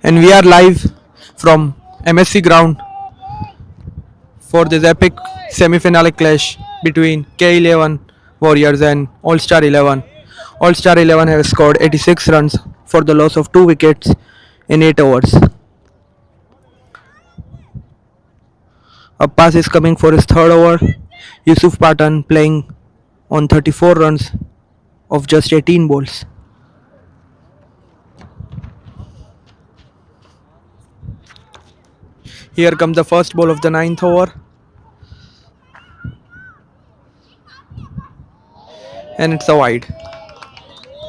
And we are live from MSC ground for this epic semi-finale clash between K11 Warriors and All-Star 11. All-Star 11 has scored 86 runs for the loss of 2 wickets in 8 overs. A pass is coming for his third over. Yusuf Pathan playing on 34 runs of just 18 balls. Here comes the first ball of the ninth over. And it's a wide.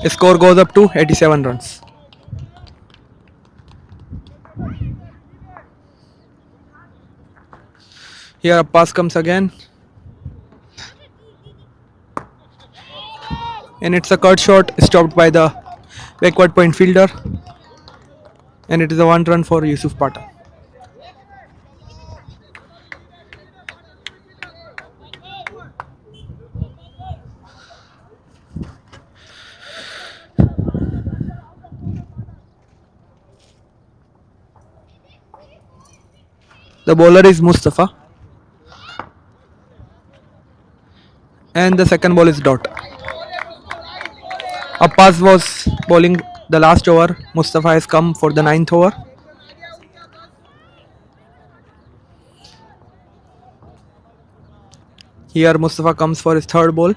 The score goes up to 87 runs. Here a pass comes again. And it's a cut shot stopped by the backward point fielder. And it is a 1 run for Yusuf Pathan. The bowler is Mustafa. And the second ball is dot. A pass was bowling the last over. Mustafa has come for the ninth over. Here Mustafa comes for his third ball.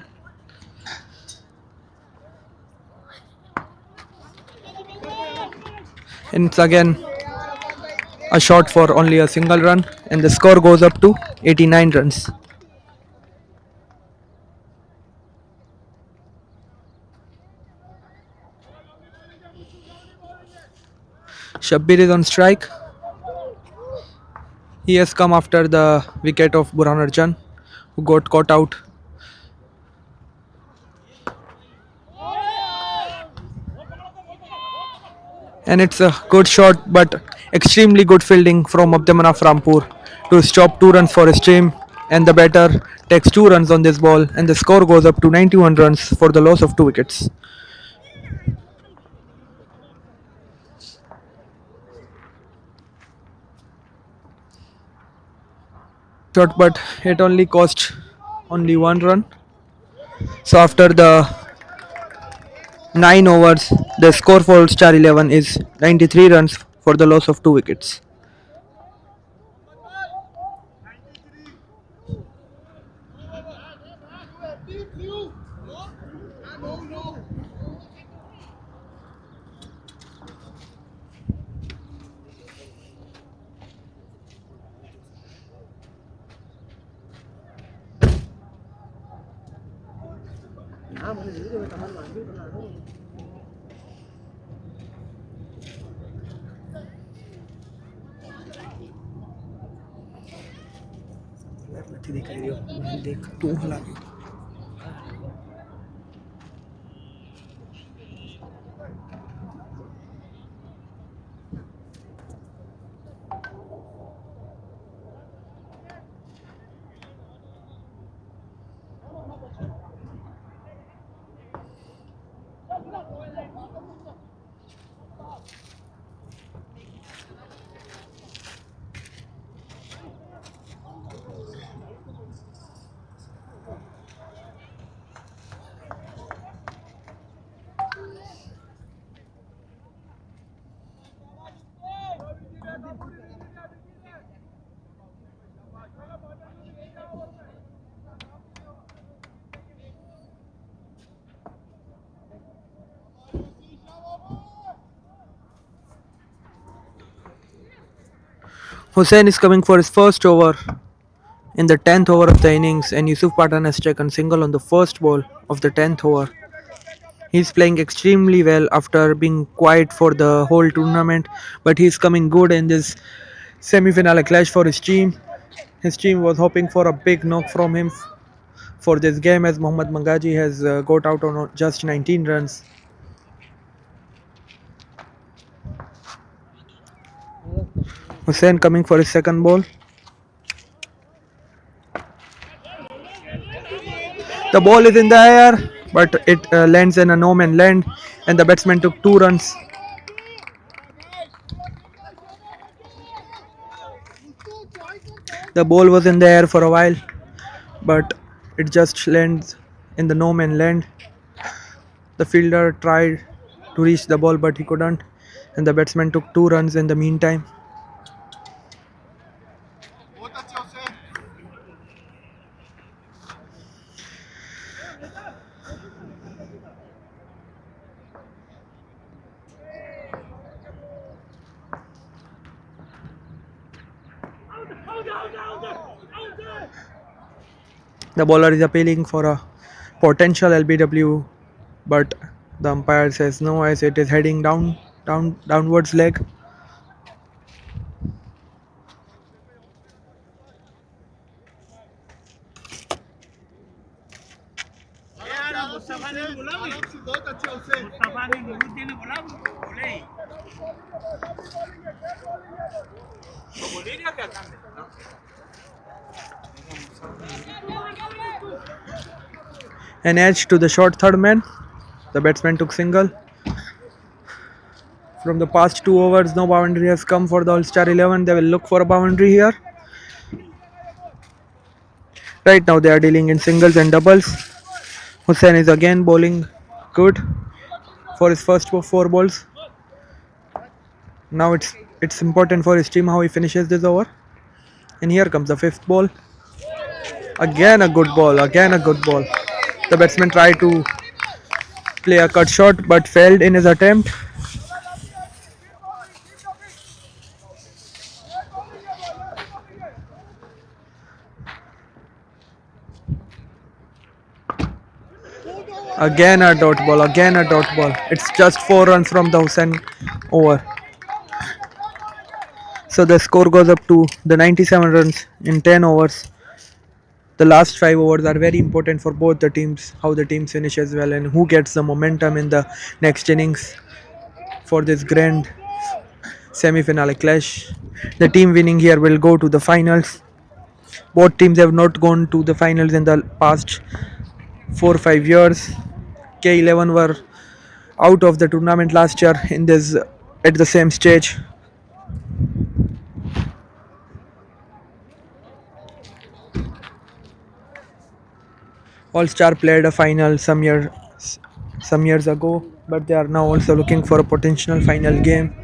And it's again a shot for only a single run, and the score goes up to 89 runs. Shabbir is on strike. He has come after the wicket of Burhanuddin, who got caught out. And it's a good shot, but extremely good fielding from Abdemanaf Rampur to stop 2 runs for his team. And the batter takes 2 runs on this ball, and the score goes up to 91 runs for the loss of 2 wickets. Shot, but it only cost only 1 run. So after the 9 overs, the score for Star 11 is 93 runs for the loss of 2 wickets. Hussain is coming for his first over in the 10th over of the innings, and Yusuf Pathan has taken single on the first ball of the 10th over. He's playing extremely well after being quiet for the whole tournament, but he's coming good in this semi-finale clash for his team. His team was hoping for a big knock from him for this game, as Mohammad Mangaji has got out on just 19 runs. Hussain coming for his second ball. The ball is in the air, but it lands in a no man land, and the batsman took 2 runs. The ball was in the air for a while, but it just lands in the no man land. The fielder tried to reach the ball, but he couldn't, and the batsman took 2 runs in the meantime. The bowler is appealing for a potential LBW, but the umpire says no as it is heading downwards leg. An edge to the short third man. The batsman took single. From the past 2 overs, no boundary has come for the All-Star 11. They will look for a boundary here. Right now they are dealing in singles and doubles. Hussain is again bowling good for his first 4 balls. Now it's important for his team how he finishes this over. And here comes the 5th ball. Again a good ball. Again a good ball. The batsman tried to play a cut shot but failed in his attempt. Again a dot ball. Again a dot ball. It's just 4 runs from the Hussain over. So the score goes up to the 97 runs in 10 overs. The last 5 overs are very important for both the teams, how the team finishes well and who gets the momentum in the next innings for this grand semi-final clash. The team winning here will go to the finals. Both teams have not gone to the finals in the past 4 or 5 years. K11 were out of the tournament last year in this at the same stage. All-Star played a final some years ago, but they are now also looking for a potential final game.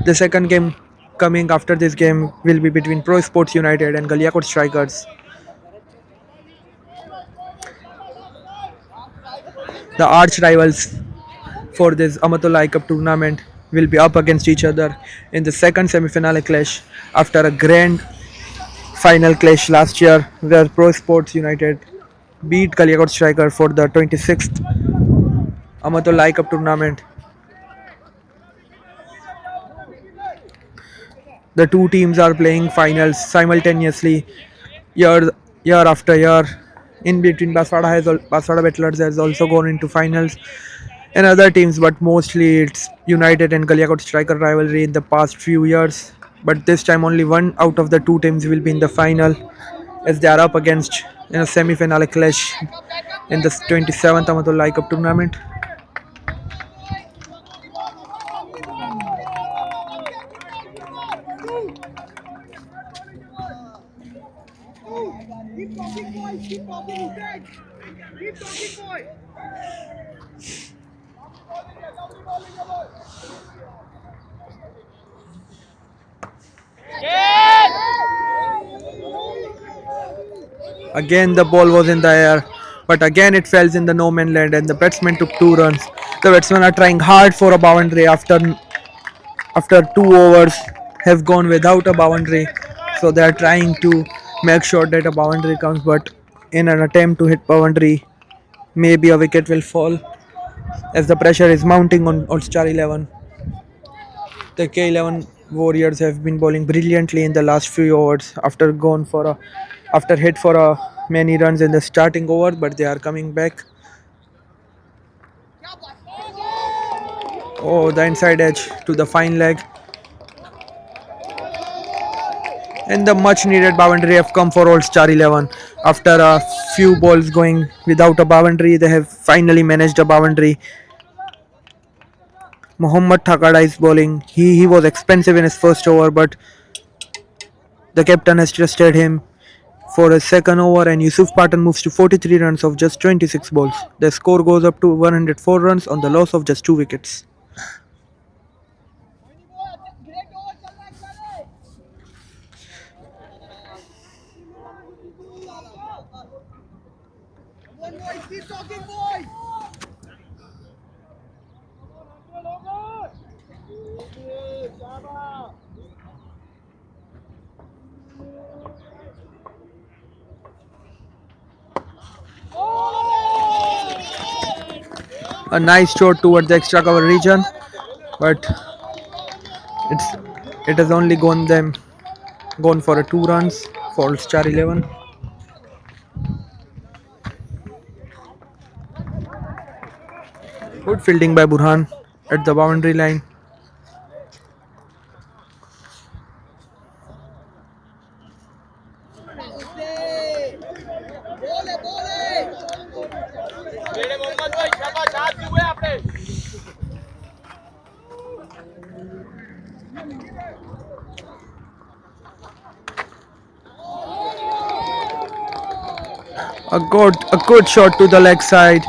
The second game coming after this game will be between ProSports United and Galiakot Strikers. The arch rivals for this Amatullah Aai Cup tournament will be up against each other in the second semi-final clash after a grand final clash last year where ProSports United beat Galiakot Striker for the 26th Amatullah Aai Cup tournament. The two teams are playing finals simultaneously year after year. In between, Baswada Battlers has also gone into finals and other teams, but mostly it's United and Galiakot Striker rivalry in the past few years. But this time only one out of the two teams will be in the final as they are up against in a semi-final clash in the 27th Amatullah Aai Cup tournament. Again the ball was in the air, but again it fell in the no man land and the batsman took 2 runs. The batsmen are trying hard for a boundary after 2 overs have gone without a boundary. So they are trying to make sure that a boundary comes, but in an attempt to hit boundary, maybe a wicket will fall as the pressure is mounting on All-Star 11. The K11 Warriors have been bowling brilliantly in the last few overs after hit for many runs in the starting over, but they are coming back. Oh, the inside edge to the fine leg. And the much needed boundary have come for All-Star 11. After a few balls going without a boundary, they have finally managed a boundary. Mohammad Thakada is bowling. He was expensive in his first over, but The captain has trusted him for a second over and Yusuf Pathan moves to 43 runs of just 26 balls. The score goes up to 104 runs on the loss of just 2 wickets. A nice shot towards the extra cover region, but it's it has only gone for a 2 runs for star 11. Good fielding by Burhan at the boundary line. A good shot to the leg side,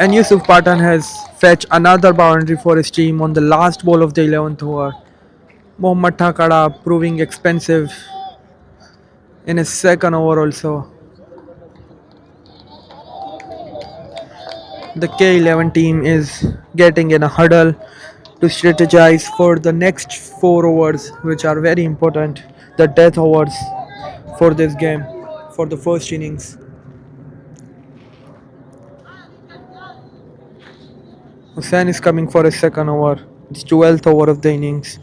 and Yusuf Pathan has fetched another boundary for his team on the last ball of the 11th over. Mohammad Thakada proving expensive in his second over also. The K11 team is getting in a huddle to strategize for the next 4 overs, which are very important, the death overs for this game, for the first innings. Hussain is coming for his second over. It's 12th over of the innings.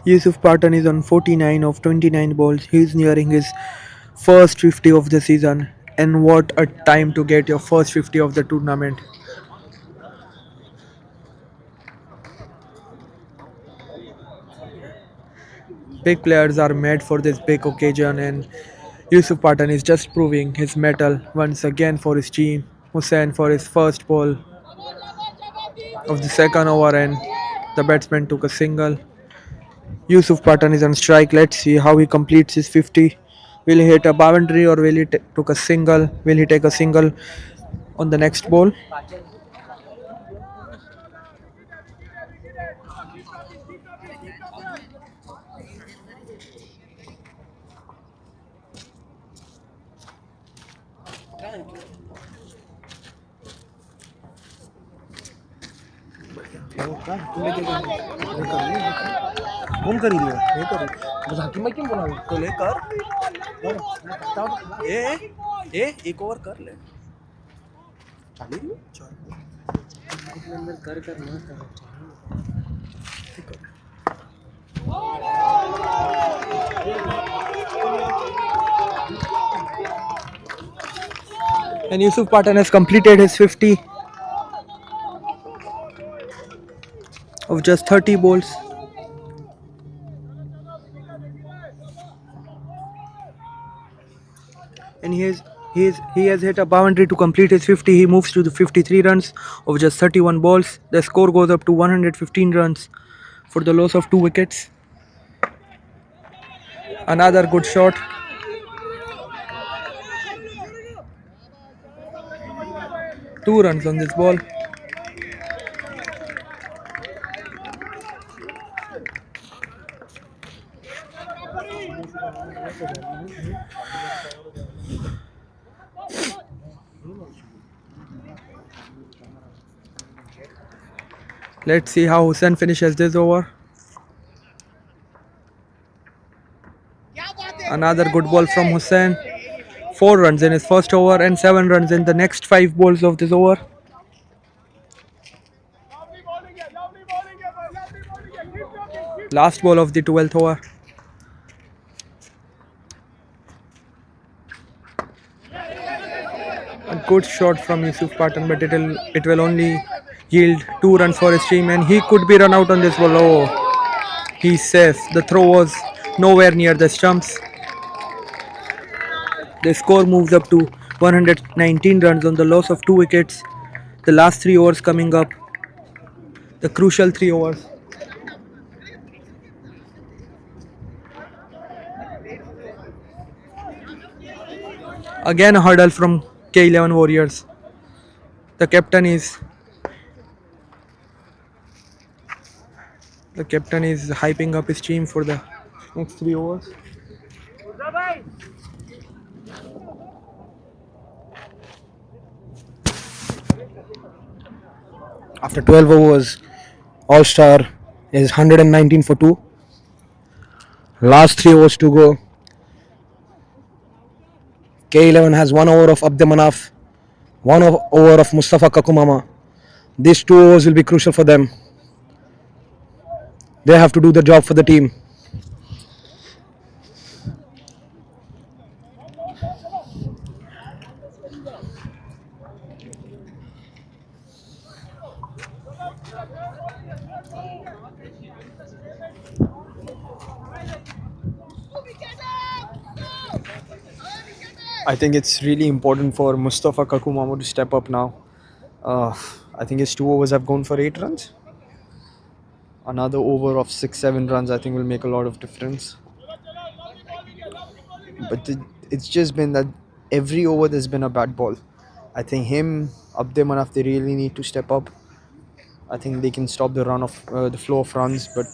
Yusuf Pathan is on 49 of 29 balls. He is nearing his first 50 of the season. And what a time to get your first 50 of the tournament. Big players are made for this big occasion, and Yusuf Pathan is just proving his mettle once again for his team. Hussain for his first ball of the second over, and the batsman took a single. Yusuf Pathan is on strike. Let's see how he completes his 50. Will he hit a boundary or will he took a single? Will he take a single on the next ball? Phone करी लिया हे करू बस हाकिम भाई क्यों बोला तो ले कर ए ए एक ओवर कर ले चाली चल अंदर कर कर ना कर And Yusuf Pathan has completed his 50 of just 30 balls. And he has hit a boundary to complete his 50. He moves to the 53 runs of just 31 balls. The score goes up to 115 runs for the loss of 2 wickets. Another good shot. Two runs on this ball. Let's see how Hussain finishes this over. Another good ball from Hussain. 4 runs in his first over and 7 runs in the next 5 balls of this over. Last ball of the 12th over. A good shot from Yusuf Pathan, but it will only yield 2 runs for his team, and he could be run out on this ball. Oh, he's safe. The throw was nowhere near the stumps. The score moves up to 119 runs on the loss of 2 wickets. The last 3 overs coming up. The crucial 3 overs. Again a hurdle from K11 Warriors. The captain is hyping up his team for the next 3 overs. After 12 overs, All Star is 119 for 2. Last 3 overs to go. K11 has 1 over of Abde Manaf, 1 over of Mustafa Kakumama. These 2 overs will be crucial for them. They have to do the job for the team. I think it's really important for Mustafa Kakumama to step up now. I think his 2 overs have gone for 8 runs. Another over of 6-7 runs I think will make a lot of difference. But it's just been that every over there's been a bad ball. I think him, Abde Manaf, they really need to step up. I think they can stop the the flow of runs, but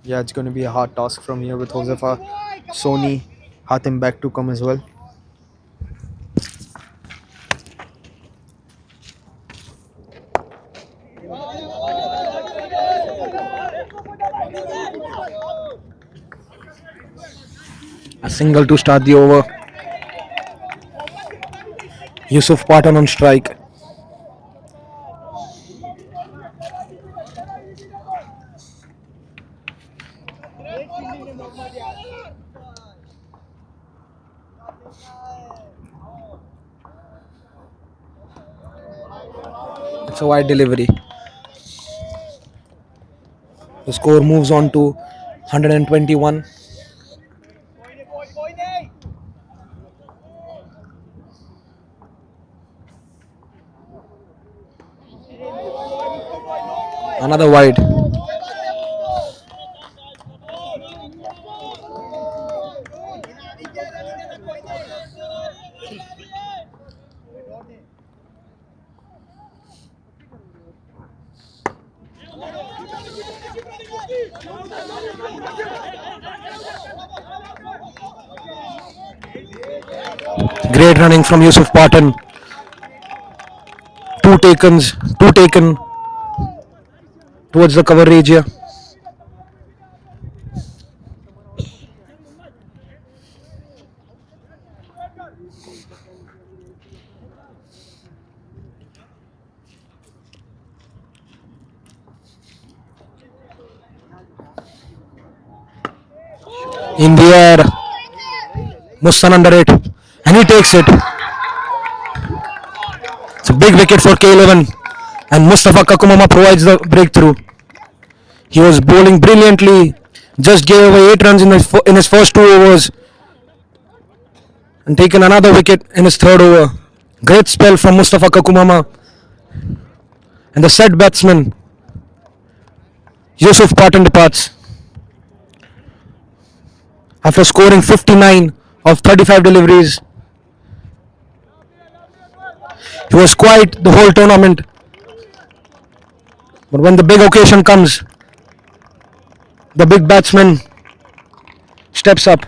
yeah, it's going to be a hard task from here with Josefa, Sony, Hatem back to come as well. A single to start the over. Yusuf Pathan on strike. It's a wide delivery. The score moves on to 121. Another wide. Great running from Yusuf Pathan. Two taken towards the cover area. In the air, Mustan under it, and he takes it. It's a big wicket for K11, and Mustafa Kakumama provides the breakthrough. He was bowling brilliantly, just gave away 8 runs in his first 2 overs, and taken another wicket in his 3rd over. Great spell from Mustafa Kakumama, and the set batsman Yusuf Pathan departs. After scoring 59 of 35 deliveries, he was quiet the whole tournament. But when the big occasion comes, the big batsman steps up.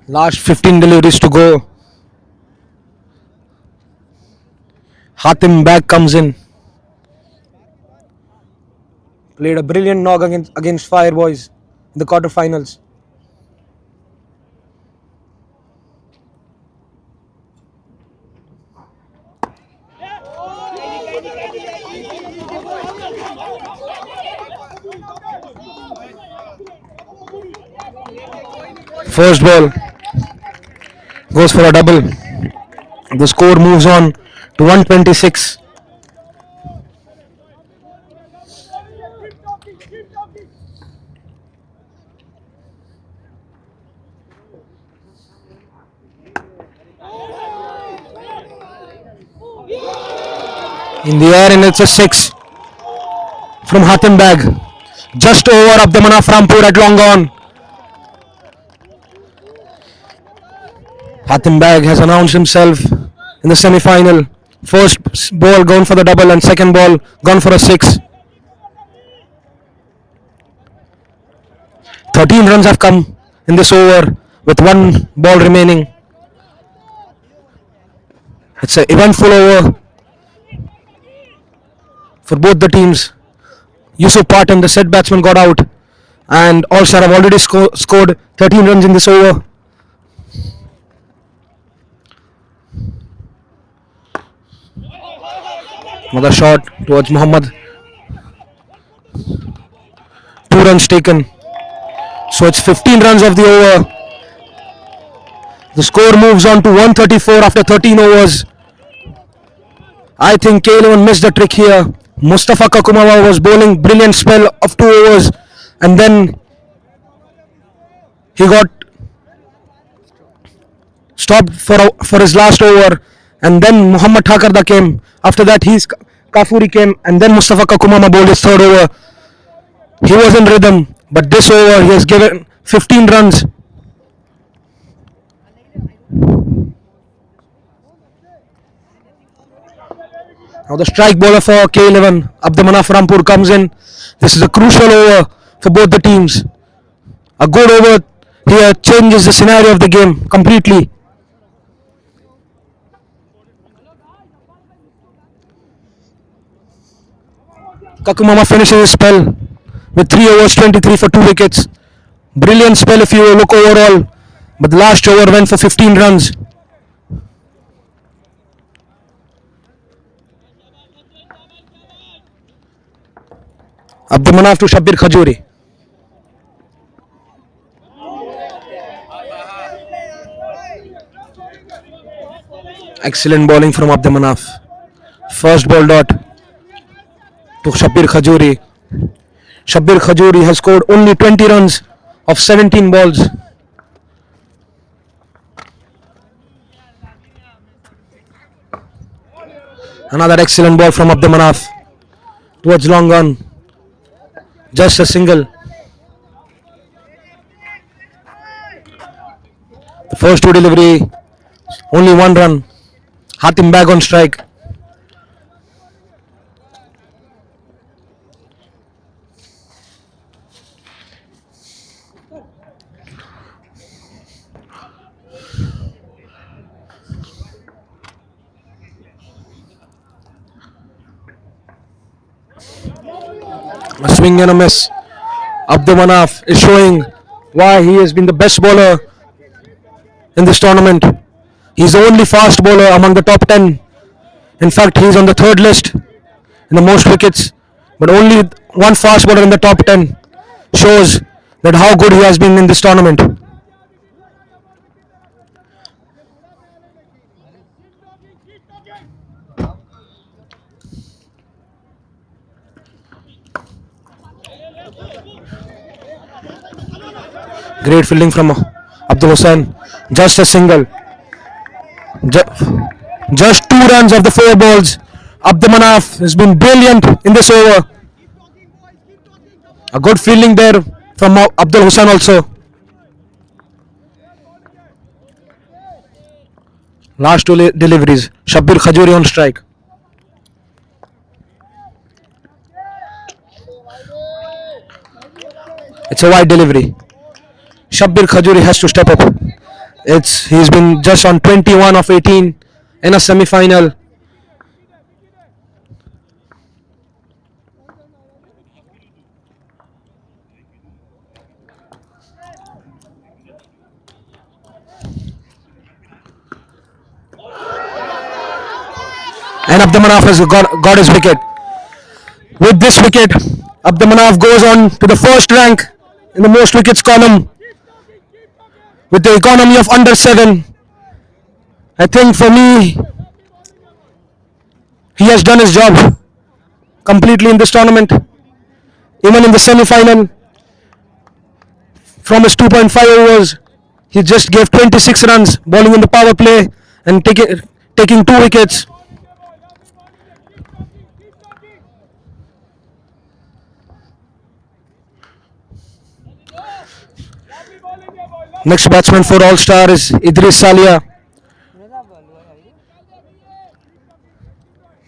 Last 15 deliveries to go. Hatim back comes in. Played a brilliant knock against Fire Boys in the quarterfinals. First ball goes for a double. The score moves on to 126. In the air, and it's a 6 from Hatim Bag. Just over Abdamanaf Rampur at long on. Hatim Bag has announced himself in the semi-final. First ball gone for the double and second ball gone for a 6. 13 runs have come in this over with one ball remaining. It's an eventful over for both the teams. Yusuf Pathan, the set batsman, got out, and All Star have already scored 13 runs in this over. Another shot towards Muhammad. 2 runs taken. So it's 15 runs of the over. The score moves on to 134 after 13 overs. I think K11 missed the trick here. Mustafa Kakumawa was bowling brilliant spell of 2 overs, and then he got stopped for his last over, and then Muhammad Thakurda came. After that, Kafuri came, and then Mustafa Kakumama bowled his third over. He was in rhythm, but this over he has given 15 runs. Now the strike bowler for K11, Abdamanaf Rampur, comes in. This is a crucial over for both the teams. A good over here changes the scenario of the game completely. Kakumama finishes his spell with 3 overs, 23 for 2 wickets. Brilliant spell if you look overall, but the last over went for 15 runs. Abdamanaf to Shabbir Khajuri. Excellent bowling from Abdamanaf. First ball dot to Shabbir Khajuri. Shabbir Khajuri has scored only 20 runs of 17 balls. Another excellent ball from Abdamanaf towards long on. Just a single. The first 2 delivery, only 1 run. Hatim Bag on strike. A swing and a miss. Abdamanaf is showing why he has been the best bowler in this tournament. He's the only fast bowler among the top 10. In fact, he's on the 3rd list in the most wickets, but only one fast bowler in the top 10 shows that how good he has been in this tournament. Great fielding from Abdul Hussain. Just a single. Just 2 runs of the 4 balls. Abdamanaf has been brilliant in this over. A good fielding there from Abdul Hussain also. Last 2 deliveries. Shabbir Khajuri on strike. It's a wide delivery. Shabbir Khajuri has to step up. He's been just on 21 of 18 in a semi-final. and Abdamanaf has got his wicket. With this wicket, Abdamanaf goes on to the first rank in the most wickets column with the economy of under 7. I think for me, he has done his job completely in this tournament. Even in the semi-final, from his 2.5 overs, he just gave 26 runs, bowling in the power play and taking 2 wickets. Next batsman for All Star is Idris Salia.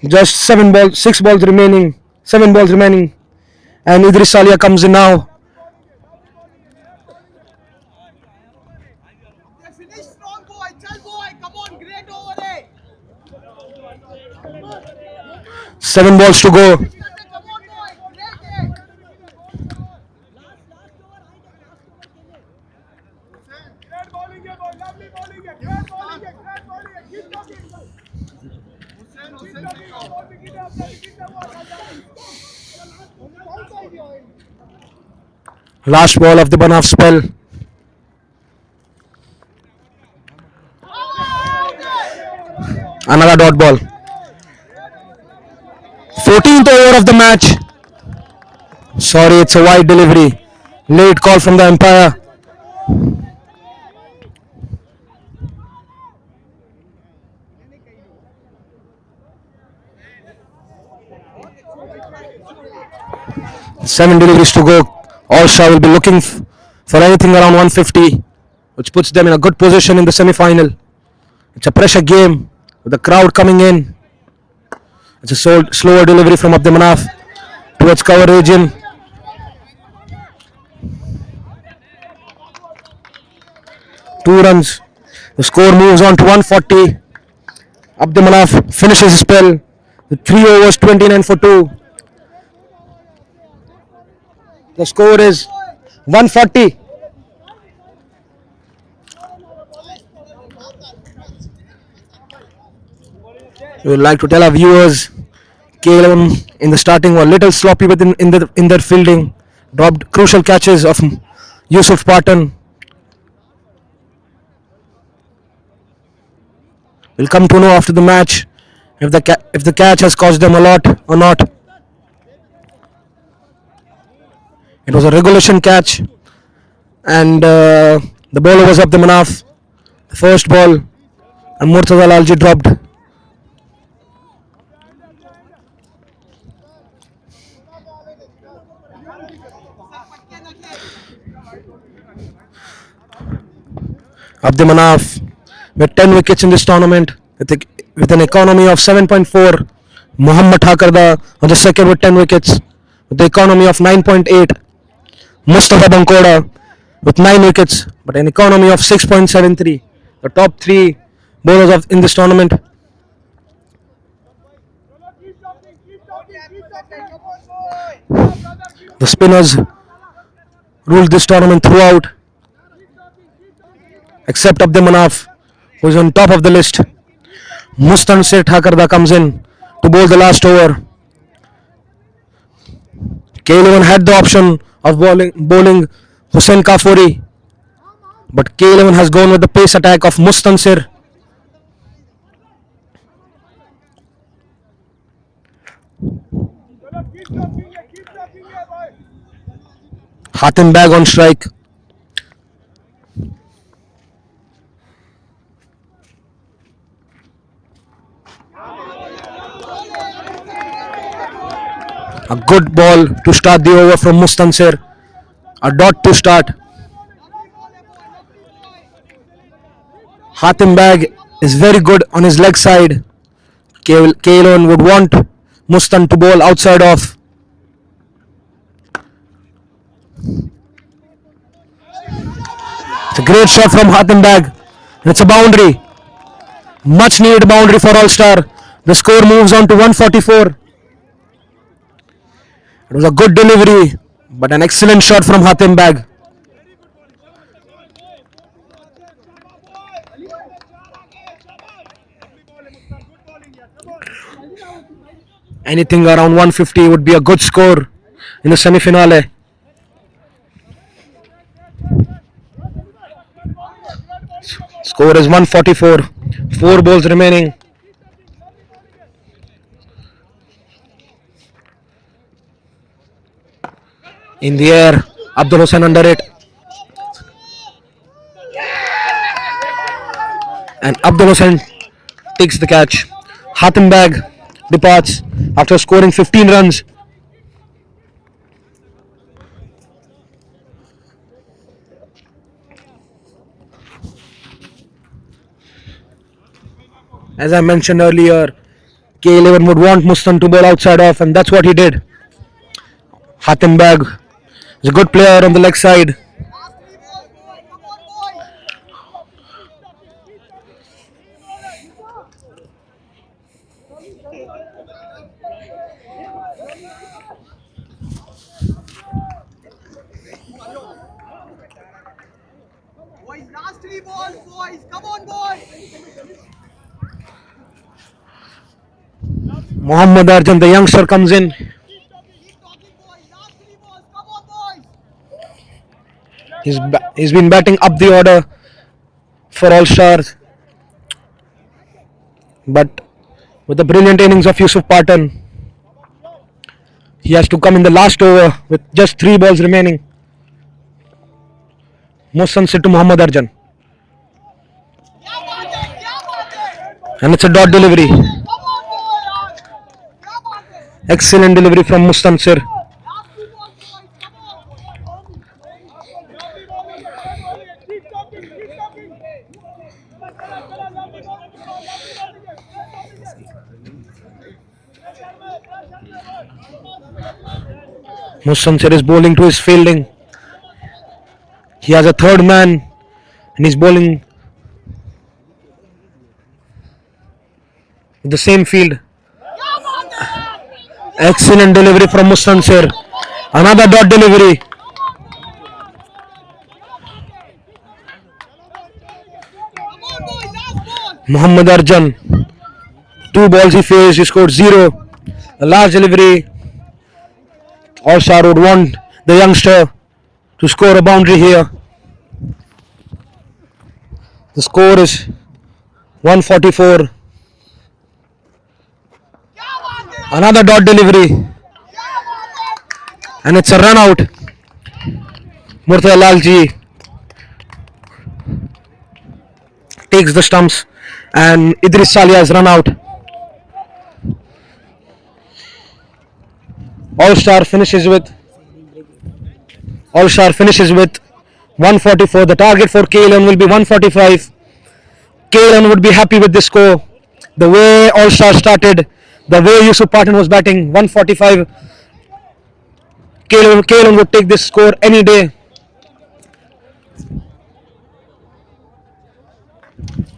Just 6 balls remaining, 7 balls remaining, and Idris Salia comes in now. Finish strong, boy. Chal, boy. Come on, great over, eh? 7 balls to go. Come on, boy. Great, eh? Great bowling, boy. Lovely bowling, great bowling, great bowling. Keep talking. Last ball of the Banaf spell. Another dot ball. 14th over of the match. Sorry, it's a wide delivery. Late call from the umpire. Seven deliveries to go. All-Star will be looking for anything around 150, which puts them in a good position in the semi-final. It's a pressure game with the crowd coming in. It's a slower delivery from Abdamanaf towards cover region. Two runs. The score moves on to 140. Abdamanaf finishes his spell with 3 overs, 29 for 2. The score is 140. We would like to tell our viewers, K11 in the starting were a little sloppy in their fielding, dropped crucial catches of Yusuf Pathan. We'll come to know after the match if the catch has cost them a lot or not. It was a regulation catch, and the bowler was Abdamanaf. The first ball, and Murtaza Lalji dropped. Abdamanaf with 10 wickets in this tournament with an economy of 7.4. Muhammad Thakarda on the second with 10 wickets with the economy of 9.8. Mustafa Bankoda with 9 wickets but an economy of 6.73. The top 3 bowlers in this tournament. The spinners ruled this tournament throughout, except Abdamanaf, who is on top of the list. Mustansir Thakarda comes in to bowl the last over. K11 had the option of bowling Hussain Kafuri, but K11 has gone with the pace attack of Mustansir. Hatim Bag on strike. A good ball to start the over from Mustansir. A dot to start. Hatim Bag is very good on his leg side. K11 would want Mustan to bowl outside off. It's a great shot from Hatim Bag. It's a boundary. Much needed boundary for All Star. The score moves on to 144. It was a good delivery, but an excellent shot from Hatim Bag. Anything around 150 would be a good score in the semi-finale. Score is 144. 4 balls remaining. In the air, Abdul Hussain under it. And Abdul Hussain takes the catch. Hatem Bag departs after scoring 15 runs. As I mentioned earlier, K11 would want Mustan to bowl outside off, and that's what he did. Hatem Bag is a good player on the leg side. Boys, last 3 balls, boys. Come on, boys. Mohammad Arjan, the youngster, comes in. Keep talking, boys. Last 3 balls. Come on, boys. He's been batting up the order for All Stars, but with the brilliant innings of Yusuf Pathan, he has to come in the last over with just 3 balls remaining. Mustan sit to Mohammad Arjan, क्या बात है क्या बात है and it's a dot delivery. Come on, boys. क्या बात है Excellent delivery from Mustansir. Last 2 balls, boys. Come on. Lovely bowling है, great bowling है. Keep talking, keep talking. चला, lovely bowling है, lovely bowling है, great bowling है. Mustansir is bowling to his fielding. He has a third man and he's bowling with the same field. Excellent delivery from Mustansir. Another dot delivery. Come on, boys. Last ball. Mohammad Arjan. 2 balls he faced, he scored 0. A large delivery. All Star would want the youngster to score a boundary here. The score is 144. Another dot delivery. And it's a run out. Murtaza Lalji takes the stumps and Idris Salia has run out. All Star finishes with 144. The target for K11 will be 145. K11 would be happy with this score. The way All Star started, the way Yusuf Pathan was batting, 145. K11 would take this score any day.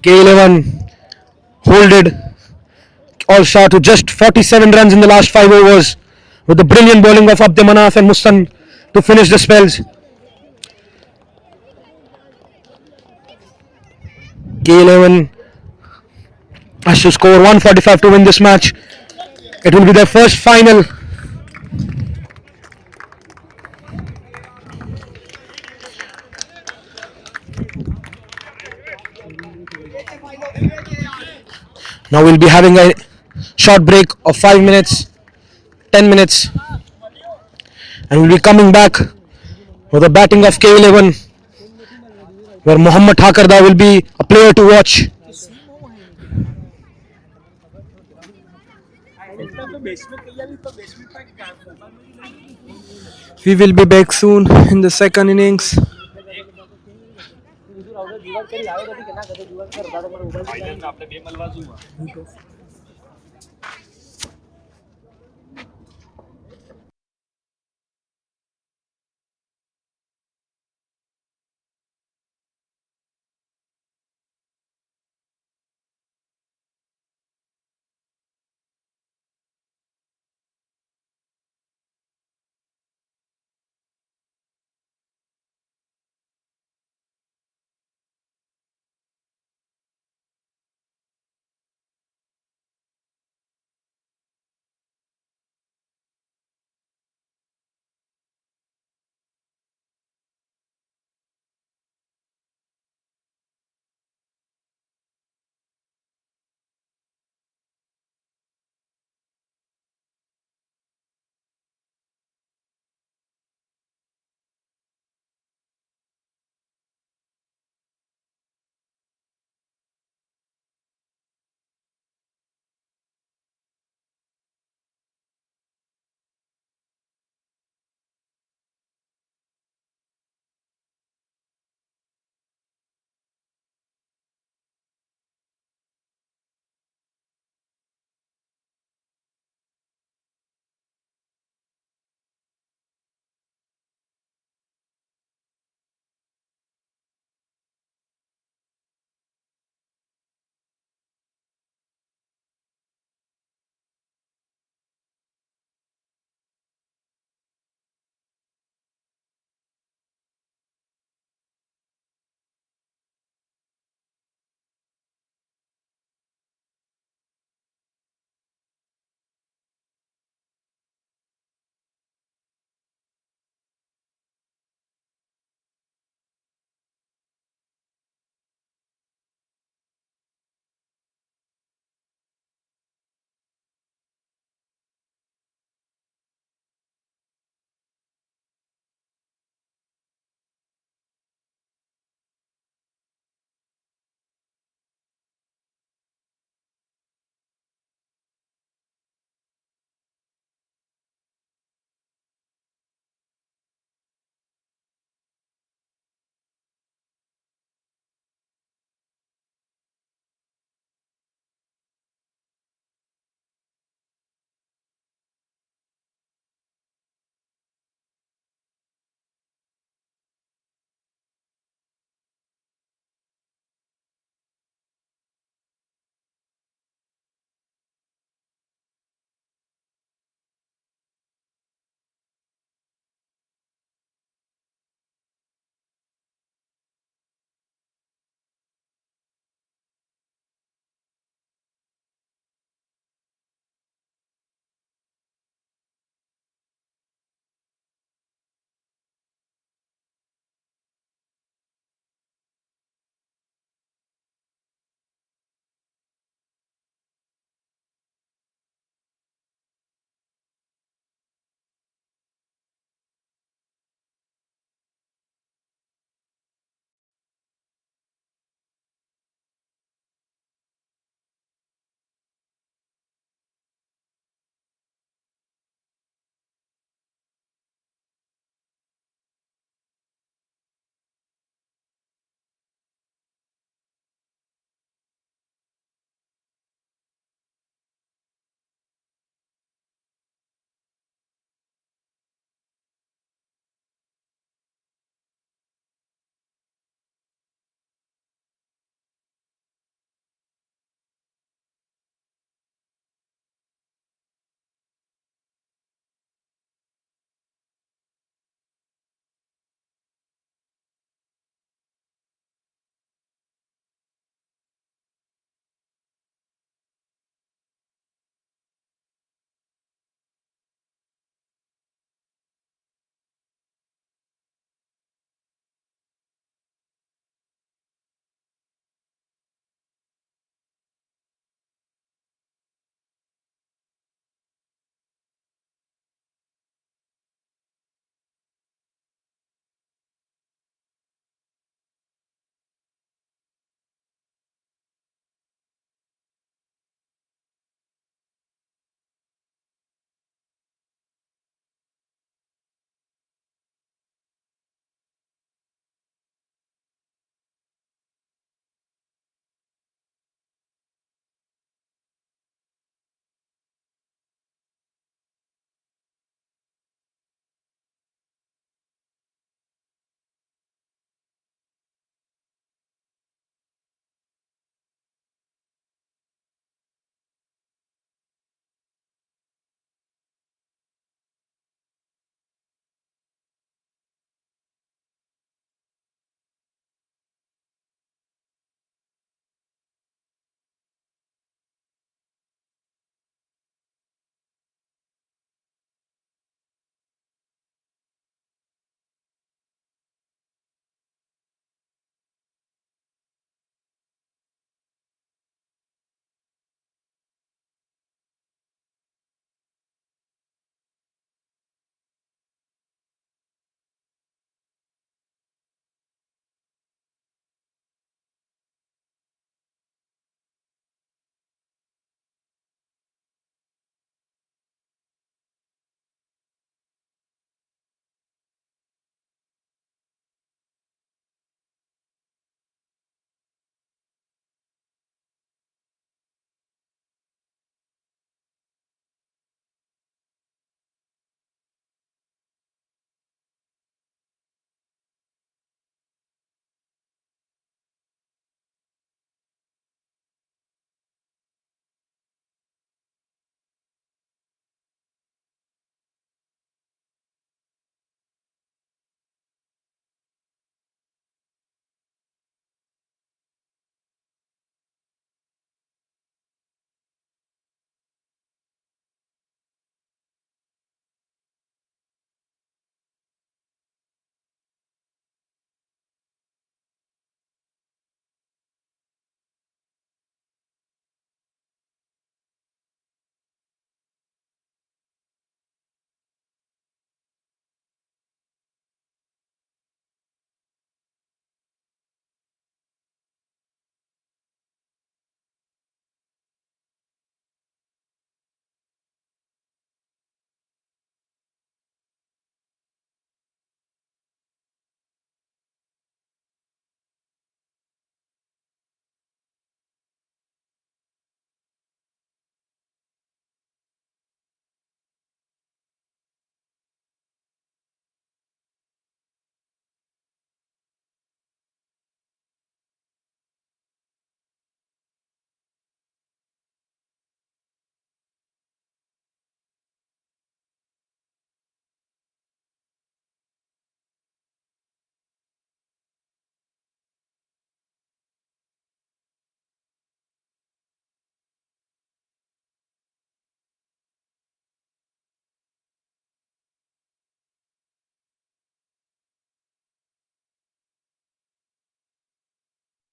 K11 holded All Star to just 47 runs in the last 5 overs with the brilliant bowling of Abd Manaf and Mustan to finish the spells. K11 has to score 145 to win this match. It will be their first final. Now we'll be having a short break of 5 minutes, 10 minutes, and we'll be coming back with the batting of K11, where Mohammad Thakarda will be a player to watch. We will be back soon in the second innings.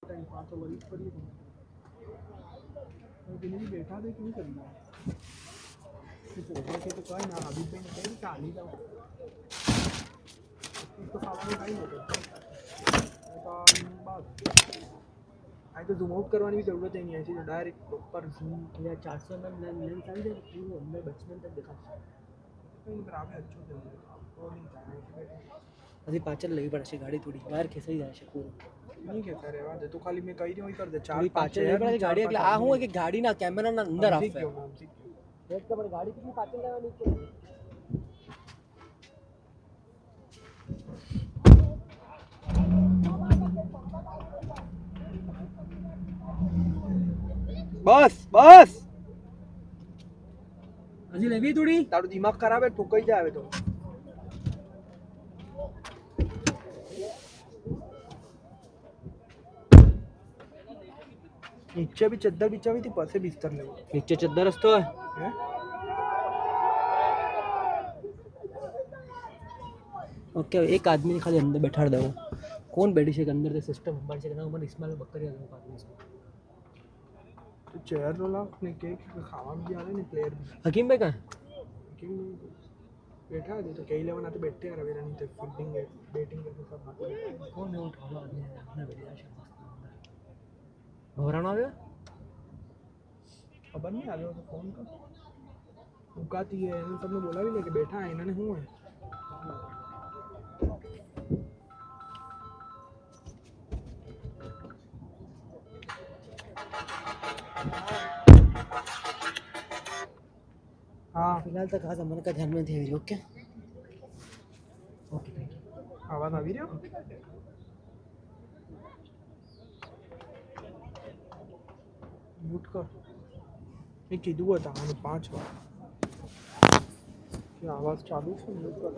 Time 5 over ही पर ही भी बैठा दे क्यों करना तो तो कोई ना अभी पे नहीं चाली का तो खावा टाइम होता बस आई तो जूम आउट करवाने की जरूरत ही नहीं है, ऐसी तो डायरेक्ट प्रॉपर जूम या 400 mm लेंस आई जाए पूरे अंदर बैट्समैन तक दिखा तो बराबर अच्छो चल रहा है वो नहीं जाना अभी पाचल लगी पड़ा से गाड़ी थोड़ी बाहर खेसा ही जाए से पूरा नहीं कहता रे वादे तो खाली मैं कही नहीं कर दे चार पाचल है बड़ा गाड़ी अगला आ हूं कि गाड़ी ना कैमरा ना अंदर आ है रेड का बड़ा गाड़ी कितनी पाचल लगा नीचे बस बस હજી લેવી થોડી તારું દિમાગ ખરાબ હે ઠોકાઈ જાય તો नीचे भी चद्दर बिछावी थी पर से बिस्तर ले नीचे चद्दर तो है ओके एक आदमी ने खाली अंदर बैठा दो कौन बैठी છે अंदर से सिस्टम हमारे से ना उमर इस्माइल बकरिया लोग आदमी से तो चेयर रोला ने केक खावा भी आ रहे ने प्लेयर हकीम भाई कहां हकीम बैठा है तो K11 आते बैठते हैं रवि रानी तक फील्डिंग है बैटिंग करके सब बात कौन है उठा लो आदमी अपना बढ़िया शर्मा भराना आ गया खबर नहीं आ रहा तो फोन कर उकाती है इन सबने बोला भी लेके बैठा है इन्होंने हूं है हाँ फिलहाल तक आज अमन का ध्यान में थे ओके ओके थैंक यू आवाज आ रही है म्यूट कर मैं कीधું હતા મને 5 વાર કે આવાજ ચાલુ છે म्यूट कर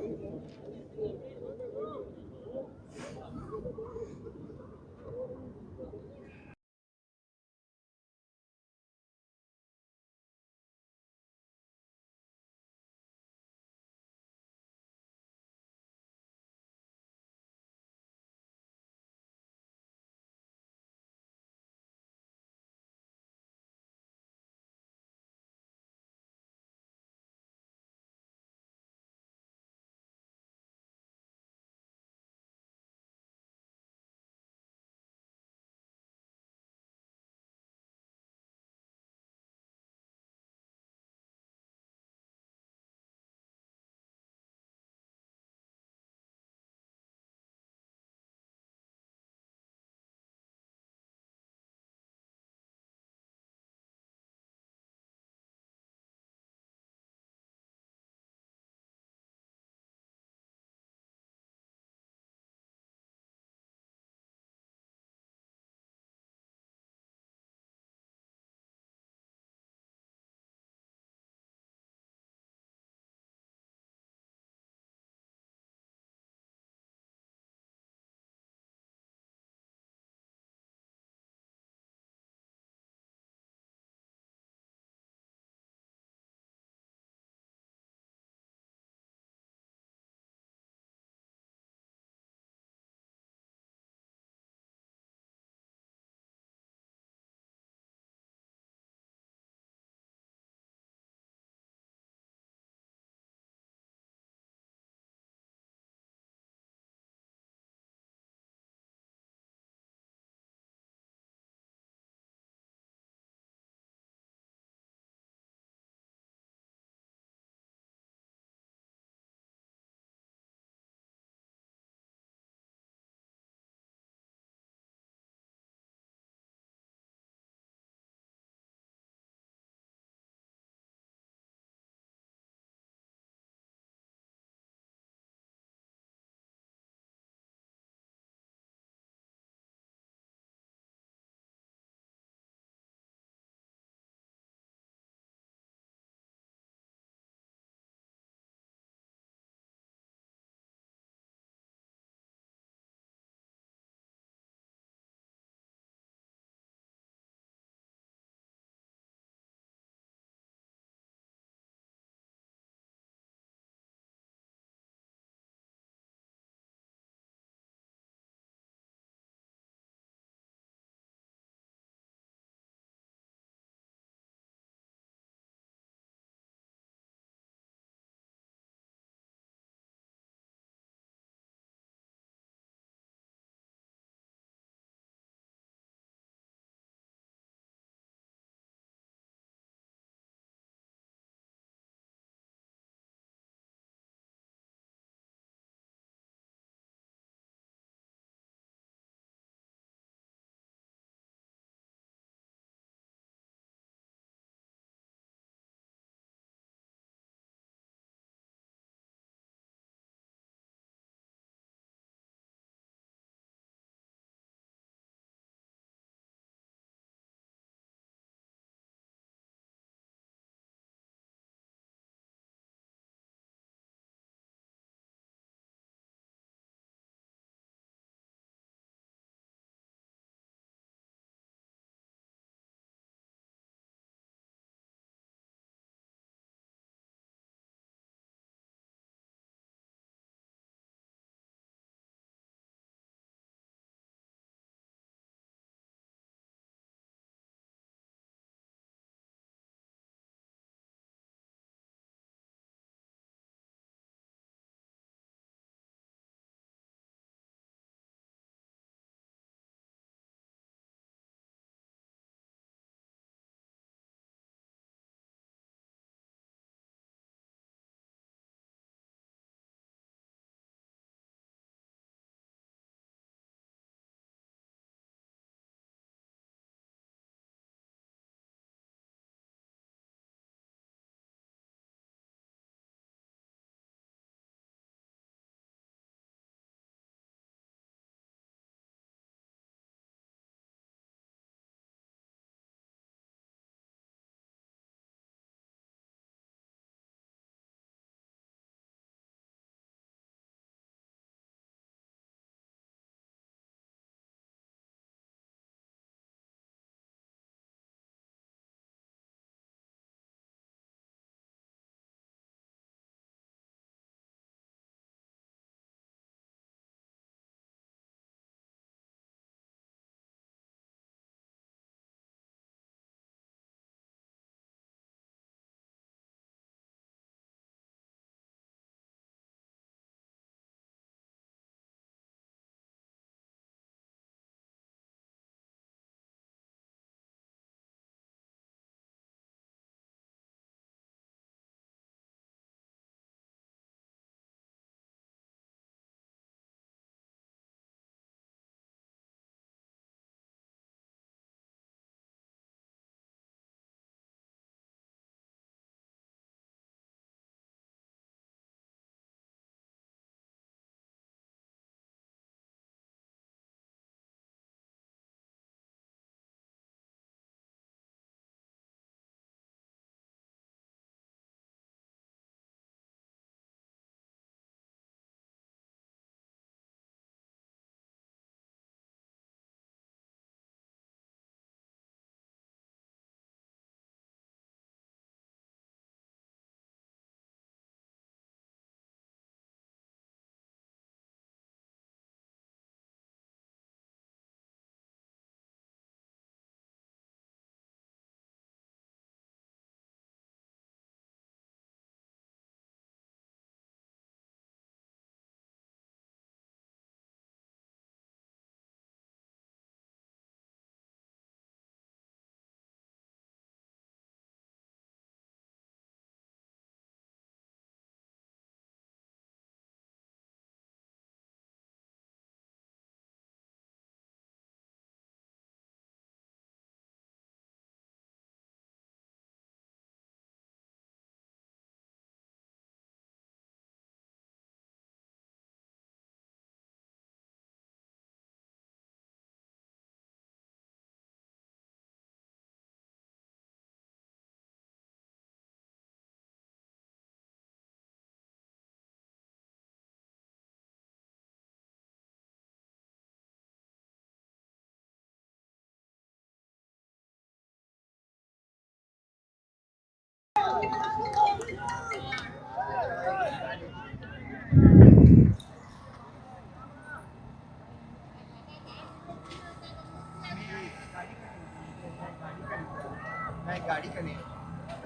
नहीं गाड़ी का नहीं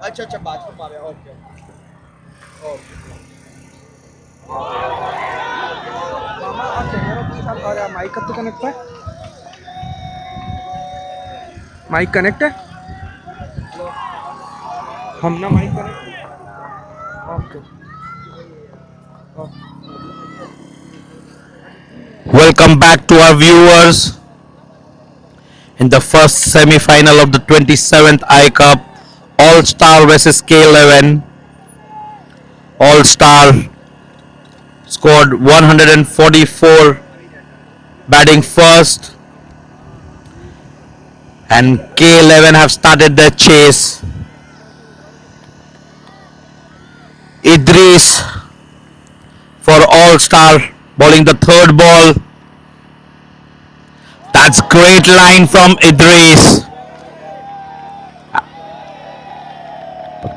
अच्छा अच्छा बाथरूम आ गया ओके ओके मामा आप कैमरा प्लीज आप और माइक कब तक कनेक्ट है माइक कनेक्ट है हम ना mic connect okay Welcome back to our viewers in the first semi-final of the 27th Aai Cup All-Star versus K11. All-Star scored 144 batting first and K11 have started their chase. Idris for All-Star bowling the third ball. That's great line from Idris.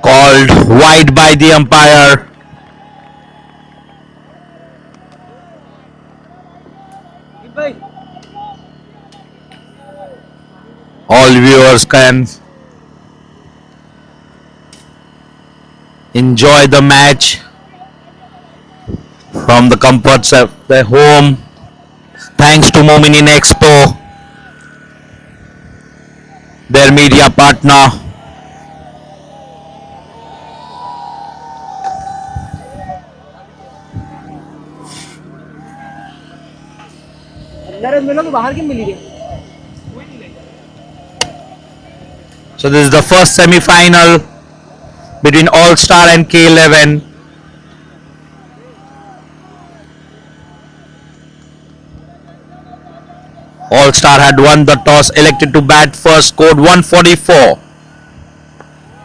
Called wide by the umpire. All viewers can enjoy the match from the comforts of their home. Thanks to Mominin Expo, their media partner. So this is the first semi-final between All-Star and K11. All-Star had won the toss, elected to bat first, scored 144.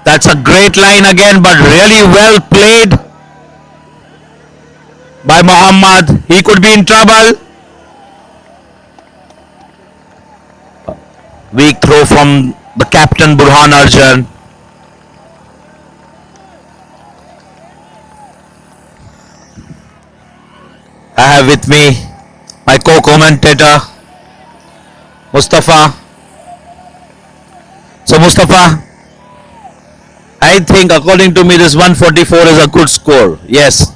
That's a great line again, but really well played by Mohammad. He could be in trouble. Weak throw from the captain Burhan Arjan. I have with me my co-commentator Mustafa. So Mustafa, I think according to me this 144 is a good score. Yes,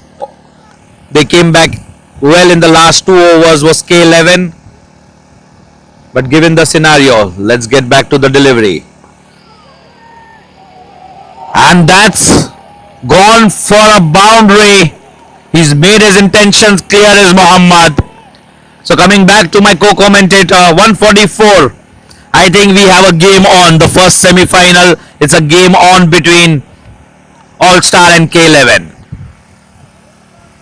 they came back well in the last 2 overs was K11. But given the scenario, let's get back to the delivery. And that's gone for a boundary. He's made his intentions clear as Muhammad. So coming back to my co-commentator, 144. I think we have a game on. The first semi-final, it's a game on between All-Star and K11.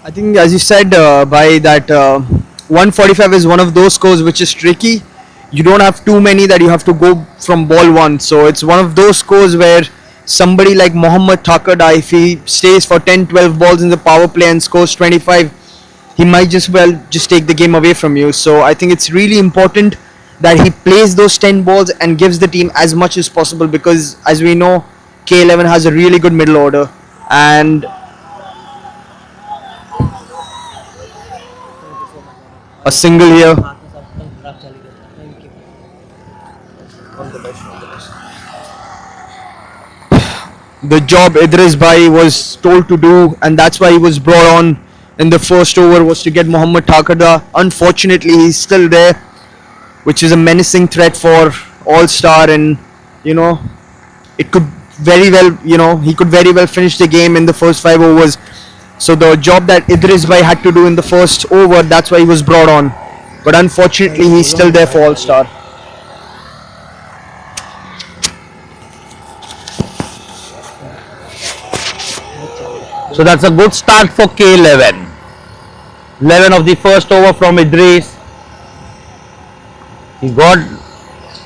I think as you said by that 145 is one of those scores which is tricky. You don't have too many that you have to go from ball one, so it's one of those scores where somebody like Mohammad Thakurda, if he stays for 10-12 balls in the power play and scores 25, he might just take the game away from you. So I think it's really important that he plays those 10 balls and gives the team as much as possible, because as we know K11 has a really good middle order, and a single here. The job Idris Bhai was told to do, and that's why he was brought on in the first over, was to get Mohammad Thakurda. Unfortunately, he's still there, which is a menacing threat for All-Star, and it could very well, he could very well finish the game in the first 5 overs. So the job that Idris Bhai had to do in the first over, that's why he was brought on. But unfortunately, he's still there for All-Star. So that's a good start for K11. 11 of the first over from Idris. He got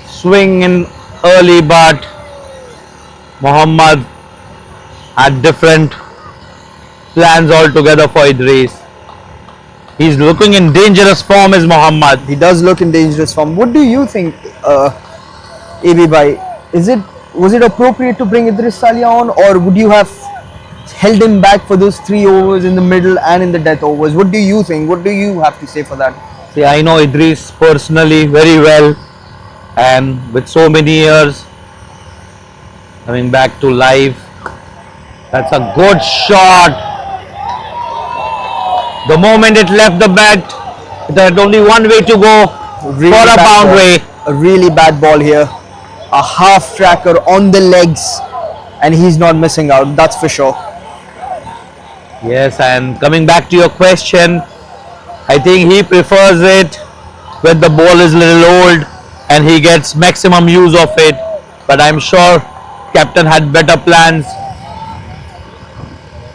swing in early, but Mohammad had different plans altogether for Idris. He's looking in dangerous form as Mohammad. He does look in dangerous form. What do you think, AB Bhai? Was it appropriate to bring Idris Salia on, or would you have held him back for those 3 overs in the middle and in the death overs? What do you think? What do you have to say for that? See, I know Idris personally very well, and with so many years Coming back to live. That's a good shot. The moment it left the bat, it had only one way to go Really for a bad boundary. ball. A really bad ball here. A half tracker on the legs, and he's not missing out. That's for sure. Yes, and coming back to your question, I think he prefers it when the ball is a little old and he gets maximum use of it. But I'm sure captain had better plans.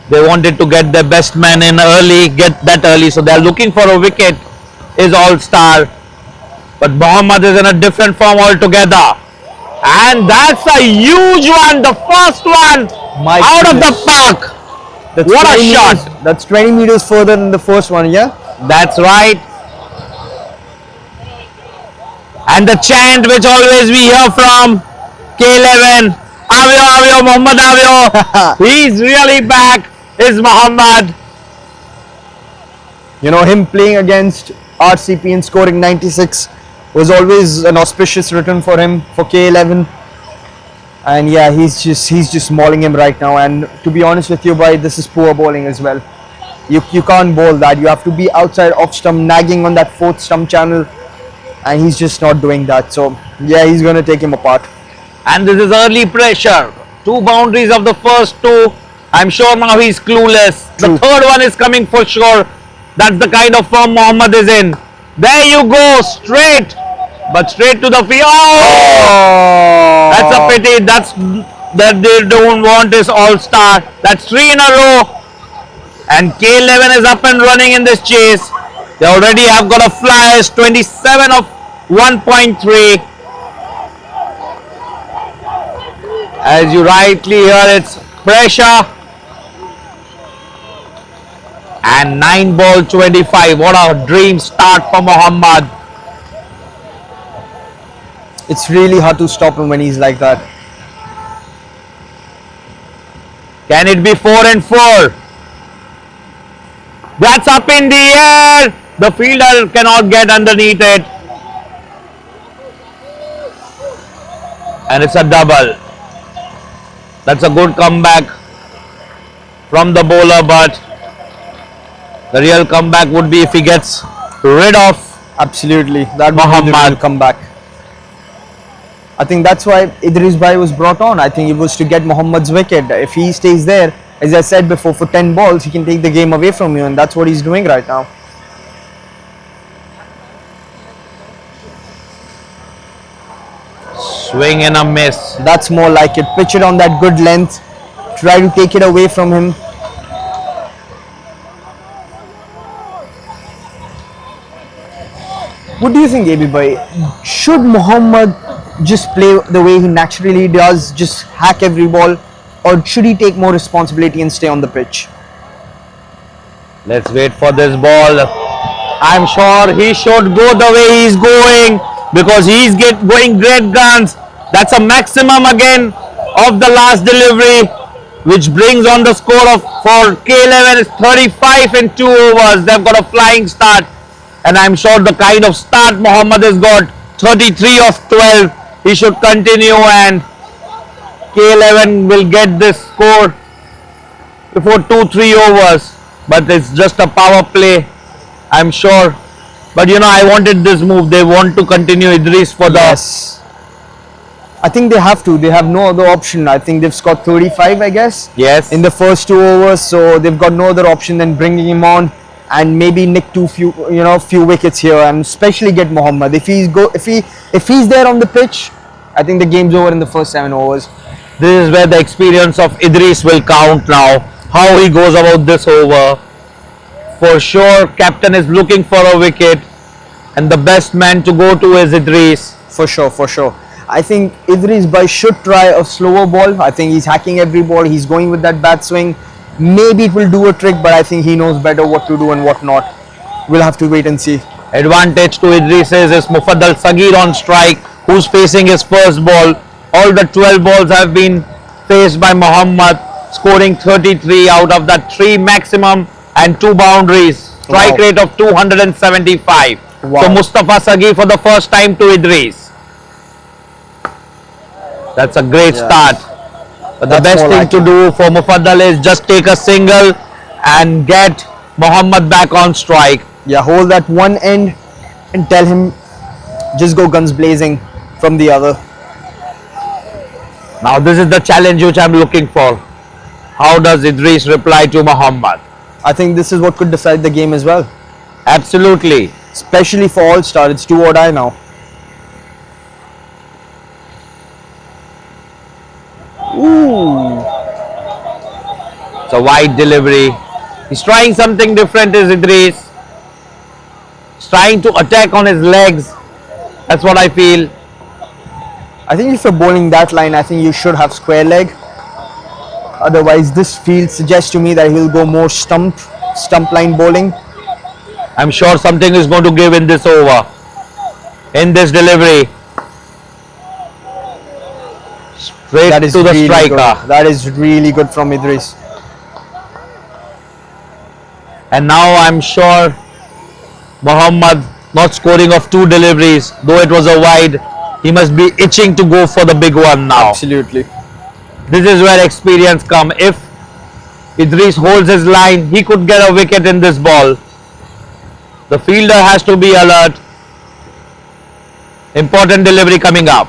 They wanted to get their best man in early, get that early, so they're looking for a wicket. Is all-star, but Mohammad is in a different form altogether, and that's a huge one, the first one My out of the goodness. park. That's What a 20 shot. meters- That's 20 meters further than the first one, yeah? That's right. And the chant which always we hear from K11, Avyo, Avyo, Mohammad Avyo. He's really back, is Mohammad. You know, him playing against RCP and scoring 96 was always an auspicious return for him, for K11. And yeah, he's just mauling him right now. And to be honest with you, boy, this is poor bowling as well. You can't bowl that. You have to be outside off stump, nagging on that fourth stump channel, and he's just not doing that. So yeah, he's gonna take him apart. And this is early pressure. 2 boundaries of the first 2. I'm sure now he's clueless. True. The third one is coming for sure. That's the kind of form Mohammad is in. There you go, straight. But straight to the field. Oh, that's a pity. That they don't want is all-star. That's 3 in a row. And K11 is up and running in this chase. They already have got a flyers, 27 of 1.3. As you rightly hear, it's pressure. And 9 ball 25. What a dream start for Mohammad. It's really hard to stop him when he's like that. Can it be 4 and 4? That's up in the air. The fielder cannot get underneath it. And it's a double. That's a good comeback from the bowler, but the real comeback would be if he gets rid of Absolutely, that would be the Mohammad. real comeback. I think that's why Idris Bhai was brought on. I think it was to get Mohammad's wicket. If he stays there, as I said before, for 10 balls, he can take the game away from you, and that's what he's doing right now. swing and a miss. That's more like it. Pitch it on that good length. Try to take it away from him. What do you think, AB Bhai? Should Mohammad just play the way he naturally does, just hack every ball, or should he take more responsibility and stay on the pitch? Let's wait for this ball. I'm sure he should go the way he's going because he's going great guns. That's a maximum again of the last delivery, which brings on the score of for K11 is 35 in 2 overs. They've got a flying start, and I'm sure the kind of start Mohammad has got, 33 of 12. He should continue, and K11 will get this score before 2-3 overs. But it's just a power play, I'm sure. But you know, I wanted this move. They want to continue Idris for the. Yes. I think they have to. They have no other option. I think they've scored 35, I guess, Yes. in the first 2 overs. So they've got no other option than bringing him on and maybe nick few wickets here, and especially get Mohammad. If he's there on the pitch, I think the game's over in the first 7 overs. This is where the experience of Idris will count now. How he goes about this over. For sure, captain is looking for a wicket, and the best man to go to is Idris. For sure, for sure. I think Idris Bhai should try a slower ball. I think he's hacking every ball. He's going with that bat swing. Maybe it will do a trick, but I think he knows better what to do and what not. We'll have to wait and see. Advantage to Idris is Mufaddal Sagir on strike, who's facing his first ball. All the 12 balls have been faced by Mohammad, scoring 33 out of that 3 maximum and 2 boundaries. Strike Wow. rate of 275. Wow. So Mustafa Sagir for the first time to Idris. That's a great start. But the That's best more thing like to it. do for Mufaddal is just take a single and get Mohammad back on strike. Yeah, hold that one end and tell him just go guns blazing from the other. Now this is the challenge which I'm looking for. How does Idris reply to Mohammad? I think this is what could decide the game as well. Absolutely. Especially for All Star, it's do or die now. Ooh, It's a wide delivery. He's trying something different, is Idris. He's trying to attack on his legs. That's what I feel. I think if you're bowling that line, I think you should have square leg. Otherwise, this field suggests to me that he'll go more stump line bowling. I'm sure something is going to give in this over. In this delivery. Straight That is to the really striker. good. That is really good from Idris. And now I'm sure Mohammad not scoring of 2 deliveries, though it was a wide. He must be itching to go for the big one now. Absolutely. This is where experience come. If Idris holds his line, he could get a wicket in this ball. The fielder has to be alert. Important delivery coming up.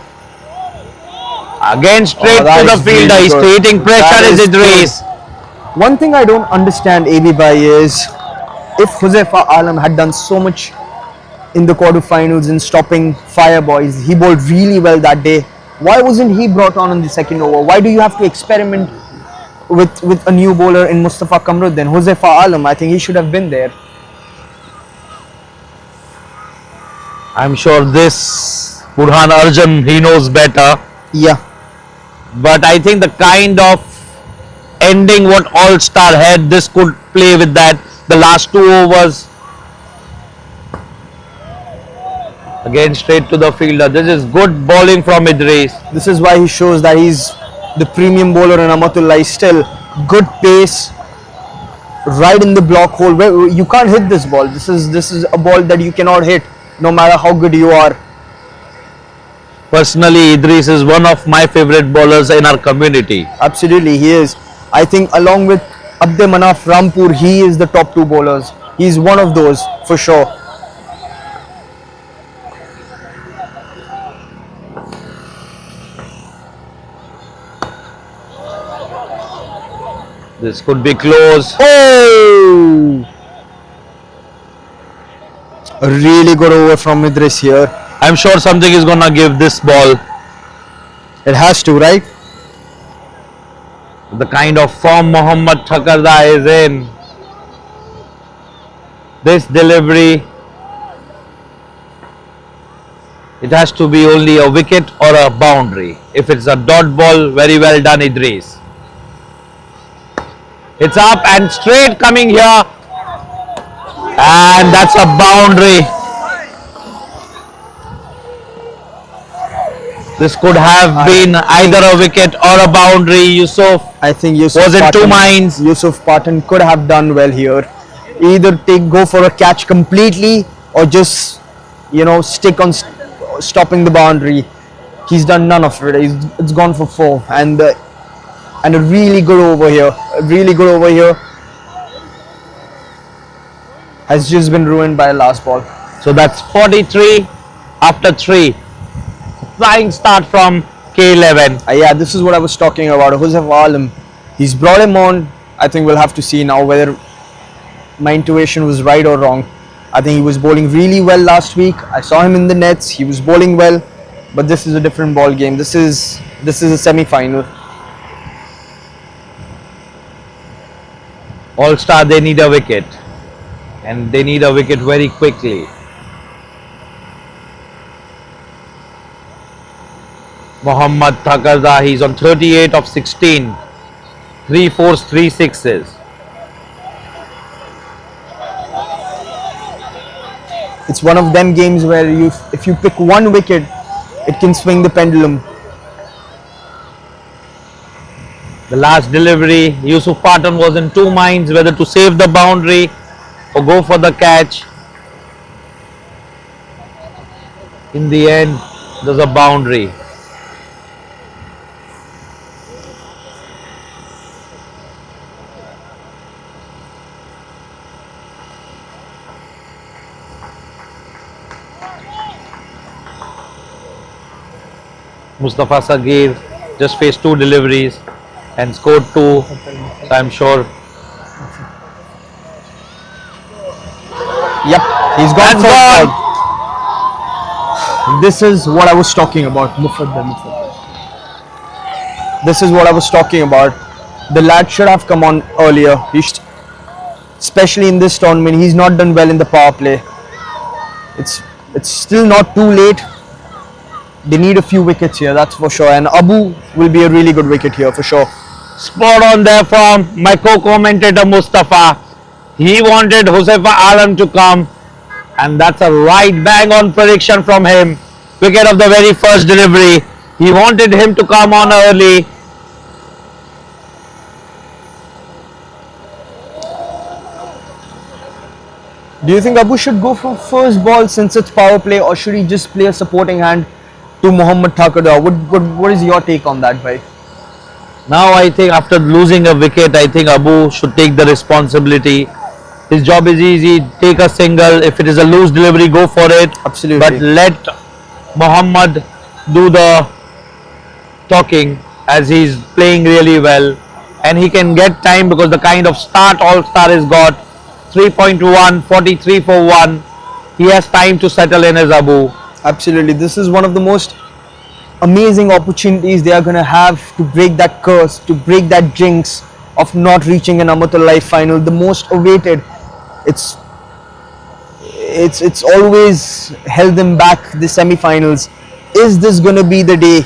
Again straight to that the is fielder. really He's good. creating pressure That is is Idris. One thing I don't understand, AB Bhai, is if Huzaifa Alam had done so much in the quarterfinals in stopping Fire Boys, he bowled really well that day. Why wasn't he brought on in the second over? Why do you have to experiment with a new bowler in Mustafa Kamruddin? Huzaifa Alam, I think he should have been there. I'm sure this Burhan Arjun, he knows better. Yeah, But I think the kind of ending what All Star had, this could play with that. The last 2 overs. Again straight to the fielder. This is good bowling from Idris. this is why he shows that he's the premium bowler in Amatullah. He's still good pace, right in the block hole where you can't hit this ball. This is a ball that you cannot hit no matter how good you are. Personally, Idris is one of my favorite bowlers in our community. Absolutely, he is. I think along with Abde Manaf Rampur, he is the top 2 bowlers. He's one of those for sure. This could be close. Oh! A really good over from Idris here. I'm sure something is gonna give this ball. It has to, right? The kind of form Mohammad Thakarda is in. This delivery, it has to be only a wicket or a boundary. If it's a dot ball, very well done Idris. It's up and straight coming here. And that's a boundary. This could have been either a wicket or a boundary. Yusuf I think Yusuf was in 2 minds. Yusuf Pathan could have done well here. Either go for a catch completely or just stick on stopping the boundary. He's done none of it. It's gone for 4 and a really good over here. A really good over here has just been ruined by a last ball. So that's 43 after 3. Flying start from K11. Yeah, this is what I was talking about. Huzaifa Alam, he's brought him on. I think we'll have to see now whether my intuition was right or wrong. I think he was bowling really well last week. I saw him in the nets. He was bowling well, but this is a different ball game. This is a semi-final. All Star, they need a wicket. And they need a wicket very quickly. Mohammad Thakarda, he's on 38 of 16. 3 4s, 3 6s. It's one of them games where if you pick one wicket, it can swing the pendulum. The last delivery, Yusuf Pathan was in 2 minds whether to save the boundary or go for the catch. In the end, there's a boundary. Mustafa Sagir just faced 2 deliveries and scored 2. So I'm sure Yep, he's gone that's for gone. This is what I was talking about. This is what I was talking about. The lad should have come on earlier. Especially in this tournament, he's not done well in the power play. It's still not too late. They need a few wickets here, that's for sure. And Abu will be a really good wicket here for sure. Spot on there from my co-commentator Mustafa. He wanted Josefa Alam to come, and that's a right bang on prediction from him. Wicket of the very first delivery. He wanted him to come on early. Do you think Abu should go for first ball since it's power play, or should he just play a supporting hand to Mohammad Thakur? What is your take on that, bhai? Now I think after losing a wicket, I think Abu should take the responsibility. His job is easy. Take a single. If it is a loose delivery, go for it. Absolutely. But let Mohammad do the talking, as he's playing really well, and he can get time because the kind of start All-Star has got. 3.1, 43 for 1. He has time to settle in as Abu. Absolutely. This is one of the most amazing opportunities they are going to have to break that curse, to break that jinx of not reaching an Amatullah Aai final. The most awaited. It's always held them back, the semi-finals. Is this going to be the day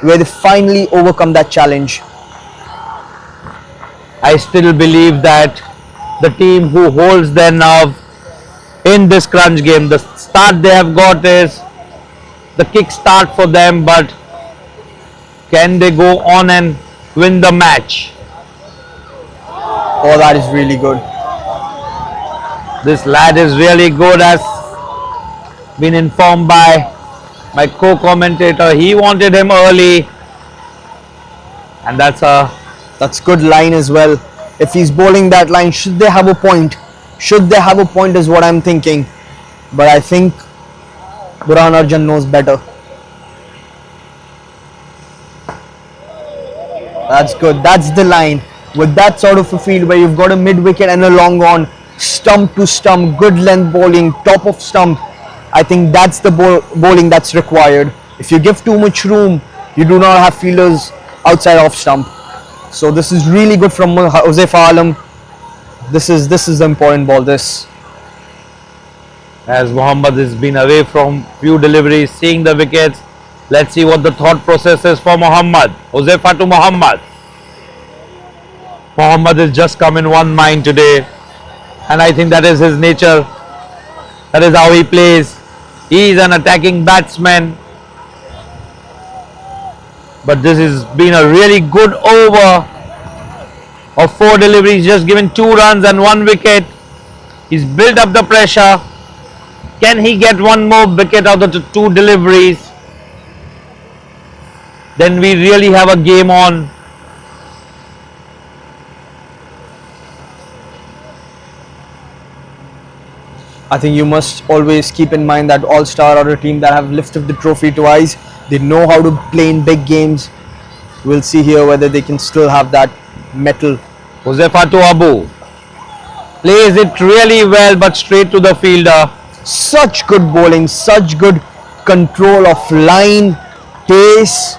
where they finally overcome that challenge? I still believe that the team who holds their nerve in this crunch game, the start they have got is the kick start for them, but can they go on and win the match? Oh, that is really good. This lad is really good, as been informed by my co-commentator. He wanted him early, and That's good line as well. If he's bowling that line, should they have a point? Should they have a point is what I'm thinking. But I think Burhan Arjan knows better. That's good. That's the line. With that sort of a field where you've got a mid wicket and a long on, stump to stump, good length bowling, top of stump, I think that's the bowling that's required. If you give too much room, you do not have fielders outside off stump. So this is really good from Josefa Alam. This is the important ball. This, as Mohammad has been away from few deliveries, seeing the wickets. Let's see what the thought process is for Mohammad. Josefa to Mohammad. Mohammad has just come in one mind today, and I think that is his nature. That is how he plays. He is an attacking batsman. But this has been a really good over of 4 deliveries, just given 2 runs and 1 wicket. He's built up the pressure. Can he get one more wicket out of the 2 deliveries? Then we really have a game on. I think you must always keep in mind that All-Star are a team that have lifted the trophy twice. They know how to play in big games. We'll see here whether they can still have that mettle. Josefa to Abu. Plays it really well, but straight to the fielder. Such good bowling, such good control of line, pace.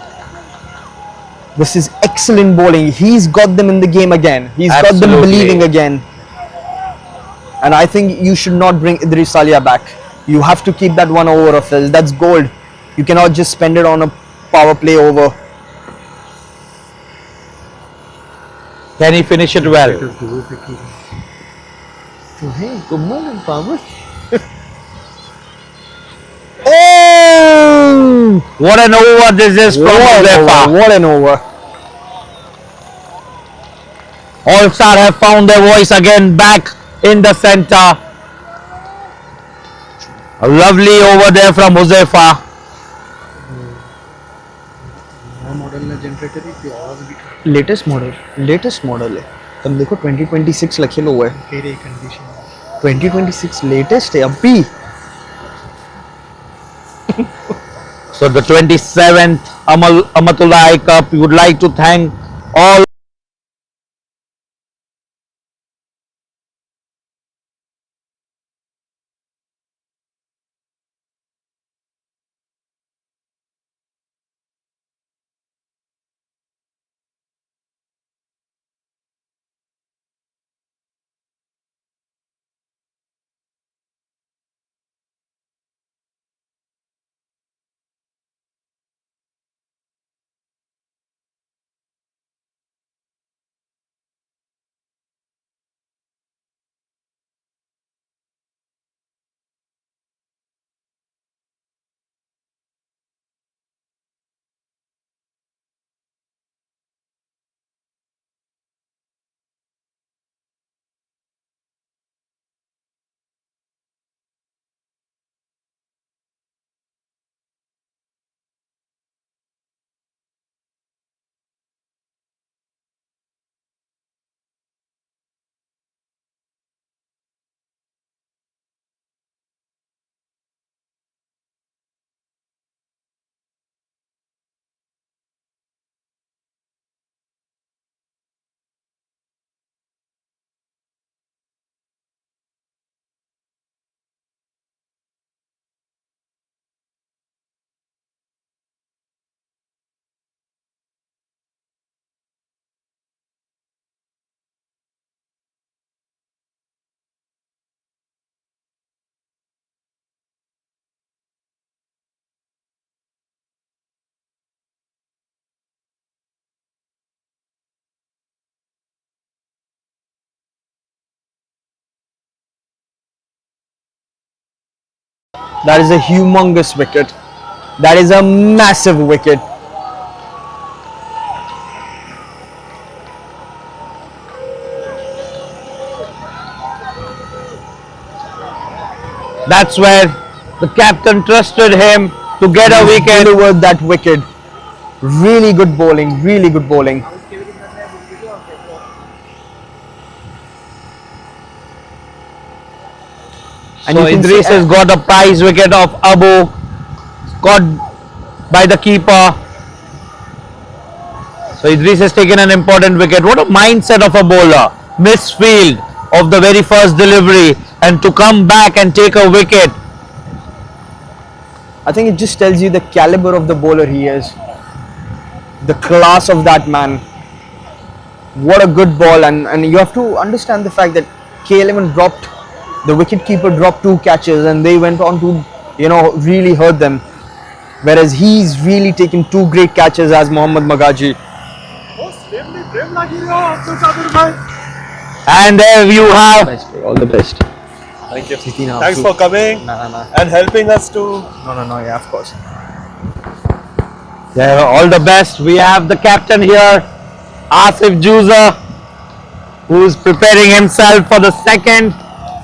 This is excellent bowling. He's got them in the game again. He's got them Absolutely. believing again. And I think you should not bring Idris Alia back. You have to keep that one over of his. That's gold. You cannot just spend it on a power play over. Can he finish it well? Oh! What an over this is from Josefa. What an over. All-Star have found their voice again back in the center. A lovely over there from Josefa. Latest model है तुम देखो 2026 लिखे हुआ है 2026 latest है अभी So the 27th Amatullah Aai Cup, we would like to thank all That is a humongous wicket. That is a massive wicket. that's where the captain trusted him to get a wicket. Delivered that wicket. Really good bowling. Really good bowling. And So you can Idris see- has got a prize wicket of Abu, caught by the keeper. So Idris has taken an important wicket. What a mindset of a bowler. Misfield of the very first delivery, and to come back and take a wicket. I think it just tells you the caliber of the bowler he is. The class of that man. What a good ball, and you have to understand the fact that K11 dropped, the wicketkeeper dropped 2 catches and they went on to, really hurt them. Whereas he's really taken 2 great catches as Mohammad Magaji. And there you have All the best. Thank you. Thanks for coming and helping us to. No, yeah, of course. Yeah, all the best. We have the captain here, Asif Juza, who is preparing himself for the second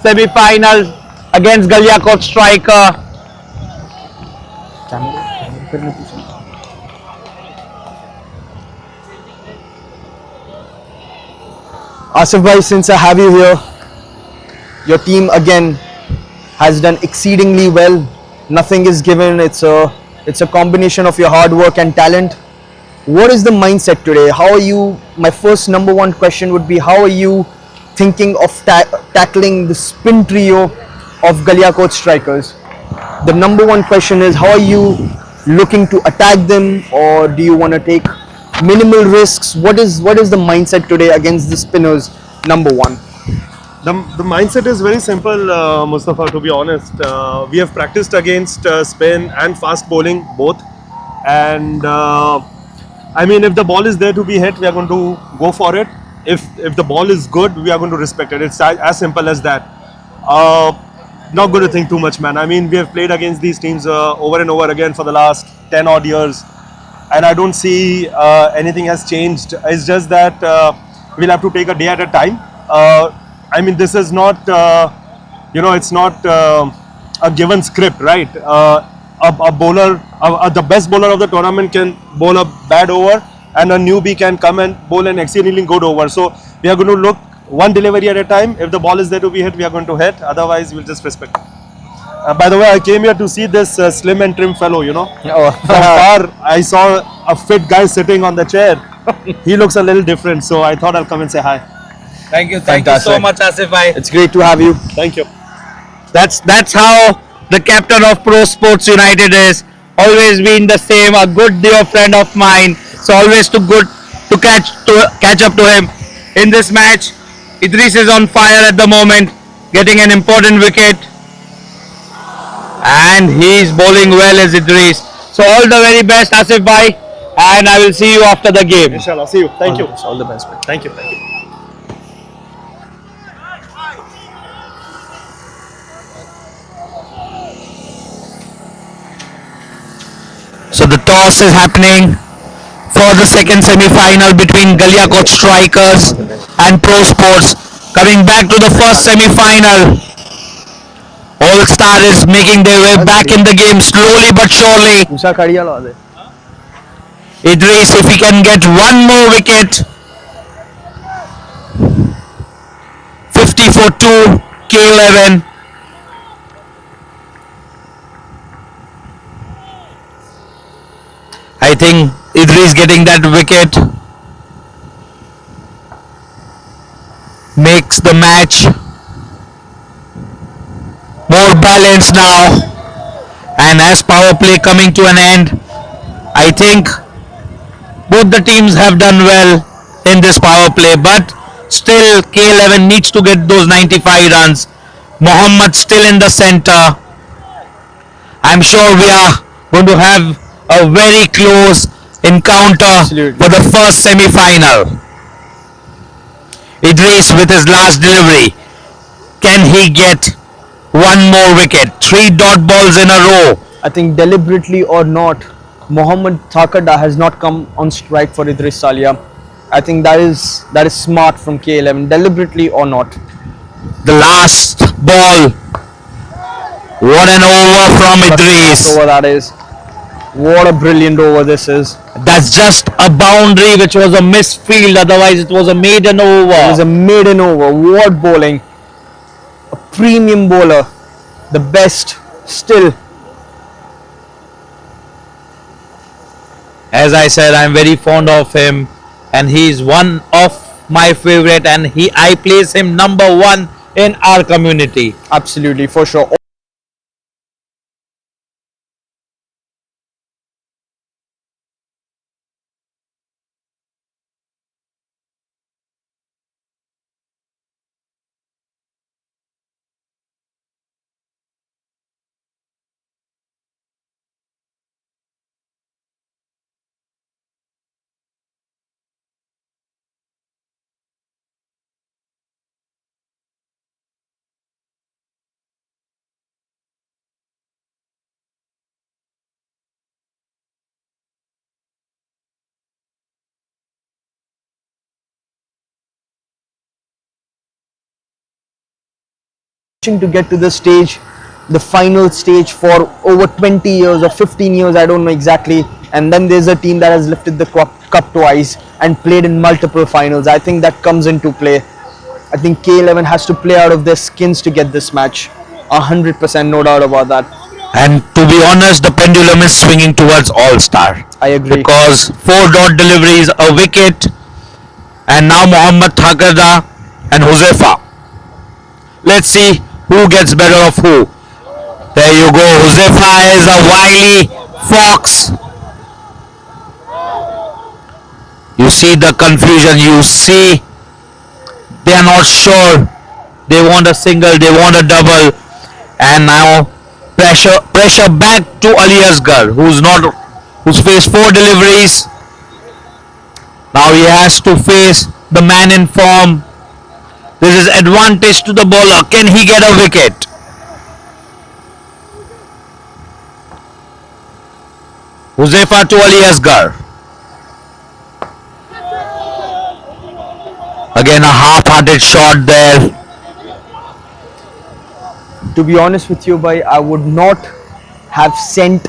semi-final against Galiakot striker. Asif bhai, since I have you here, your team again has done exceedingly well. Nothing is given. It's a combination of your hard work and talent. What is the mindset today? How are you? My first number one question would be, how are you thinking of tackling the spin trio of Galiakot strikers? The number one question is, how are you looking to attack them, or do you want to take minimal risks? What is the mindset today against the spinners? Number one. The mindset is very simple, Mustafa, to be honest. We have practiced against spin and fast bowling both. And if the ball is there to be hit, we are going to go for it. If the ball is good, we are going to respect it. It's as simple as that. Not going to think too much, man. We have played against these teams over and over again for the last 10 odd years. And I don't see anything has changed. It's just that we'll have to take a day at a time. This is not, it's not a given script, right? A bowler, the best bowler of the tournament can bowl a bad over, and a newbie can come and bowl an exceedingly good over. So we are going to look one delivery at a time. If the ball is there to be hit, we are going to hit. Otherwise, we'll just respect it. By the way, I came here to see this slim and trim fellow, you know. Oh. From far, I saw a fit guy sitting on the chair. He looks a little different, so I thought I'll come and say hi. Thank you so Fantastic. much, Asif bhai. It's great to have you. Thank you. That's how the captain of Pro Sports United is. Always been the same, a good dear friend of mine. It's always too good to catch up to him. In this match, Idris is on fire at the moment, getting an important wicket, and he's bowling well as Idris. So all the very best, Asif bhai, and I will see you after the game. Inshallah. See you. Thank you. All the best. Thank you. Thank you. So the toss is happening for the second semi-final between Galiakot Strikers and ProSports. Coming back to the first semi-final. All Star is making their way back in the game slowly but surely. Idris, if he can get one more wicket. 50 for 2, K11. I think Idris getting that wicket makes the match more balanced now, and as power play coming to an end, I think both the teams have done well in this power play, but still K11 needs to get those 95 runs. Mohammad still in the center. I'm sure we are going to have a very close encounter Absolutely. for the first semi-final. Idris with his last delivery. Can he get one more wicket? 3 dot balls in a row. I think deliberately or not, Mohammad Thakada has not come on strike for Idris Salia. I think that is smart from K11, deliberately or not. The last ball. What an over from Idris. Over that is. What a brilliant over this is. That's just a boundary which was a misfield, otherwise it was a maiden over. It was a maiden over. What bowling. A premium bowler. The best still. As I said, I'm very fond of him, and he's one of my favorite, and I place him number 1 in our community. Absolutely, for sure. To get to the stage, the final stage for over 20 years or 15 years, I don't know exactly, and then there's a team that has lifted the cup twice and played in multiple finals. I think that comes into play. I think K11 has to play out of their skins to get this match. 100%, no doubt about that. And to be honest, the pendulum is swinging towards All-Star. I agree. Because 4 dot deliveries, a wicket, and now Mohammad Thakada and Huzaifa. Let's see who gets better of who. There you go. Huzaifa is a wily fox. You see the confusion. You see they are not sure. They want a single. They want a double. And now pressure back to Ali Asgar, who's faced 4 deliveries. Now he has to face the man in form. This is advantage to the bowler. Can he get a wicket? Huzaifa to Ali Asgar. Again a half-hearted shot there. To be honest with you, bhai, I would not have sent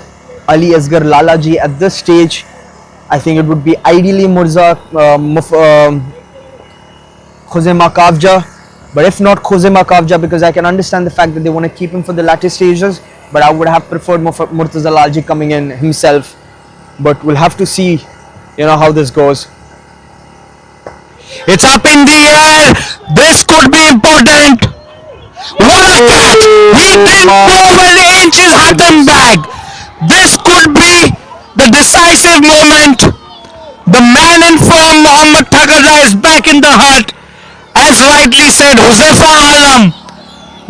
Ali Asgar Lalaji at this stage. I think it would be ideally Khuzaima Kavja, But if not Khozema Kavja, because I can understand the fact that they want to keep him for the latter stages, but I would have preferred Murtaza Lalji coming in himself. But we'll have to see, how this goes. It's up in the air. This could be important. What a catch! He didn't move an inch. His Hatem bag. This could be the decisive moment. The man in form, Mohammad Thakada, is back in the hut. As rightly said, Huzaifa Alam,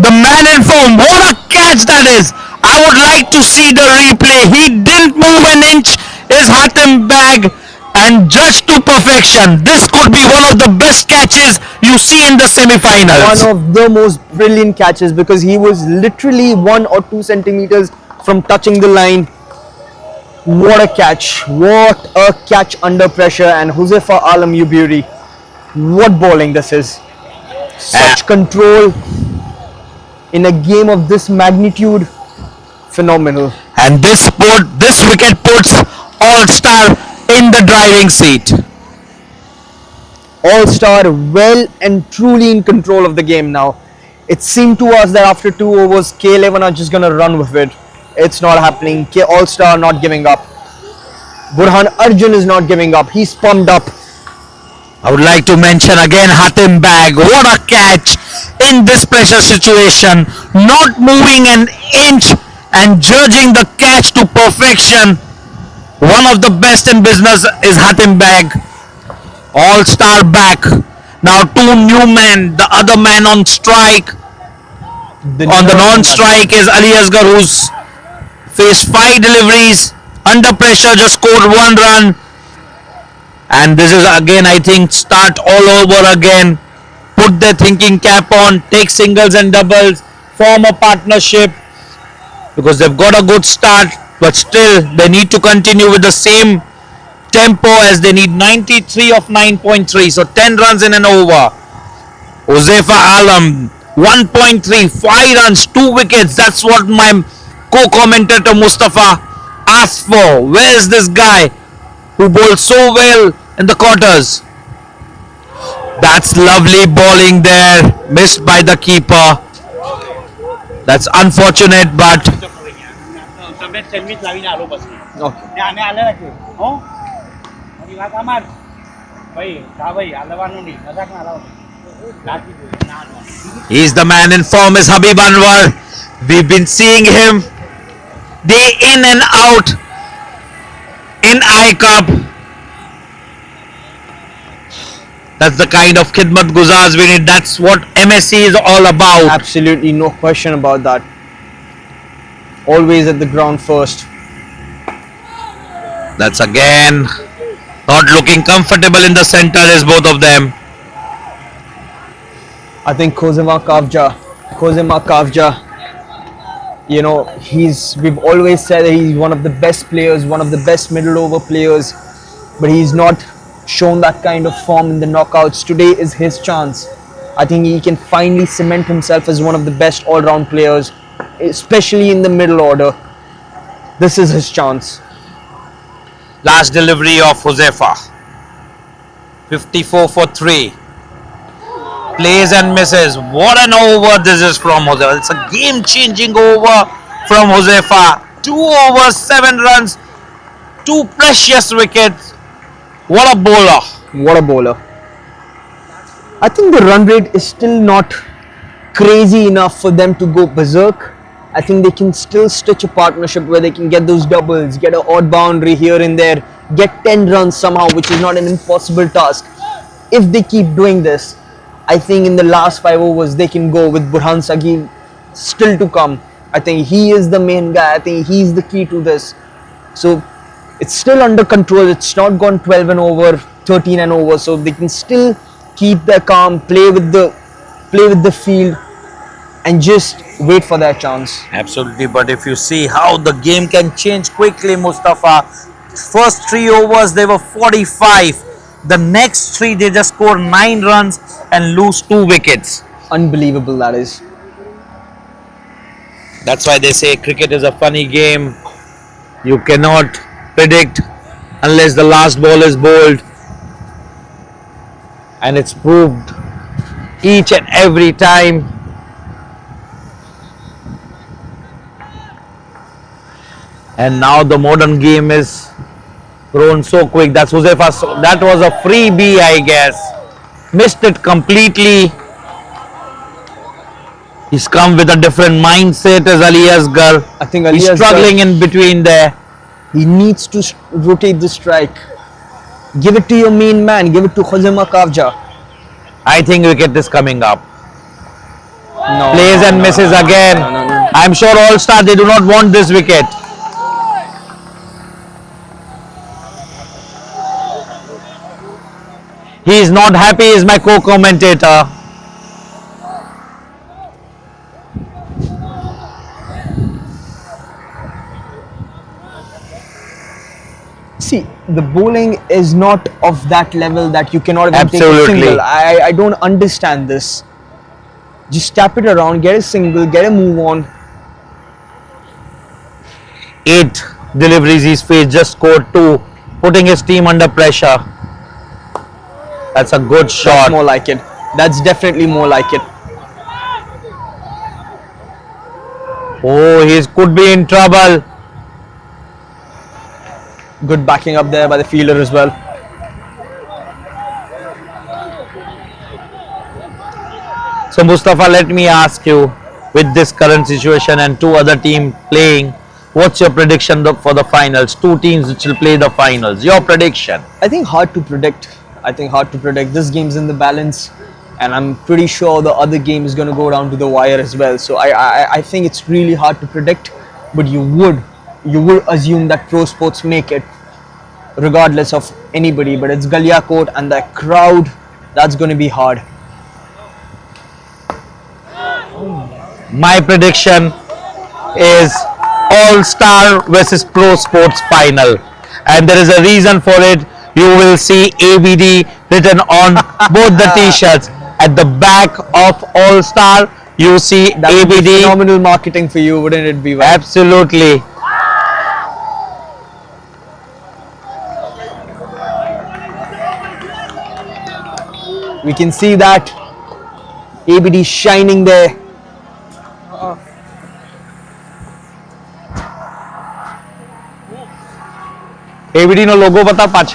the man in form. What a catch that is! I would like to see the replay. He didn't move an inch. His Hatem bag, and judged to perfection. This could be one of the best catches you see in the semi-finals. One of the most brilliant catches, because he was literally 1 or 2 centimeters from touching the line. What a catch! What a catch under pressure! And Huzaifa Alam, you beauty. What bowling this is. Such control in a game of this magnitude. Phenomenal. And this wicket puts All-Star in the driving seat. All-Star well and truly in control of the game now. It seemed to us that after 2 overs, K11 are just going to run with it. It's not happening. All-Star not giving up. Burhan Arjun is not giving up. He's pumped up. I would like to mention again Hatem bag. What a catch in this pressure situation. Not moving an inch and judging the catch to perfection. One of the best in business is Hatem bag. All-Star back. Now 2 new men. The other man on strike. On the non-strike is Ali Asgar, who's faced 5 deliveries. Under pressure, just scored 1 run. And this is again, I think, start all over again. Put their thinking cap on, take singles and doubles, form a partnership, because they've got a good start, but still they need to continue with the same tempo as they need 93 of 9.3, so 10 runs in an over. Huzaifa Alam 1.3, 5 runs, 2 wickets. That's what my co-commentator Mustafa asked for. Where is this guy who bowled so well in the quarters? That's lovely bowling there, missed by the keeper. That's unfortunate, but he's the man in form, is Habib Anwar. We've been seeing him day in and out in Aai Cup. That's the kind of khidmat guzars we need. That's what MSC is all about. Absolutely no question about that. Always at the ground first. That's again not looking comfortable in the center, is both of them. I think Khozema Kavja, we've always said that he's one of the best players, one of the best middle over players, but he's not shown that kind of form in the knockouts. Today is his chance. I think he can finally cement himself as one of the best all-round players, especially in the middle order. This is his chance. Last delivery of Huzaifa. 54 for 3. Plays and misses. What an over this is from Huzaifa. It's a game-changing over from Huzaifa. 2 overs, 7 runs, 2 precious wickets. What a bowler. What a bowler. I think the run rate is still not crazy enough for them to go berserk. I think they can still stitch a partnership where they can get those doubles, get an odd boundary here and there, get 10 runs somehow, which is not an impossible task. If they keep doing this, I think in the last 5 overs they can go with Burhan Sagir still to come. I think he is the main guy. I think he's the key to this. So it's still under control. It's not gone 12 and over, 13 and over. So they can still keep their calm, play with the field, and just wait for their chance. Absolutely, but if you see how the game can change quickly, Mustafa. First 3 overs they were 45. The next 3 they just score 9 runs and lose 2 wickets. Unbelievable, that is. That's why they say cricket is a funny game. You cannot predict unless the last ball is bowled, and it's proved each and every time. And now the modern game is grown so quick. That's Josefa. That was a freebie, I guess. Missed it completely. He's come with a different mindset as Ali Asgar. I think He's Ali Asgar- struggling in between there. He needs to rotate the strike. Give it to your main man. Give it to Khuzema Kavja. I think wicket is coming up. No. Plays and misses again. No. I'm sure All Star, they do not want this wicket. He is not happy, is my co-commentator. See, the bowling is not of that level that you cannot even take a Absolutely. single. I don't understand this. Just tap it around, get a single, get a move on. 8 deliveries he's faced, just scored 2, putting his team under pressure. That's a good That's shot. more like it. That's definitely more like it. Oh, he could be in trouble. Good backing up there by the fielder as well. So Mustafa, let me ask you, with this current situation and 2 other teams playing, what's your prediction for the finals? 2 teams which will play the finals. Your prediction? I think hard to predict. This game's in the balance, and I'm pretty sure the other game is going to go down to the wire as well. So I think it's really hard to predict, but you would assume that ProSports make it, regardless of anybody. But it's Galiakot and the crowd. That's going to be hard. My prediction is All Star versus ProSports final, and there is a reason for it. You will see ABD written on both the t-shirts. At the back of All Star, you see That would be ABD. phenomenal marketing for you, wouldn't it be? Well? Absolutely. We can see that ABD shining there. ABD no logo pata pach.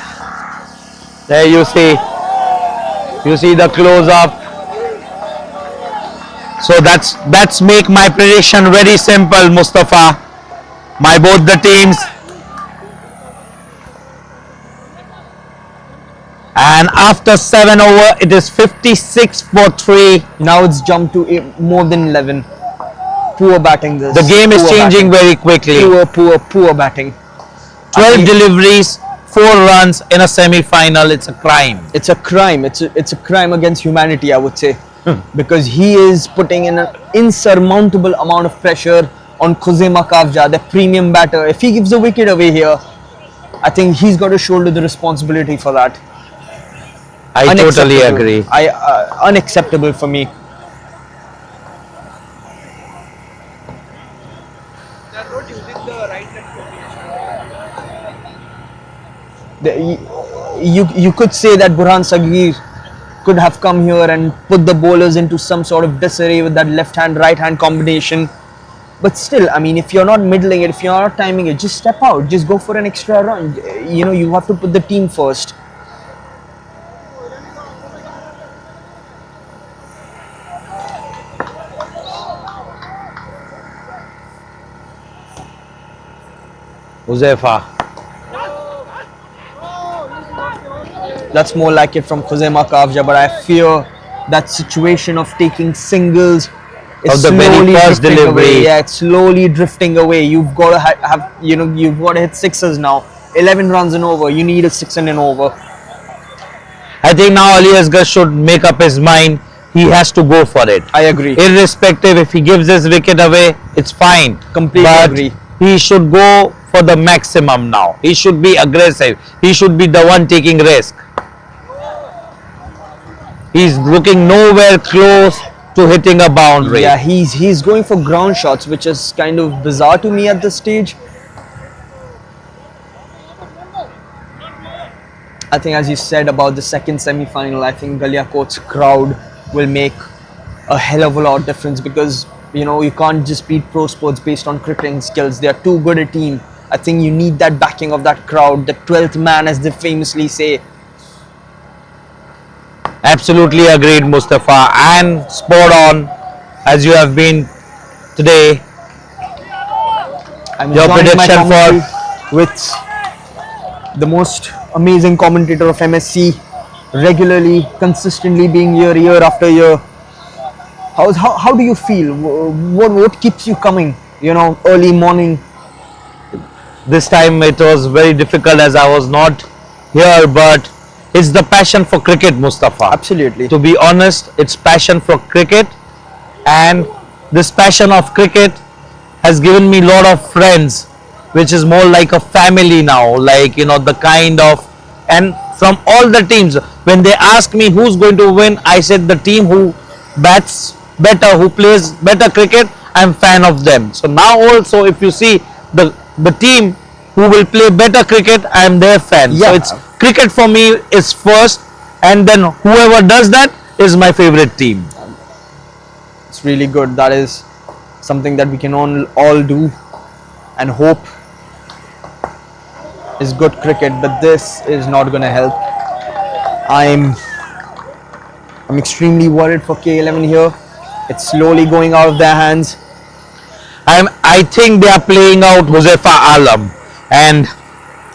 There you see the close up. So that's make my prediction very simple, Mustafa. My both the teams. And after 7 over, it is 56 for 3. Now it's jumped to more than 11. Poor batting this. The game is Poor changing batting. very quickly. Poor batting. 12 deliveries, 4 runs in a semi-final. It's a crime. It's a crime. It's a crime against humanity, I would say, because he is putting in an insurmountable amount of pressure on Khuzema Kavja, the premium batter. If he gives a wicket away here, I think he's got to shoulder the responsibility for that. I totally Unacceptable. agree. Unacceptable for me. You could say that Burhan Sagir could have come here and put the bowlers into some sort of disarray with that left hand right hand combination, but still, I mean, if you're not middling it, if you're not timing it, just step out, just go for an extra run. You have to put the team first. Huzefa. That's more like it from Khuzema Kavja, but I fear that situation of taking singles is Of the very slowly first drifting delivery. away. Yeah, it's slowly drifting away. You've got to have you've got to hit sixes now. 11 runs and over. You need a 6 and over. I think now Ali Asgar should make up his mind. He has to go for it. I agree. Irrespective if he gives his wicket away, it's fine. Completely But agree. he should go for the maximum now. He should be aggressive. He should be the one taking risk. He's looking nowhere close to hitting a boundary. Yeah, he's going for ground shots, which is kind of bizarre to me at this stage. I think, as you said about the second semi-final, I think Galiakot's crowd will make a hell of a lot of difference, because you can't just beat ProSports based on cricketing skills. They are too good a team. I think you need that backing of that crowd, the 12th man, as they famously say. Absolutely agreed, Mustafa, and spot on as you have been today. I'm Your enjoying my prediction commentary for with the most amazing commentator of MSC, regularly, consistently being here year after year. How do you feel? What keeps you coming? Early morning. this time it was very difficult as I was not here, but it's the passion for cricket, Mustafa. Absolutely. To be honest, it's passion for cricket, and this passion of cricket has given me a lot of friends, which is more like a family now. Like, the kind of, and from all the teams, when they ask me who's going to win, I said the team who bats better, who plays better cricket, I'm fan of them. So now also, if you see the team who will play better cricket, I'm their fan. Yeah. So it's cricket for me is first, and then whoever does that is my favorite team. It's really good. That is something that we can all do and hope is good cricket, but this is not going to help. I'm extremely worried for K11 here. It's slowly going out of their hands. I think they are playing out Josefa Alam, and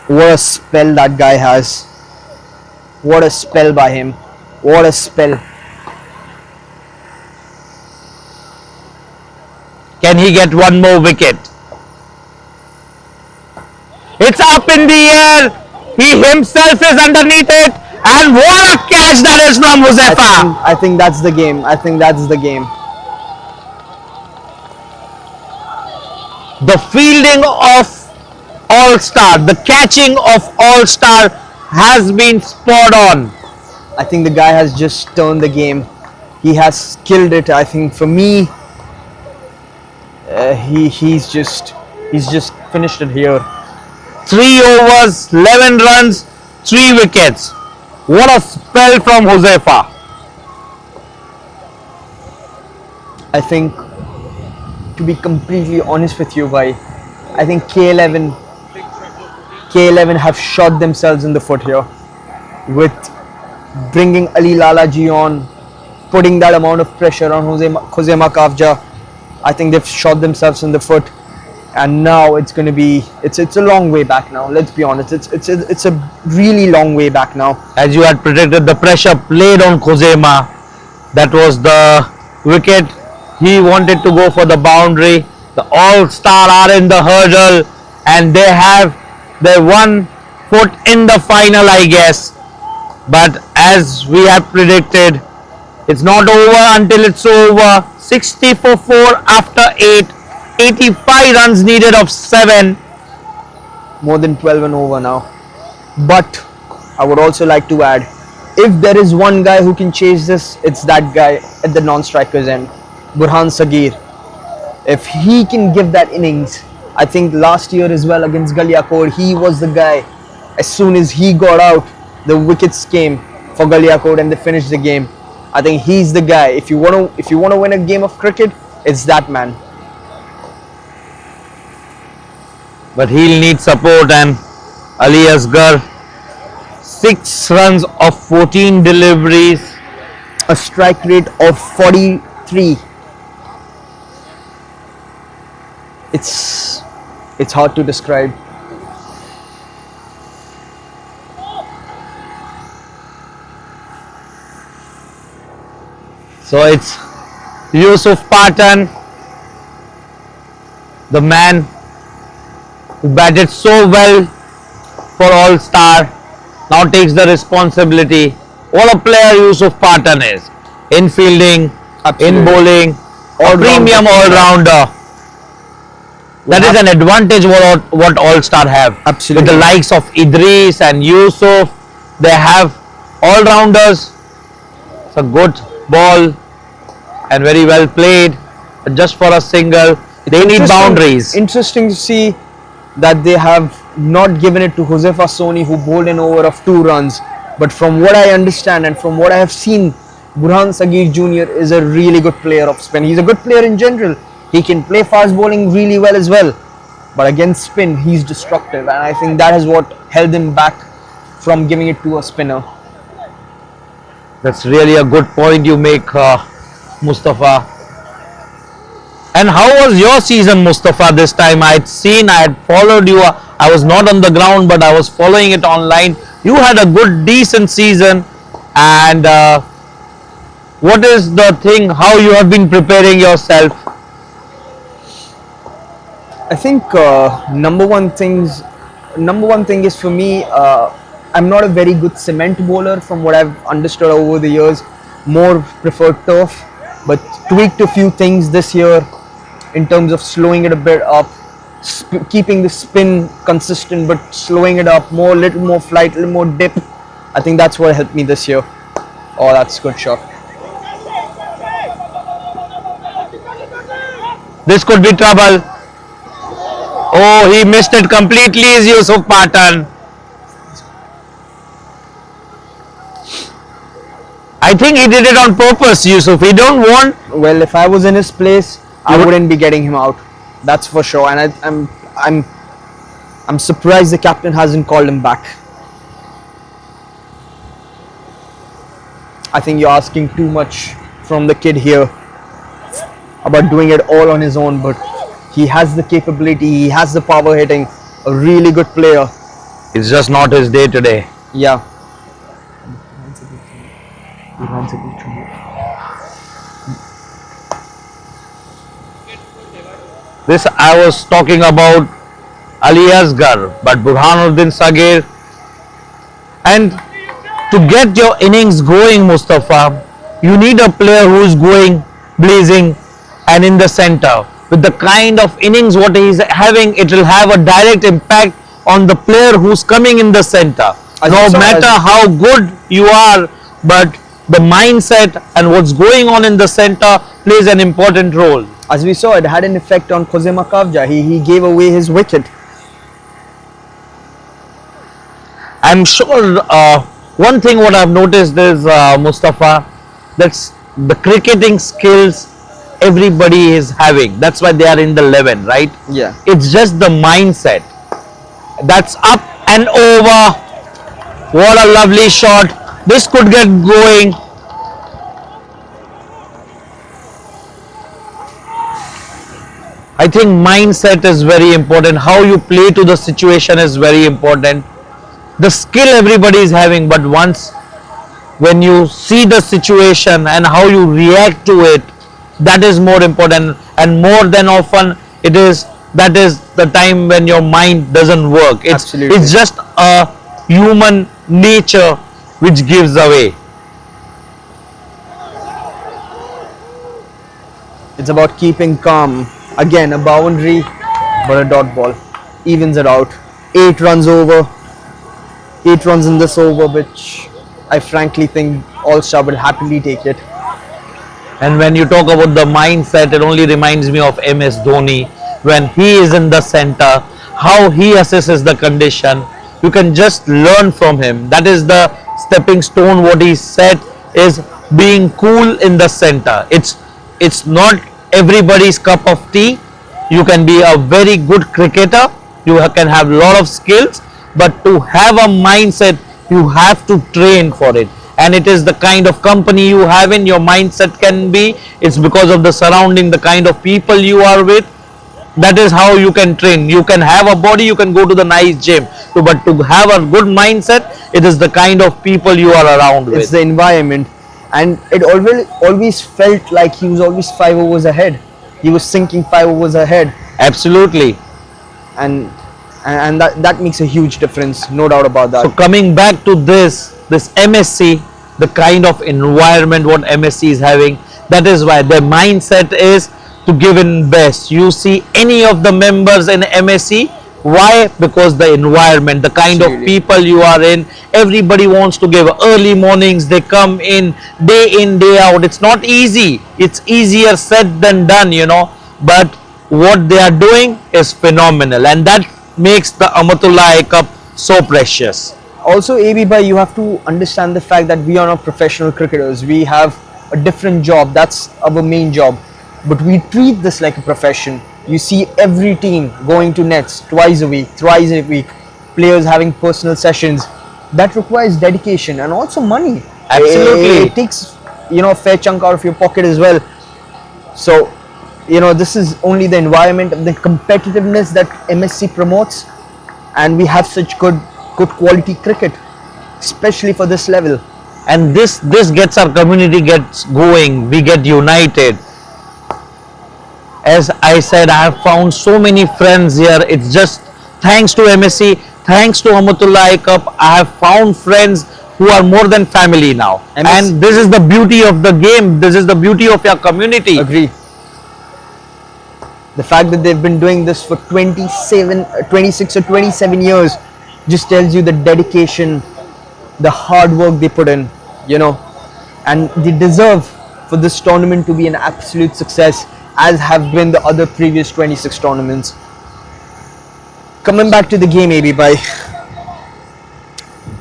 What a spell that guy has. What a spell by him. What a spell. can he get one more wicket? It's up in the air. He himself is underneath it, and what a catch that is from Josefa. I think that's the game. I think that's the game. The fielding of All Star, the catching of All Star has been spot on. I think the guy has just turned the game. He has killed it. I think for me, he's just finished it here. 3 overs, 11 runs, 3 wickets. What a spell from Josefa. I think, to be completely honest with you, bhai, I think K11 have shot themselves in the foot here with bringing Ali Lalaji on, putting that amount of pressure on Khuzema Kavja. I think they've shot themselves in the foot, and now it's going to be it's a long way back now. Let's be honest, it's a really long way back now. As you had predicted, the pressure played on Khuzema. That was the wicket. He wanted to go for the boundary. The All-Star are in the hurdle, and they have their 1 foot in the final, I guess. But as we have predicted, it's not over until it's over. 60 for 4 after 8. 85 runs needed of 7. More than 12 and over now. But I would also like to add, if there is one guy who can chase this, it's that guy at the non-strikers end, Burhan Sagir. If he can give that innings, I think last year as well against Galiakot, he was the guy. As soon as he got out, the wickets came for Galiakot and they finished the game. I think he's the guy. If you want to win a game of cricket, it's that man. But he'll need support, and Ali Asgar, 6 runs of 14 deliveries. A strike rate of 43. It's hard to describe. So it's Yusuf Pathan, the man who batted so well for All-Star, now takes the responsibility. What a player Yusuf Pathan is. In fielding, Absolutely. in bowling, a premium all-rounder. That is an advantage what All-Star have. Absolutely. With the likes of Idris and Yusuf, they have all-rounders. It's a good ball and very well played. But just for a single, they need boundaries. Interesting to see that they have not given it to Josefa Soni, who bowled an over of 2 runs. But from what I understand and from what I have seen Burhan Sagir Jr. is a really good player of spin. He's a good player in general. He can play fast bowling really well as well. But against spin, he's destructive, and I think that is what held him back from giving it to a spinner. That's really a good point you make, Mustafa. And how was your season, Mustafa, this time? I had followed you. I was not on the ground, but I was following it online. You had a good, decent season. And what is the thing, how you have been preparing yourself? I think number one thing is for me. I'm not a very good cement bowler from what I've understood over the years. More preferred turf, but tweaked a few things this year in terms of slowing it a bit up, keeping the spin consistent, but slowing it up more, little more flight, little more dip. I think that's what helped me this year. Oh, that's a good shot. This could be trouble. Oh, he missed it completely, is Yusuf Pathan. I think he did it on purpose, Yusuf. He don't want. Well, if I was in his place, I wouldn't be getting him out. That's for sure. And I'm surprised the captain hasn't called him back. I think you're asking too much from the kid here about doing it all on his own, but he has the capability, he has the power hitting, a really good player. It's just not his day today. Yeah. This I was talking about Ali Asgar, but Burhanuddin Sagir. And to get your innings going, Mustafa, you need a player who is going, blazing, and in the center. With the kind of innings what he is having, it will have a direct impact on the player who's coming in the center. No matter how good you are, but the mindset and what's going on in the center plays an important role. As we saw, it had an effect on Khuzaima Kavja. He gave away his wicket. I'm sure one thing what I've noticed is, Mustafa, that's the cricketing skills everybody is having. That's why they are in the 11, right? Yeah. It's just the mindset. That's up and over. What a lovely shot. This could get going. I think mindset is very important. How you play to the situation is very important. The skill everybody is having, but once when you see the situation and how you react to it, that is more important. And more than often, that is the time when your mind doesn't work. It's just a human nature which gives away. It's about keeping calm. Again, a boundary, but a dot ball. Evens it out. 8 runs over. 8 runs in this over, which I frankly think All-Star will happily take it. And when you talk about the mindset, it only reminds me of MS Dhoni. When he is in the center, how he assesses the condition, you can just learn from him. That is the stepping stone. What he said is being cool in the center. It's not everybody's cup of tea. You can be a very good cricketer, you can have a lot of skills, but to have a mindset, you have to train for it. And it is the kind of company you have in your mindset can be. It's because of the surrounding, the kind of people you are with. That is how you can train. You can have a body, you can go to the nice gym, but to have a good mindset, it is the kind of people you are around with. It's the environment. And it always felt like he was always 5 overs ahead. He was sinking 5 overs ahead. Absolutely. And that makes a huge difference, no doubt about that. So coming back to this MSC, the kind of environment what MSC is having, that is why their mindset is to give in best. You see any of the members in MSC, why? Because the environment, the kind of people you are in, everybody wants to give early mornings, they come in, day out. It's not easy. It's easier said than done, but what they are doing is phenomenal, and that makes the Amatullah Aai Cup so precious. Also, AB bhai, you have to understand the fact that we are not professional cricketers. We have a different job. That's our main job. But we treat this like a profession. You see every team going to nets twice a week, thrice a week, players having personal sessions. That requires dedication and also money. Absolutely. It takes, a fair chunk out of your pocket as well. So, this is only the environment of the competitiveness that MSC promotes, and we have such good quality cricket, especially for this level. And this gets our community gets going. We get united. As I said, I have found so many friends here. It's just thanks to MSC, thanks to Amatullah Aai Cup, I have found friends who are more than family now. And this is the beauty of the game. This is the beauty of your community. Agree. The fact that they've been doing this for 26 or 27 years just tells you the dedication, the hard work they put in, and they deserve for this tournament to be an absolute success, as have been the other previous 26 tournaments. Coming back to the game, AB bhai,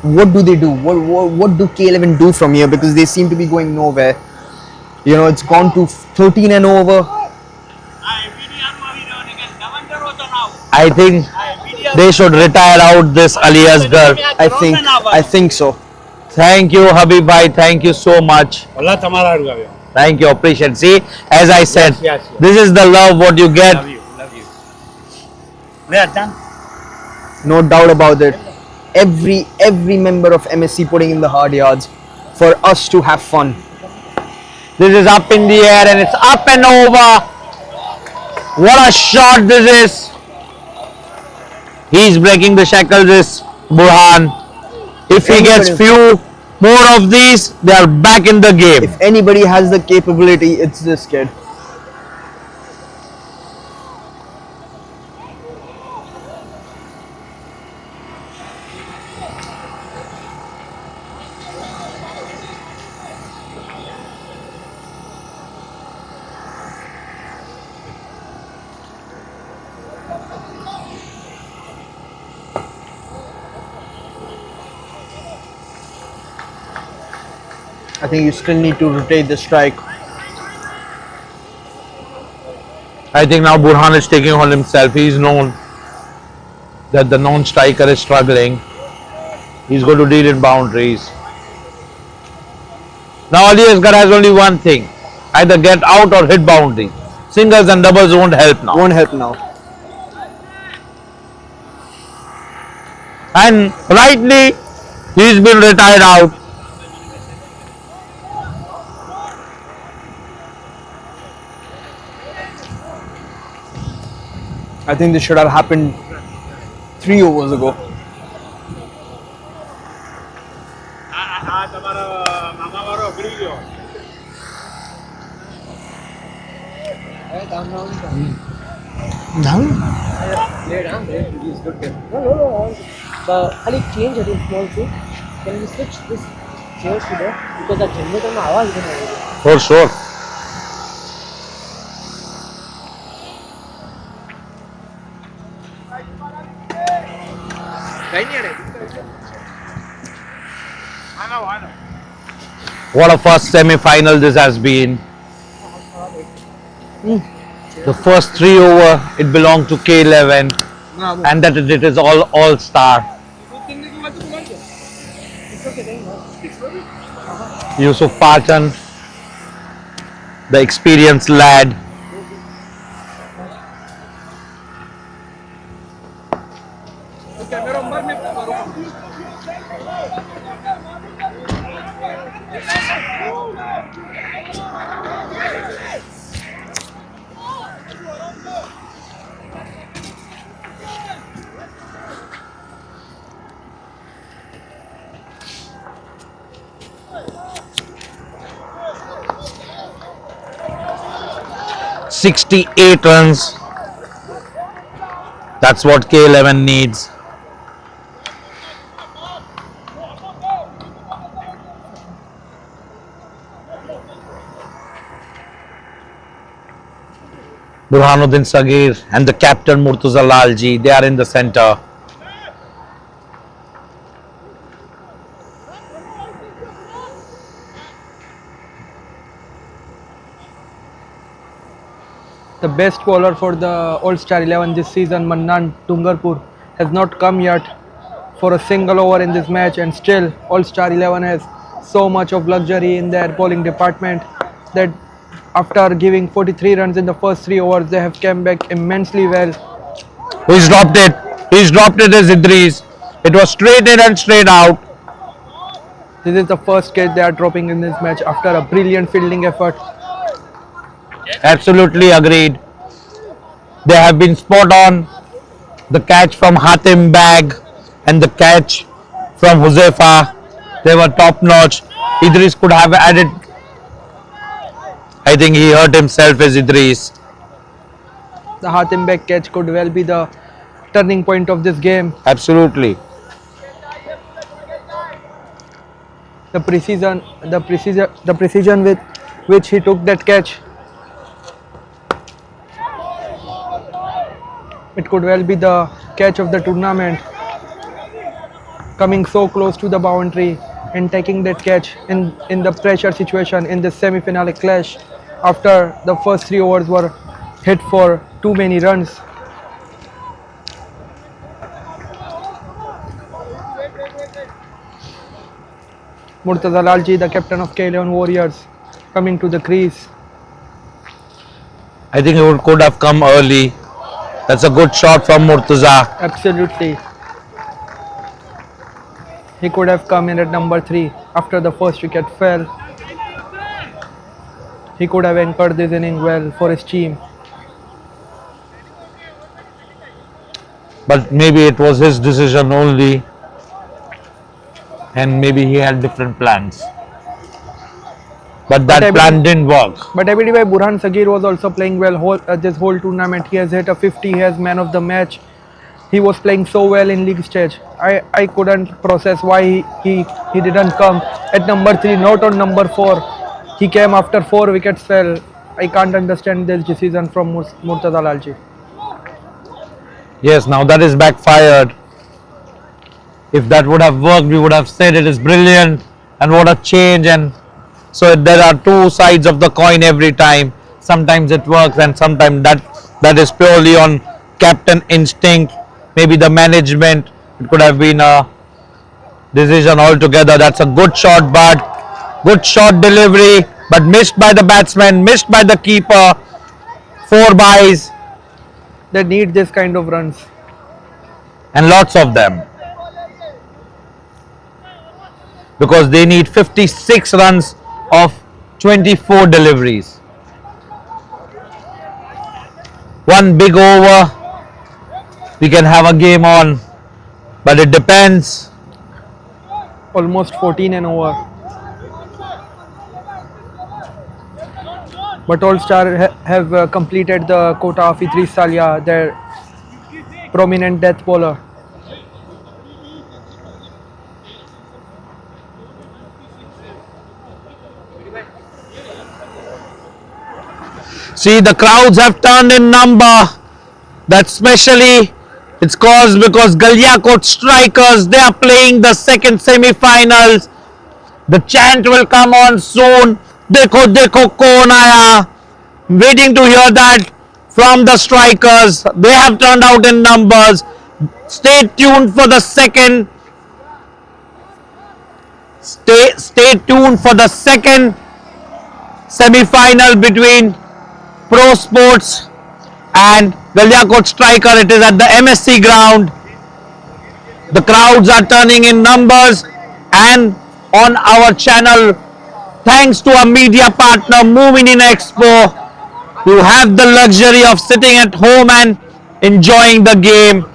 what do they do? What do K11 do from here? Because they seem to be going nowhere. It's gone to 13 and over. I think they should retire out this Ali Asgar. I think so. Thank you, Habib bhai. Thank you so much. Thank you, appreciate. See, as I said, this is the love what you get. No doubt about it. Every member of MSC putting in the hard yards for us to have fun. This is up in the air and it's up and over. What a shot this is. He's breaking the shackles, this Burhan. If he gets few more of these, they are back in the game. If anybody has the capability, it's this kid. I think you still need to rotate the strike. I think now Burhan is taking on himself. He's known that the non-striker is struggling. He's going to deal in boundaries. Now Ali Asgar has only one thing. Either get out or hit boundary. Singles and doubles won't help now. Won't help now. And rightly, he's been retired out. I think this should have happened 3 overs ago. खाली change है small से can we switch this chair to there because the generator में आवाज नहीं आ रही है For sure. What a first semi-final this has been. The first 3 over, it belonged to K11, and that it is all star. Yusuf Pachan, the experienced lad. "68 runs. That's what K11 needs." Burhanuddin Sagir and the captain Murtuza Lalji, they are in the center. The best bowler for the All-Star 11 this season, Mannan Dungarpur, has not come yet for a single over in this match, and still All-Star 11 has so much of luxury in their bowling department that after giving 43 runs in the first 3 overs, they have come back immensely well. He's dropped it. He's dropped it as Idris. It was straight in and straight out. This is the first catch they are dropping in this match after a brilliant fielding effort. Absolutely agreed. They have been spot on. The catch from Hatim Bag and the catch from Huzefa, they were top notch. Idris could have added. I think he hurt himself as Idris. The Hatim Beg catch could well be the turning point of this game. Absolutely. The precision with which he took that catch. It could well be the catch of the tournament. Coming so close to the boundary and taking that catch in the pressure situation in the semi-final clash after the first 3 overs were hit for too many runs. Murtaza Lalji, the captain of K11 Warriors, coming to the crease. I think he could have come early. That's a good shot from Murtaza. Absolutely. He could have come in at number 3 after the first wicket fell. He could have anchored this inning well for his team. But maybe it was his decision only, and maybe he had different plans. But that plan didn't work. But every way, Burhan Sagir was also playing well this whole tournament. He has hit a 50, he has man of the match. He was playing so well in league stage. I couldn't process why he didn't come at number 3, not on number 4. He came after 4 wickets fell. I can't understand this decision from Murtaza Lalji. Yes, now that is backfired. If that would have worked, we would have said it is brilliant and what a change. And so there are two sides of the coin every time. Sometimes it works and sometimes that is purely on captain instinct. Maybe the management, it could have been a decision altogether. That's a good shot, but good shot delivery, but missed by the batsman, missed by the keeper. 4 byes. They need this kind of runs. And lots of them. Because they need 56 runs of 24 deliveries. One big over, we can have a game on, but it depends. Almost 14 and over. But All-Star have completed the quota of Idris Salia, their prominent death bowler. See, the crowds have turned in number. That's especially it's caused because Galiakot strikers, they are playing the second semi-finals. The chant will come on soon. Dekho dekho kaun aaya. Waiting to hear that from the strikers. They have turned out in numbers. Stay tuned for the second. Stay tuned for the second semi-final between ProSports and Galiakot striker. It is at the MSC ground. The crowds are turning in numbers, and on our channel, thanks to our media partner Moving in Expo, you have the luxury of sitting at home and enjoying the game.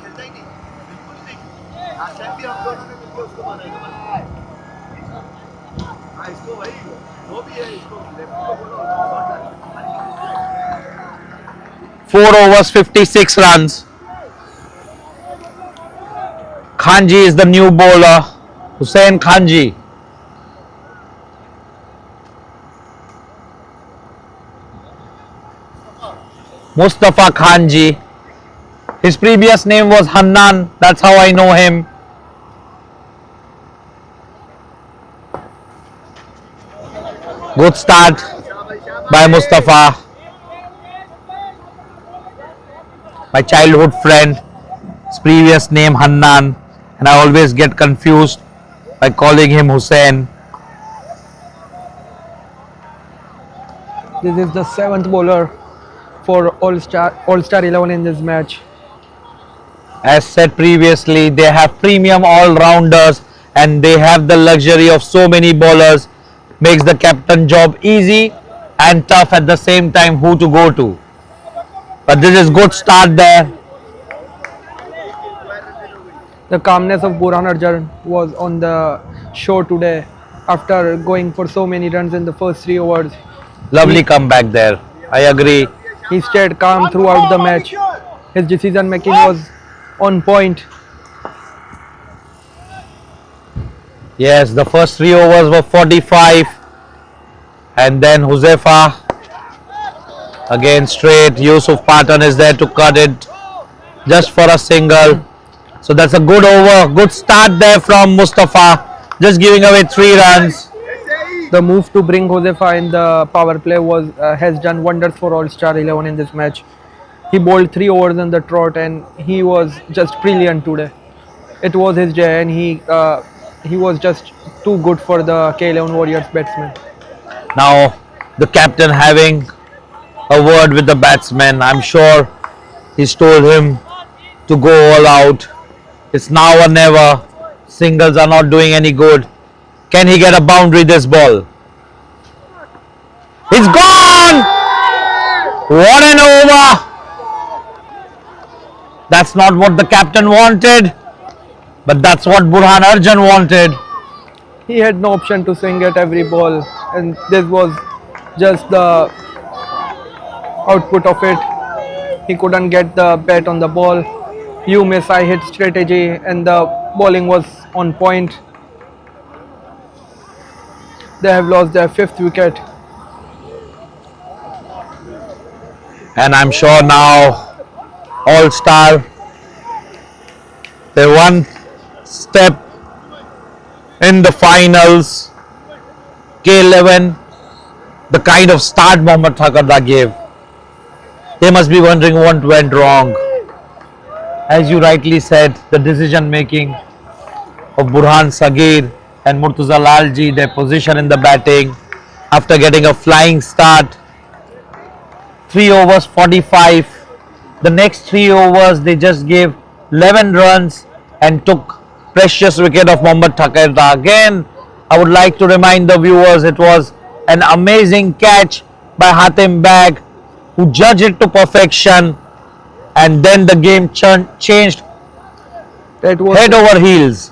Four overs, 56 runs. Khanji is the new bowler. Hussain Khanji. Mustafa Khanji. His previous name was Hannan. That's how I know him. Good start by Mustafa. my childhood friend. His previous name Hannan, and I always get confused by calling him Hussein. This is the seventh bowler for All-Star 11 in this match. As said previously, they have premium all-rounders and they have the luxury of so many bowlers. Makes the captain job easy and tough at the same time who to go to. But this is good start there. The calmness of Burhan Arjan was on the show today after going for so many runs in the first 3 overs. Lovely comeback there. I agree. He stayed calm throughout the match. His decision making was on point. Yes, the first 3 overs were 45 and then Huzefa again straight. Yusuf Pathan is there to cut it just for a single. So that's a good over, good start there from Mustafa, just giving away 3 runs. The move to bring Josefa in the power play has done wonders for All-Star 11 in this match. He bowled 3 overs in the trot and he was just brilliant today. It was his day and he was just too good for the K11 Warriors batsman. Now the captain having a word with the batsman. I'm sure he's told him to go all out. It's now or never. Singles are not doing any good. Can he get a boundary this ball? It's gone! What an over! That's not what the captain wanted, but that's what Burhan Arjan wanted. He had no option to swing at every ball and this was just the output of it. He couldn't get the bat on the ball. You miss, I hit strategy and the bowling was on point. They have lost their 5th wicket. And I'm sure now All-Star, they're one step in the finals. K11, the kind of start Mohammad Thakurda gave, they must be wondering what went wrong. As you rightly said, the decision making of Burhan Sagir and Murtuza Lalji, their position in the batting after getting a flying start. 3 overs 45. The next 3 overs they just gave 11 runs and took precious wicket of Mohammad Thakurda. Again, I would like to remind the viewers it was an amazing catch by Hatim Bag who judged it to perfection, and then the game changed That was head over heels.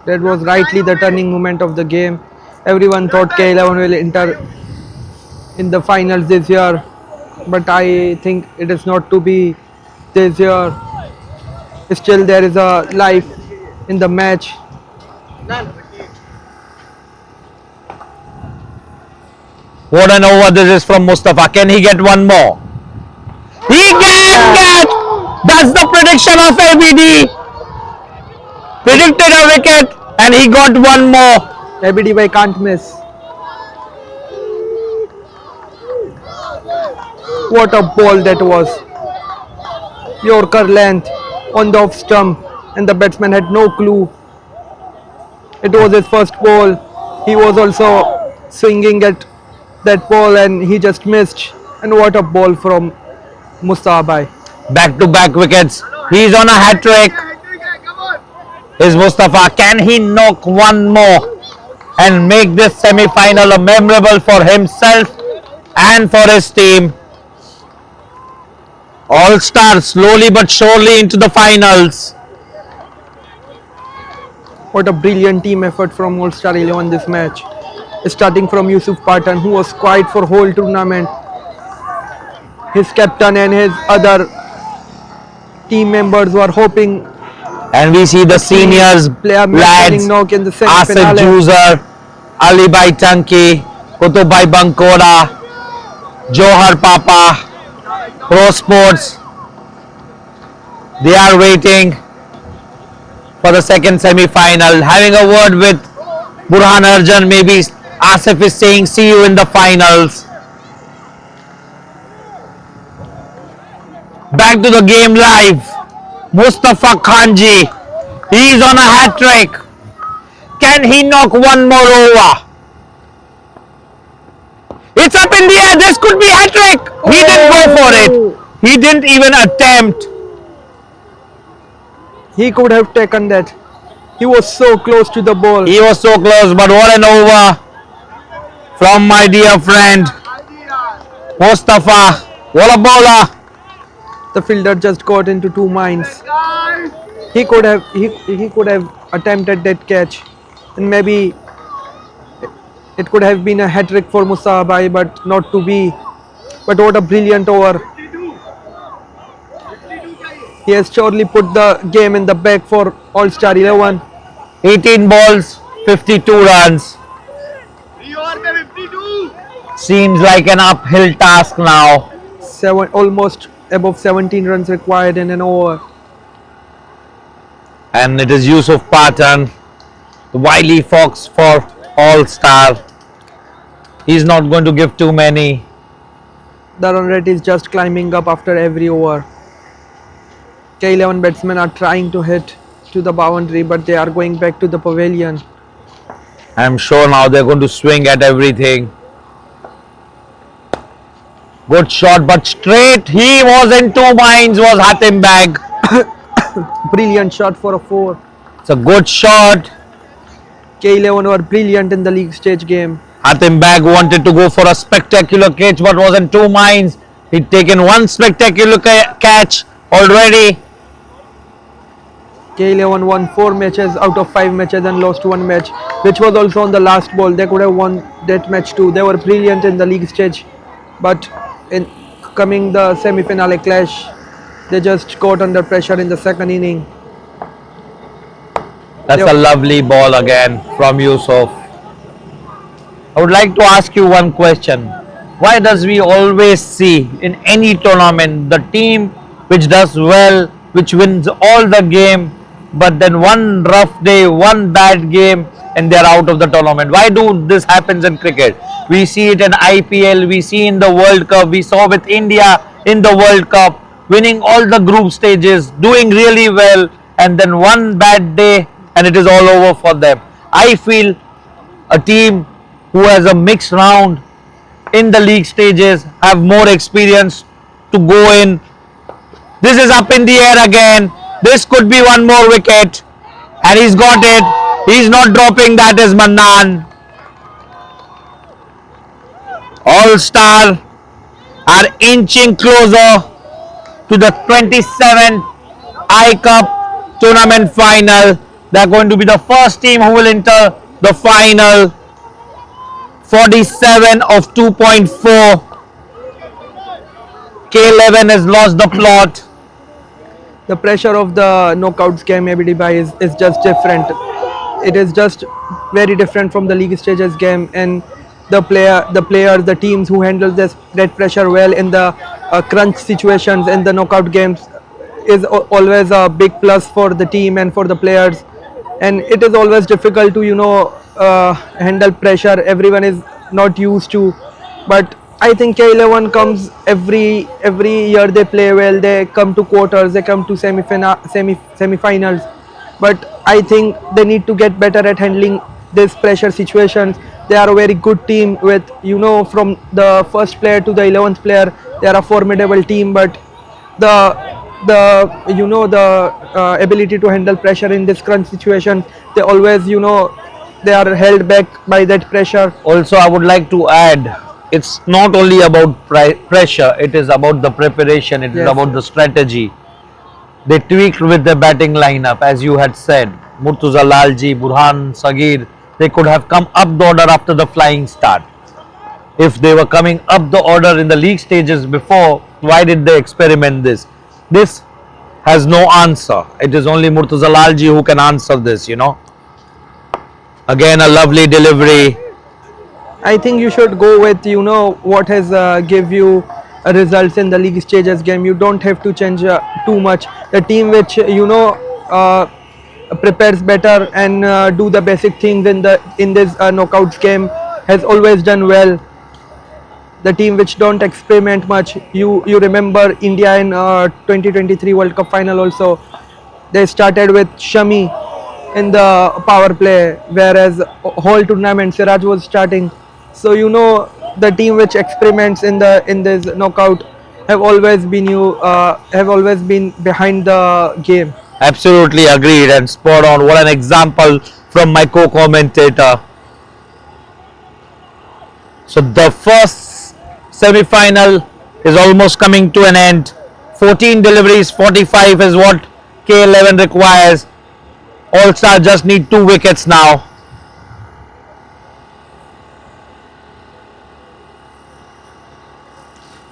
That was rightly the turning moment of the game. Everyone thought K11 will enter in the finals this year, but I think it is not to be this year. Still there is a life in the match. What an over this is from Mustafa. Can he get one more? He can get! That's the prediction of ABD. Predicted a wicket and he got one more. ABD by can't miss. What a ball that was. Yorker length on the off stump and the batsman had no clue. It was his first ball. He was also swinging at that ball and he just missed. And what a ball from Mustafa Bhai. Back to back wickets. He's on a hat trick. Is Mustafa. Can he knock one more and make this semi-final a memorable for himself and for his team? All-Star slowly but surely into the finals. What a brilliant team effort from All-Star 11 this match. Starting from Yusuf Pathan, who was quiet for whole tournament. His captain and his other team members were hoping. And we see the seniors lads, knock in the Asif semi-finale. Juzer, Ali Bhai Tanki, Kutub Bhai Bankora, Johar Papa, ProSports. They are waiting for the second semi-final. Having a word with Burhan Arjan, maybe Asif is saying see you in the finals. Back to the game live. Mustafa Khanji. He's on a hat trick. Can he knock one more over? It's up in the air. This could be hat trick. He didn't go for it. He didn't even attempt. He could have taken that. He was so close to the ball. He was so close, but what an over from my dear friend Mustafa. What a bowler. The fielder just got into two minds. He could have attempted that catch, and maybe it could have been a hat trick for Mustafa Bhai, but not to be. But what a brilliant over. He has surely put the game in the bag for All-Star 11. 18 balls, 52 runs. Seems like an uphill task now. Almost above 17 runs required in an over. And it is Yusuf Pathan, the wily fox for All-Star. He's not going to give too many. The run rate is just climbing up after every over. K11 batsmen are trying to hit to the boundary, but they are going back to the pavilion. I'm sure now they're going to swing at everything. Good shot, but straight. He was in two minds, was Hatim Bag. Brilliant shot for a 4. It's a good shot. K11 were brilliant in the league stage game. Hatim Bag wanted to go for a spectacular catch, but was in two minds. He'd taken one spectacular catch already. K11 won 4 matches out of 5 matches and lost 1 match, which was also on the last ball. They could have won that match too. They were brilliant in the league stage, but in coming the semi-finale clash, they just got under pressure in the second inning. That's a lovely ball again from Yusuf. I would like to ask you one question. Why does we always see in any tournament the team which does well, which wins all the game, but then one rough day, one bad game, and they're out of the tournament? Why do this happens in cricket? We see it in IPL, we see in the World Cup, we saw with India in the World Cup, winning all the group stages, doing really well, and then one bad day and it is all over for them. I feel a team who has a mixed round in the league stages have more experience to go in. This is up in the air again. This could be one more wicket, and he's got it. He's not dropping. That is Mannan. All-Star are inching closer to the 27th Aai Cup tournament final. They're going to be the first team who will enter the final. 47 of 2.4. K11 has lost the plot. The pressure of the knockouts game, ABD is just different. It is just very different from the league stages game, and the players, the teams who handle that pressure well in the crunch situations in the knockout games is always a big plus for the team and for the players. And it is always difficult to handle pressure. Everyone is not used to, but I think K11 comes every year. They play well. They come to quarters. They come to semifinals. But I think they need to get better at handling these pressure situations. They are a very good team with from the first player to the 11th player. They are a formidable team. But the ability to handle pressure in this crunch situation, they always they are held back by that pressure. Also, I would like to add, it's not only about pressure, it is about the preparation, it is about the strategy. They tweaked with the batting lineup, as you had said. Murtuza Lalji, Burhan, Sagir, they could have come up the order after the flying start. If they were coming up the order in the league stages before, why did they experiment this? This has no answer. It is only Murtuza Lalji who can answer this, Again, a lovely delivery. I think you should go with what has give you results in the league stages game. You don't have to change too much. The team which prepares better and do the basic things in this knockouts game has always done well. the team which don't experiment much. You remember India in 2023 World Cup final also. They started with Shami in the power play, whereas whole tournament Siraj was starting. So you know the team which experiments in this knockout have always been behind the game. Absolutely agreed and spot on. What an example from my co-commentator. So the first semi-final is almost coming to an end. 14 deliveries, 45 is what K11 requires. All-Star just need 2 wickets now.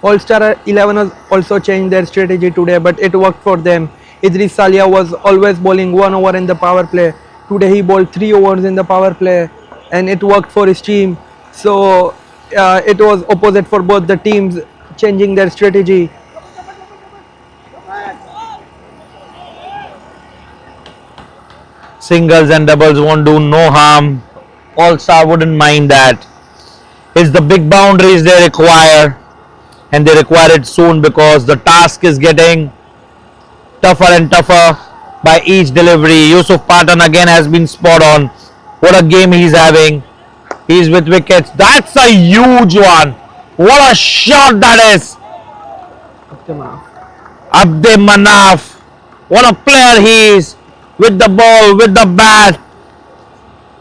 All-Star 11 has also changed their strategy today, but it worked for them. Idris Salia was always bowling 1 over in the power play. Today he bowled 3 overs in the power play, and it worked for his team. So it was opposite for both the teams, changing their strategy. Singles and doubles won't do no harm. All-Star wouldn't mind that. It's the big boundaries they require, and they require it soon because the task is getting tougher and tougher by each delivery. Yusuf Pathan again has been spot on. What a game he's having. He's with wickets. That's a huge one. What a shot that is. Abde Manaf. What a player he is. With the ball, with the bat.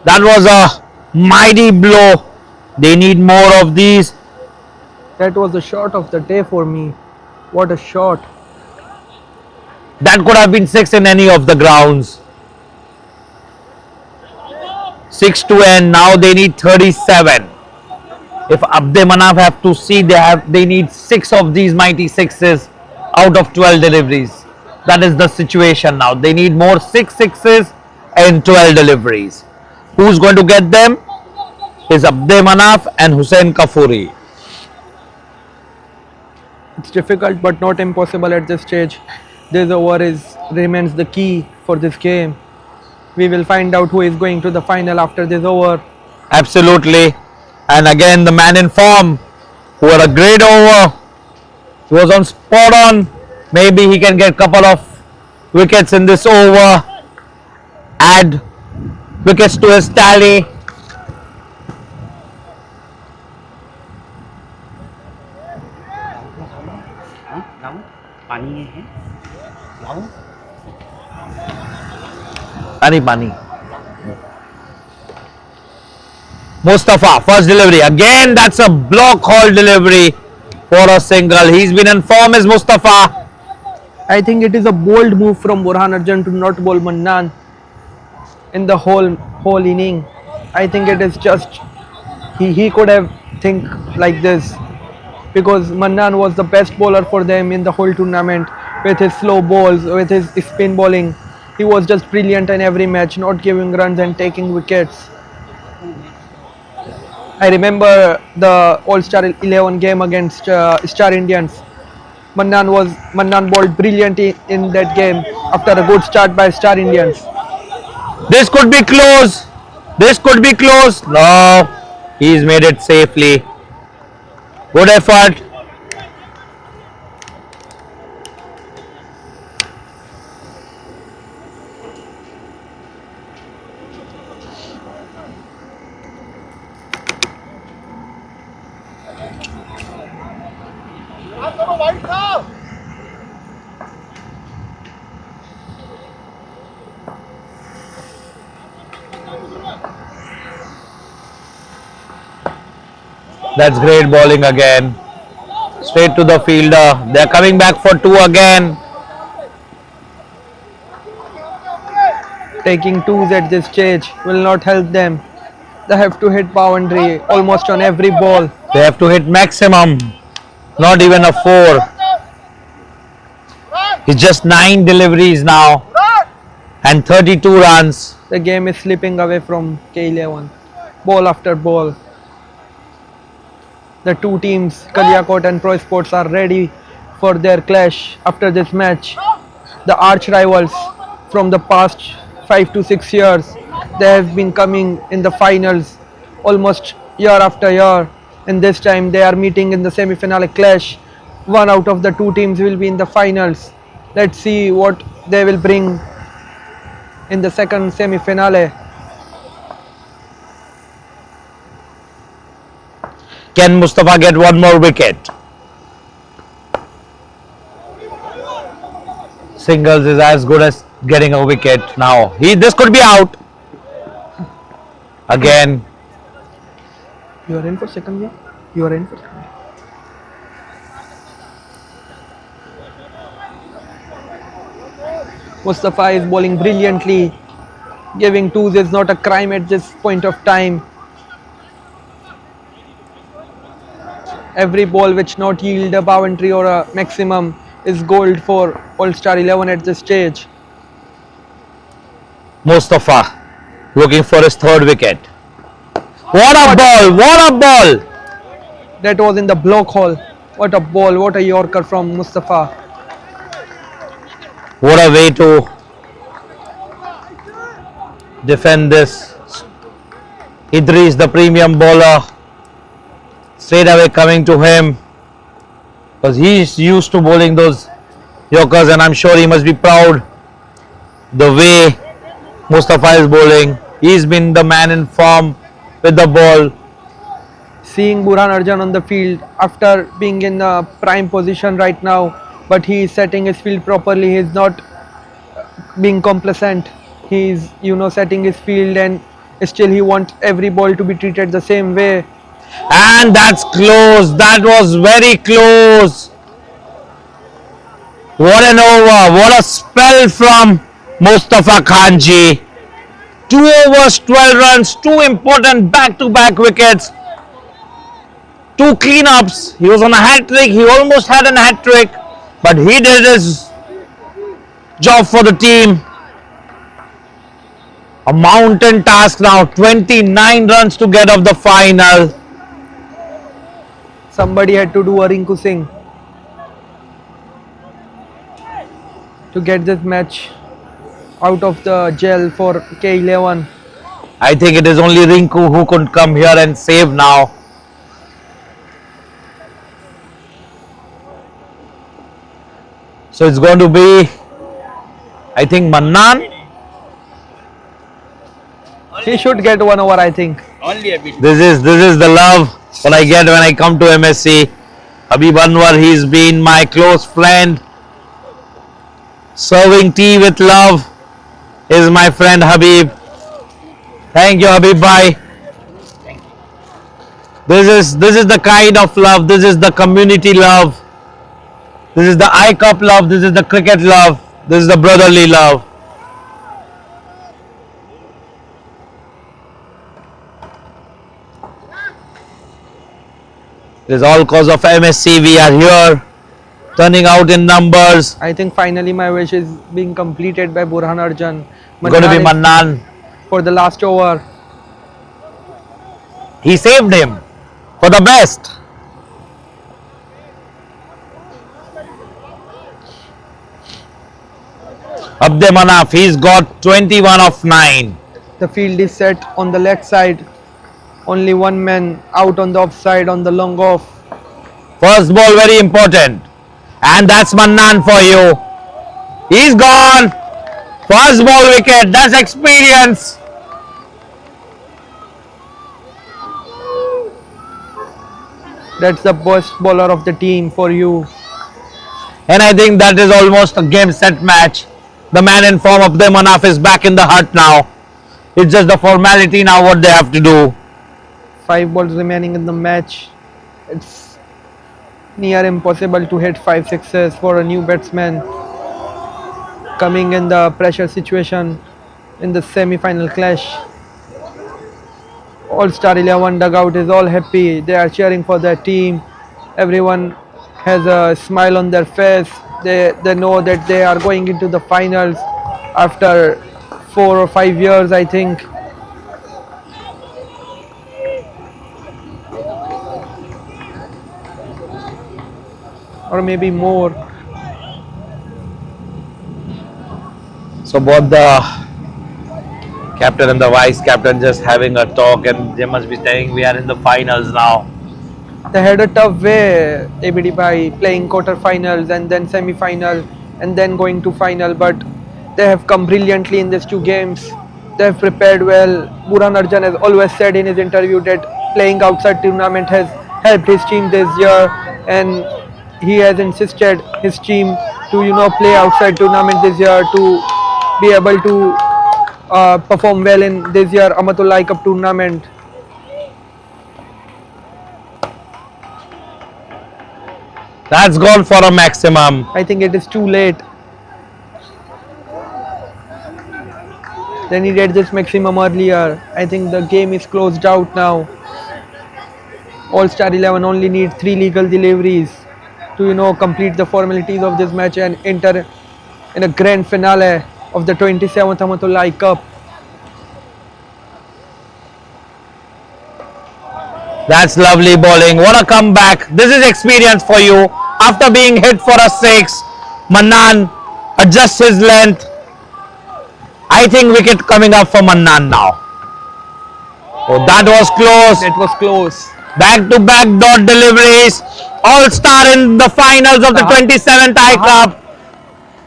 That was a mighty blow. They need more of these. That was the shot of the day for me. What a shot. That could have been 6 in any of the grounds. 6 to end. Now they need 37. If Abde Manaf have to see, they need 6 of these mighty sixes out of 12 deliveries. That is the situation now. They need more 6 sixes and 12 deliveries. Who's going to get them? Is Abde Manaf and Hussain Kafuri. It's difficult but not impossible at this stage. This over remains the key for this game. We will find out who is going to the final after this over. Absolutely. And again, the man in form who had a great over. He was on spot on. Maybe he can get a couple of wickets in this over. Add wickets to his tally. Pani. Mustafa, first delivery. Again, that's a block hole delivery for a single. He's been in form as Mustafa. I think it is a bold move from Burhan Arjan to not bowl Mannan in the whole inning. I think it is just he could have think like this, because Mannan was the best bowler for them in the whole tournament with his slow balls, with his spin bowling. He was just brilliant in every match, not giving runs and taking wickets. I remember the All-Star 11 game against Star Indians. Mannan bowled brilliantly in that game after a good start by Star Indians. This could be close. This could be close. No, he's made it safely. Good effort. That's great bowling again. Straight to the fielder. They're coming back for 2 again. Taking 2s at this stage will not help them. They have to hit boundary almost on every ball. They have to hit maximum. Not even a 4. It's just 9 deliveries now. And 32 runs. The game is slipping away from K11. Ball after ball. The two teams, Galiakot and ProSports, are ready for their clash after this match. The arch rivals from the past 5 to 6 years, they have been coming in the finals almost year after year. and this time they are meeting in the semi-finale clash. One out of the two teams will be in the finals. Let's see what they will bring in the second semi-finale. Can Mustafa get one more wicket? Singles is as good as getting a wicket now. This could be out. Again, You are in for second game? You are in for second. Mustafa is bowling brilliantly. Giving twos is not a crime at this point of time. Every ball which not yield a boundary or a maximum is gold for All-Star 11 at this stage. Mustafa looking for his third wicket. What a ball! What a ball! That was in the block hole. What a ball, what a Yorker from Mustafa. What a way to defend this. Idris, the premium bowler, straight away coming to him because he's used to bowling those Yorkers, and I'm sure he must be proud the way Mustafa is bowling. He's been the man in form with the ball. Seeing Burhan Arjan on the field after being in a prime position right now, but he is setting his field properly. He is not being complacent. He is, setting his field, and still he wants every ball to be treated the same way. And that's close. That was very close. What an over. What a spell from Mustafa Khanji. 2 overs, 12 runs, 2 important back-to-back wickets, 2 cleanups. He was on a hat trick. He almost had a hat trick, but he did his job for the team. A mountain task now. 29 runs to get off the final. Somebody had to do a Rinku Singh to get this match out of the jail for K11. I think it is only Rinku who could come here and save now. So it's going to be, I think, Mannan. He should get 1 over, I think. This is the love what I get when I come to MSC. Habib Anwar, he's been my close friend. Serving tea with love is my friend Habib. Thank you, Habib bhai. This is the kind of love. This is the community love. This is the Aai Cup love. This is the cricket love. This is the brotherly love. It is all cause of MSC. We are here, turning out in numbers. I think finally my wish is being completed by Burhan Arjan. Going to be is Mannan. for the last over. He saved him for the best. Abde Manaf, he's got 21 of 9. The field is set on the left side. Only one man out on the offside on the long off. First ball very important. And that's Mannan for you. He's gone. First ball wicket. That's experience. That's the best bowler of the team for you. And I think that is almost a game set match. The man in form of the Manaf is back in the hut now. It's just the formality now what they have to do. 5 balls remaining in the match. It's near impossible to hit 5 sixes for a new batsman coming in the pressure situation in the semi-final clash. All-Star 11 dugout is all happy. They are cheering for their team. Everyone has a smile on their face. They know that they are going into the finals after 4 or 5 years, I think. Or maybe more. So both the captain and the vice captain just having a talk, and they must be saying we are in the finals now. They had a tough way, ABD, by playing quarterfinals and then semi-final and then going to final, but they have come brilliantly in these two games. They have prepared well. Burhan Arjan has always said in his interview that playing outside tournament has helped his team this year, and he has insisted his team to play outside tournament this year to be able to perform well in this year Amatullah Aai Cup tournament. That's gone for a maximum. I think it is too late. They needed this maximum earlier. I think the game is closed out now. All-Star 11 only need 3 legal deliveries to complete the formalities of this match and enter in a grand finale of the 27th Amatullah Aai Cup. That's lovely bowling. What a comeback. This is experience for you. After being hit for a 6, Mannan adjusts his length. I think wicket coming up for Mannan now. Oh, that was close. It was close. Back-to-back dot deliveries. All-star in the finals of the 27th Aai Cup.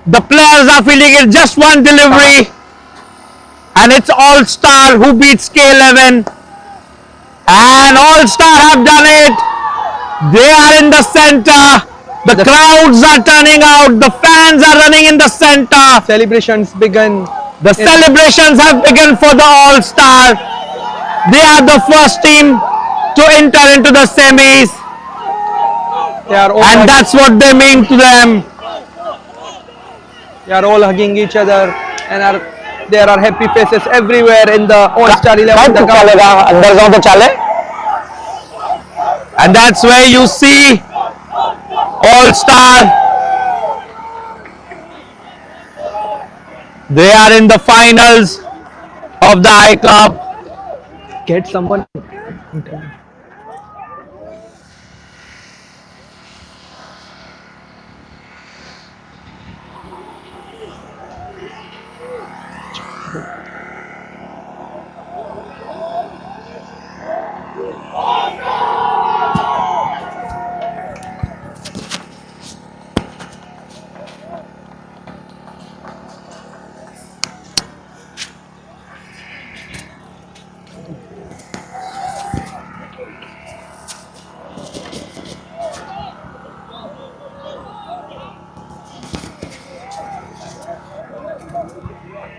The players are feeling it. Just one delivery. And it's All-Star who beats K11. And All-Star have done it. They are in the center. The crowds are turning out. The fans are running in the center. Celebrations began. The celebrations have begun for the All-Star. They are the first team to enter into the semis. And that's what they mean to them. They are all hugging each other, and there are happy faces everywhere in the All-Star 11. And that's where you see All-Star. They are in the finals of the Aai Cup. Get someone.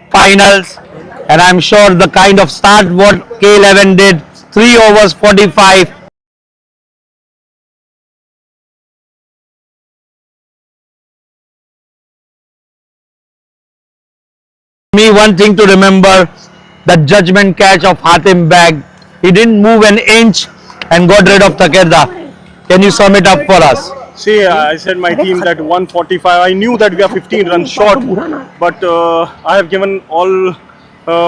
Finals, and I'm sure the kind of start what K11 did, 3 overs 45. Me, one thing to remember, the judgment catch of Hatim Bag. He didn't move an inch and got rid of Takerda. Can you sum it up for us? See, I said my team that 145. I knew that we are 15 runs short, but I have given all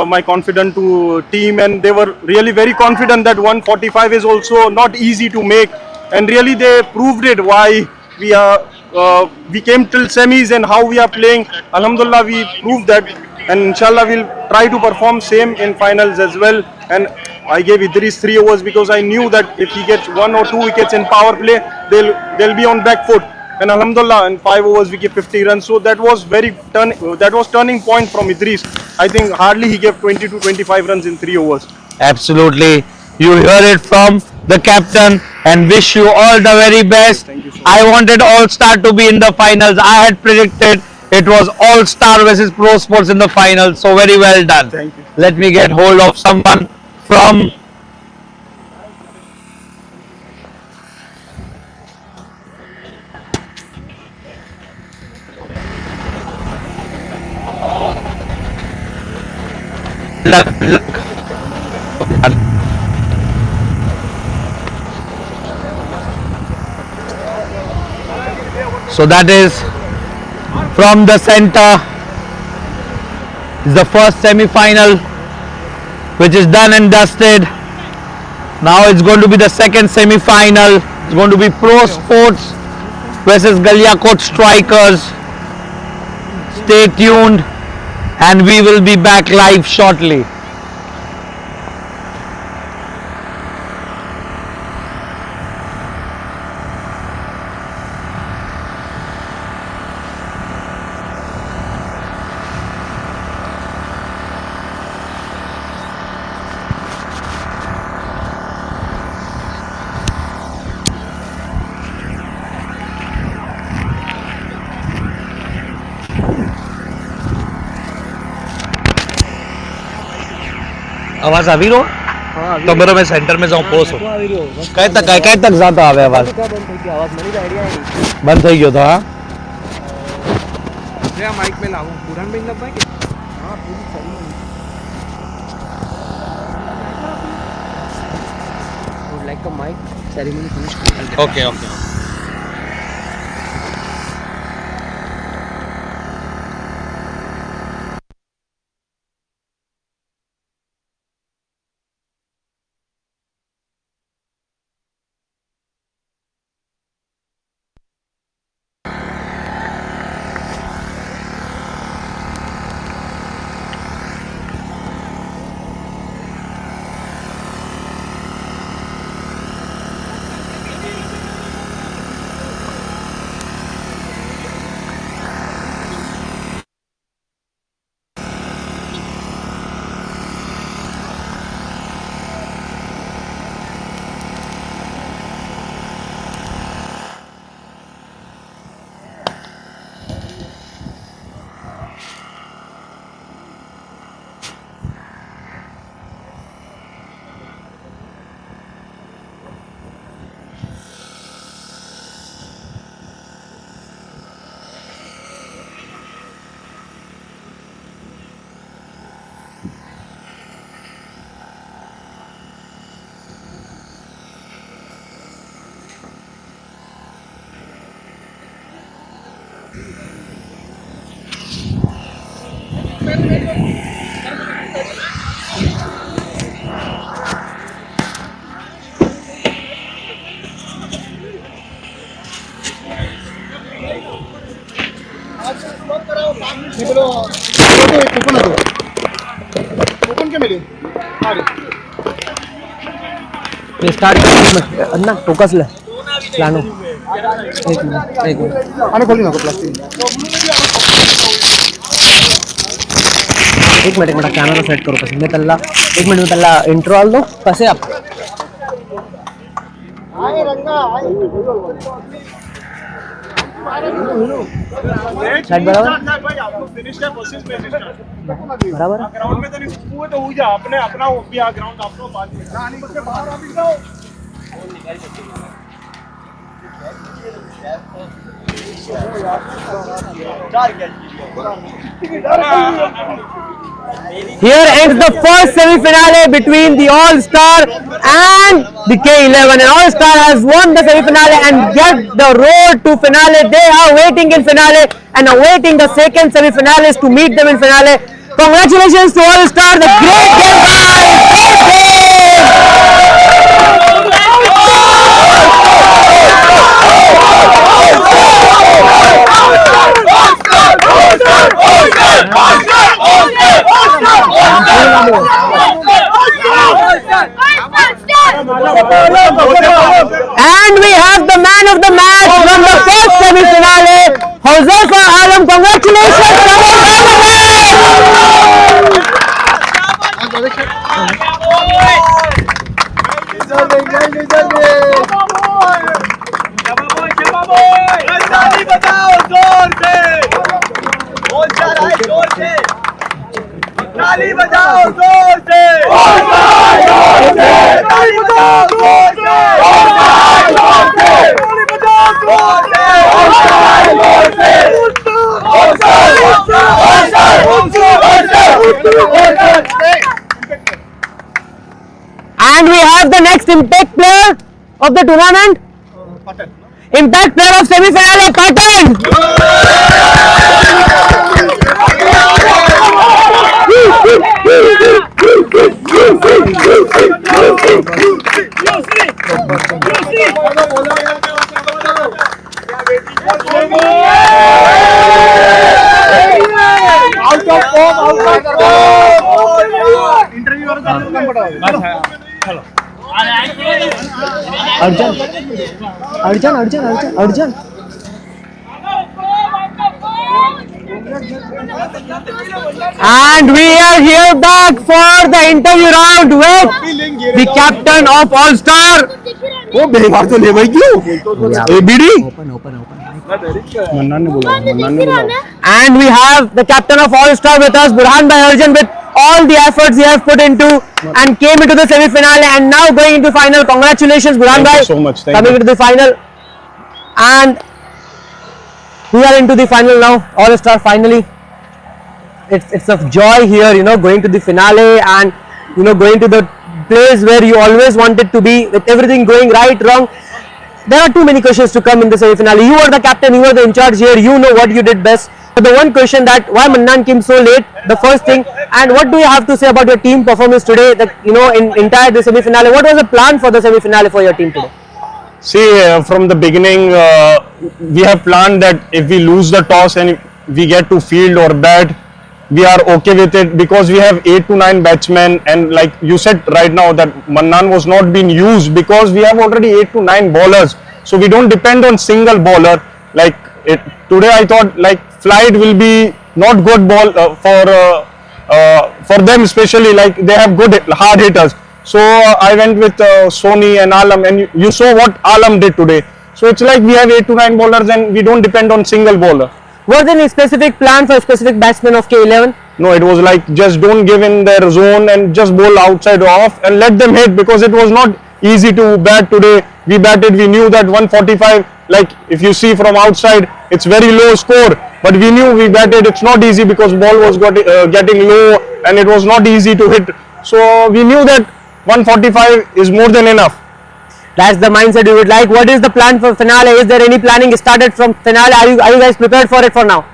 my confidence to team, and they were really very confident that 145 is also not easy to make, and really they proved it. Why we came till semis and how we are playing. Alhamdulillah, we proved that, and inshallah we'll try to perform same in finals as well. And I gave Idris 3 overs because I knew that if he gets 1 or 2 wickets in power play, they'll be on back foot. And alhamdulillah, in 5 overs we gave 50 runs. So that was turning point from Idris. I think hardly he gave 20 to 25 runs in 3 overs. Absolutely. You hear it from the captain, and wish you all the very best. Thank you so much. I wanted All-Star to be in the finals. I had predicted it was All-Star versus ProSports in the finals. So very well done. Thank you. Let me get hold of someone from so that is from the center. Is the first semi-final which is done and dusted. Now it's going to be the second semi-final. It's going to be ProSports versus Galiakot Strikers. Stay tuned, and we will be back live shortly. आवाज आ रही हो तो मेरा मैं centre में जाऊं पोस काय तक जाता आवे आवाज बंद થઈ ગયો તો હા લે માઈક મે લાવું પુરાણ બેન લબાય કે હા પૂરી ceremony would like a mic ceremony finished. Okay okay start Anna focus ले प्लानो एक मिनिट आणि खोली नको प्लास्टिक एक मिनिट मला कॅमेरा सेट करू कसं मी त्याला एक मिनिट मी त्याला इंट्रो आल दो कसे आप सेट बराबर बराबर ग्राउंड में तो नहीं वो तो हो जा अपने अपना वो भी आ ग्राउंड अपना बात नहीं उसके बाहर आप जाओ Here ends the first semi-finale between the All-Star and the K11. And All-Star has won the semi-finale and get the road to finale. They are waiting in finale and awaiting the second semi-finalist to meet them in finale. Congratulations to All-Star, the great game and we have the man of the match from the first semi-finale, Huzaifa Alam. Congratulations, ताली बजाओ जोर से ताली बजाओ जोर से ताली बजाओ जोर से And we have the next impact player of the tournament. Impact player of semi-finale, Patan. Arjun. And we are here back for the interview round with the captain of All Star. वो बेकार तो ले भाई क्यों ABD And we have the captain of All Star with us, Burhan Bhai Arjun, with all the efforts he has put into and came into the semi-finale and now going into final. Congratulations, Burhan Thank bhai, you so much. Thank coming you. into the final. And we are into the final now, All-Star finally. It's a joy here, going to the finale and going to the place where you always wanted to be, with everything going right, wrong. There are too many questions to come in the semi-finale. You are the captain, you are the in charge here, you know what you did best. But the one question, that why Mannan came so late, the first thing, and what do you have to say about your team performance today, that in entire the semi-finale, what was the plan for the semi-finale for your team today? See, from the beginning, we have planned that if we lose the toss and we get to field or bat, we are okay with it because we have 8 to 9 batsmen, and like you said right now that Mannan was not being used because we have already 8 to 9 bowlers, so we don't depend on single bowler. Like today, I thought like Flight will be not good ball for them, especially like they have good hard hitters. So I went with Sony and Alam, and you saw what Alam did today. So it's like we have 8 to 9 bowlers and we don't depend on single bowler. Was there any specific plan for a specific batsman of K11? No, it was like just don't give in their zone and just bowl outside off and let them hit, because it was not easy to bat today. We batted, we knew that 145, like if you see from outside, it's very low score, but we knew we batted, it's not easy because ball was getting low and it was not easy to hit. So we knew that 145 is more than enough. That's the mindset you would like. What is the plan for finale? Is there any planning started from finale? Are you guys prepared for it for now?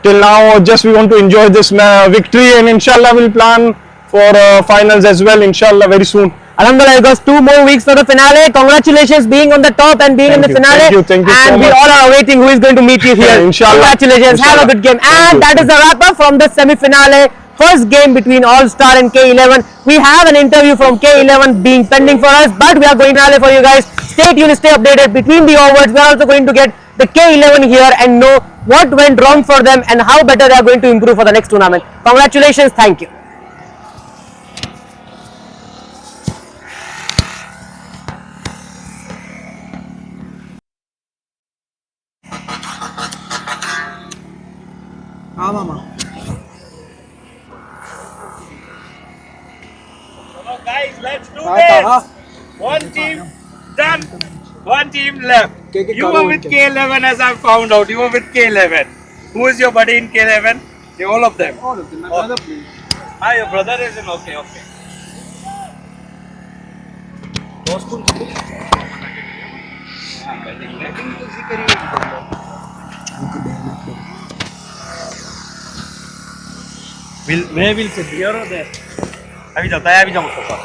Till now, just we want to enjoy this victory, and inshallah we'll plan for finals as well, inshallah, very soon. Alhamdulillah, it goes 2 more weeks for the finale. Congratulations being on the top and being in the finale. Thank you so and we much. all are awaiting who is going to meet you here. Inshallah. Congratulations. Inshallah. Have a good game. And that is the wrap up from the semi-finale. First game between All-Star and K11. We have an interview from K11 being pending for us, but we are going to finale for you guys. Stay tuned, stay updated. Between the overs, we are also going to get the K11 here and know what went wrong for them and how better they are going to improve for the next tournament. Congratulations. Thank you. Guys, let's do this. One team done, one team left. You were with K11 as I found out. You were with K11. Who is your buddy in K11? All of them. All of them. My brother plays. Ah, your brother is in. Okay, okay. Where will sit? Here or there? अभी चलता है, अभी जाओ ऊपर.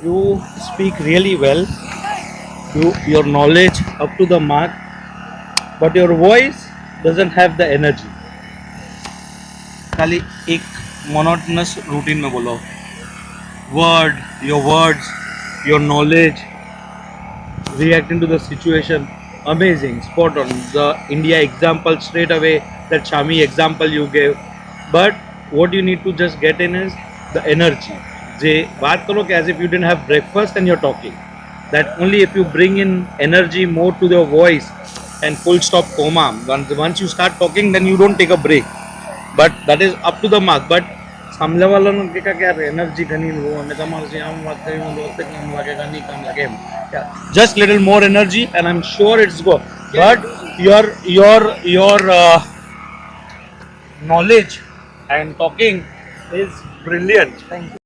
You speak really well. Your knowledge up to the mark, but your voice doesn't have the energy. खाली एक monotonous routine में बोलो. Your words, your knowledge, reacting to the situation, amazing, spot on. The India example straight away, that Shami example you gave. But what you need to just get in is the energy. बात करो कि as if you didn't have breakfast and you're talking. That only if you bring in energy more to your voice and full stop coma. Once you start talking, then you don't take a break. But that is up to the mark. But सामने वालों ने क्या energy घनी वो हमने कमाल से हम बात करें वो दोस्त काम लगेगा नहीं काम लगे. Just little more energy and I'm sure it's go. But your knowledge and talking is brilliant. Thank you.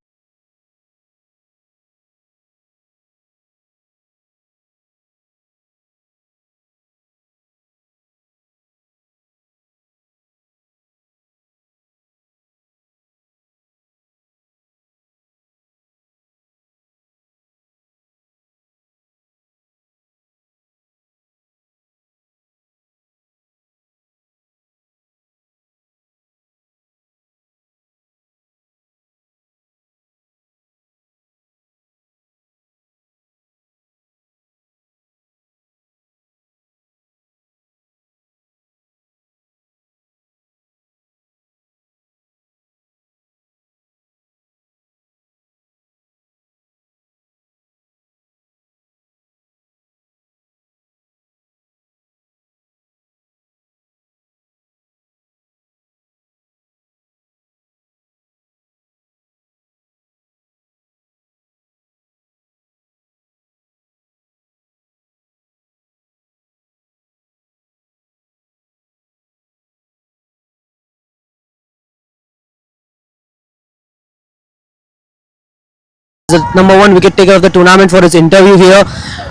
the number one wicket taker of the tournament, for his interview here.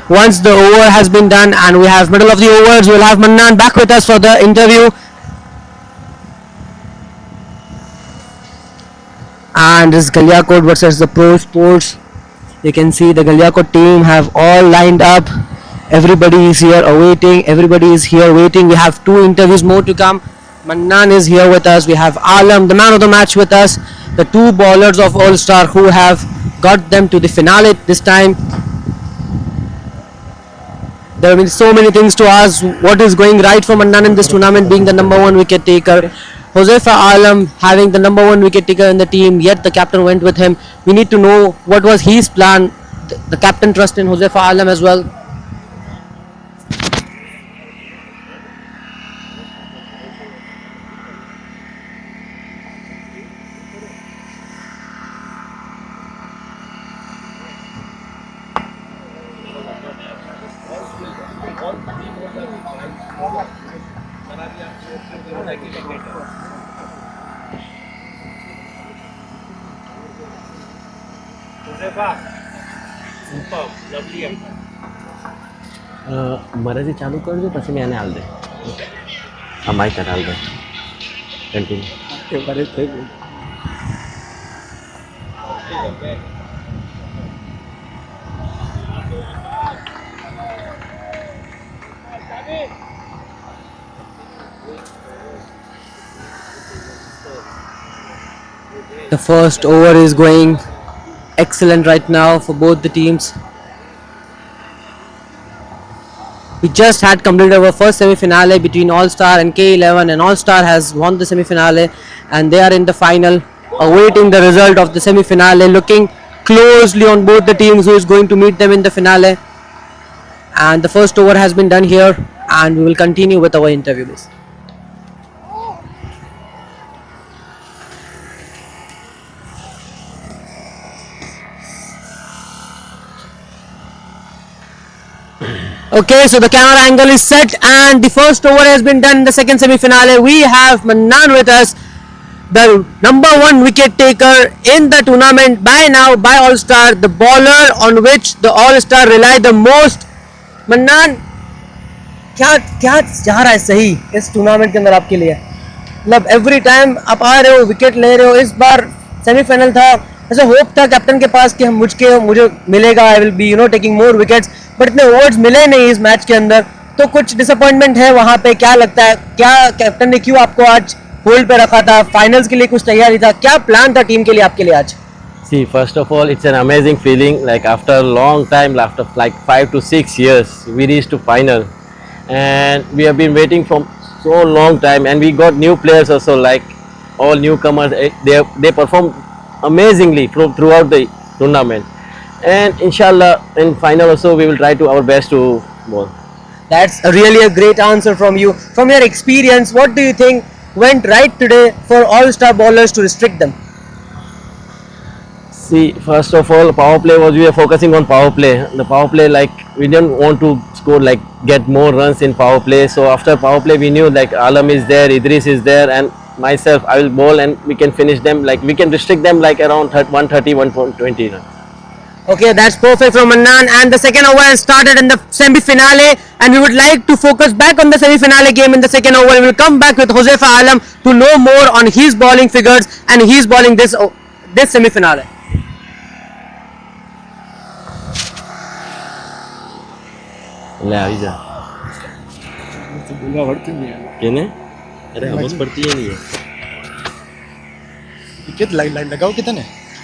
Once the over has been done and we have middle of the overs, we'll have Mannan back with us for the interview. And this is Galiakot versus the ProSports. You can see the Galiakot team have all lined up. Everybody is here awaiting. Everybody is here waiting. We have 2 interviews more to come. Mannan is here with us. We have Alam, the man of the match, with us. The 2 bowlers of All Star who have got them to the finale this time. There have been so many things to ask. What is going right for Mannan in this tournament, being the number one wicket taker? Josefa Alam having the number one wicket taker in the team, yet the captain went with him. We need to know what was his plan. The captain trusts in Josefa Alam as well. Marathi चालू कर दो પછી મેં આને હાલ દે આ Mike હાલ દે continue The first over is going excellent right now for both the teams. We just had completed our first semi-finale between All-Star and K11, and All-Star has won the semi-finale and they are in the final, awaiting the result of the semi-finale, looking closely on both the teams who is going to meet them in the finale. And the first over has been done here and we will continue with our interview. Okay, so the camera angle is set and the first over has been done in the second semi-finale. We have Mannan with us, the number one wicket taker in the tournament by now, by All-Star, the bowler on which the All-Star rely the most. Mannan, क्या क्या जा रहा है सही इस tournament के अंदर आपके लिए? मतलब एवरी टाइम आप आ रहे हो, विकेट ले रहे हो. इस बार सेमीफाइनल था, ऐसा होप था कैप्टन के पास कि हम मुझे मिलेगा, I will be taking more wickets, but इतने ओवर्स मिले नहीं इस मैच के अंदर, तो कुछ डिसअपॉइंटमेंट है वहाँ पे. क्या लगता है, क्या कैप्टन ने क्यों आपको आज होल्ड पे रखा था? फाइनल्स के लिए कुछ तैयारी था, क्या प्लान था टीम के लिए आपके लिए आज? See, first of all, it's an amazing feeling. Like after a long time, after like 5 to 6 years, we reached to final, and we have been waiting from so long time, and we got new players also, like all newcomers. They performed amazingly throughout the tournament, and inshallah in final also we will try to our best to bowl. That's really a great answer from you. From your experience, what do you think went right today for all-star bowlers to restrict them? See, first of all, power play we were focusing on power play. The power play, like we didn't want to score, like get more runs in power play. So after power play, we knew like Alam is there, Idris is there, and myself, I will bowl and we can finish them. Like we can restrict them like around 130, 120. Okay, that's perfect from Mannan. And the second over has started in the semi-finale, and we would like to focus back on the semi-finale game in the second over. We will come back with Josefa Alam to know more on his bowling figures and his bowling this semi-finale. ले आई जा केने अरे आवाज पड़ती है नहीं है wicket लगाओ कितने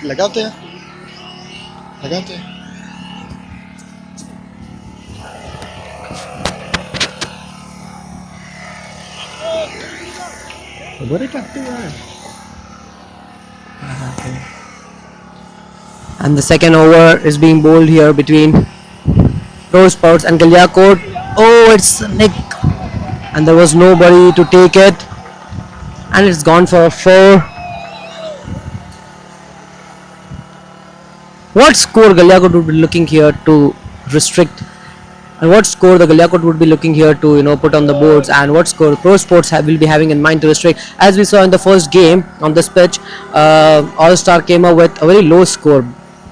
लगाते हैं बड़े काटते हैं. And the second over is being bowled here between ProSports and Galiakot. Oh, it's a nick, and there was nobody to take it, and it's gone for a 4. What score Galiakot would be looking here to restrict, and what score the Galiakot would be looking here to put on the boards, and what score ProSports will be having in mind to restrict? As we saw in the first game on this pitch, All Star came up with a very low score,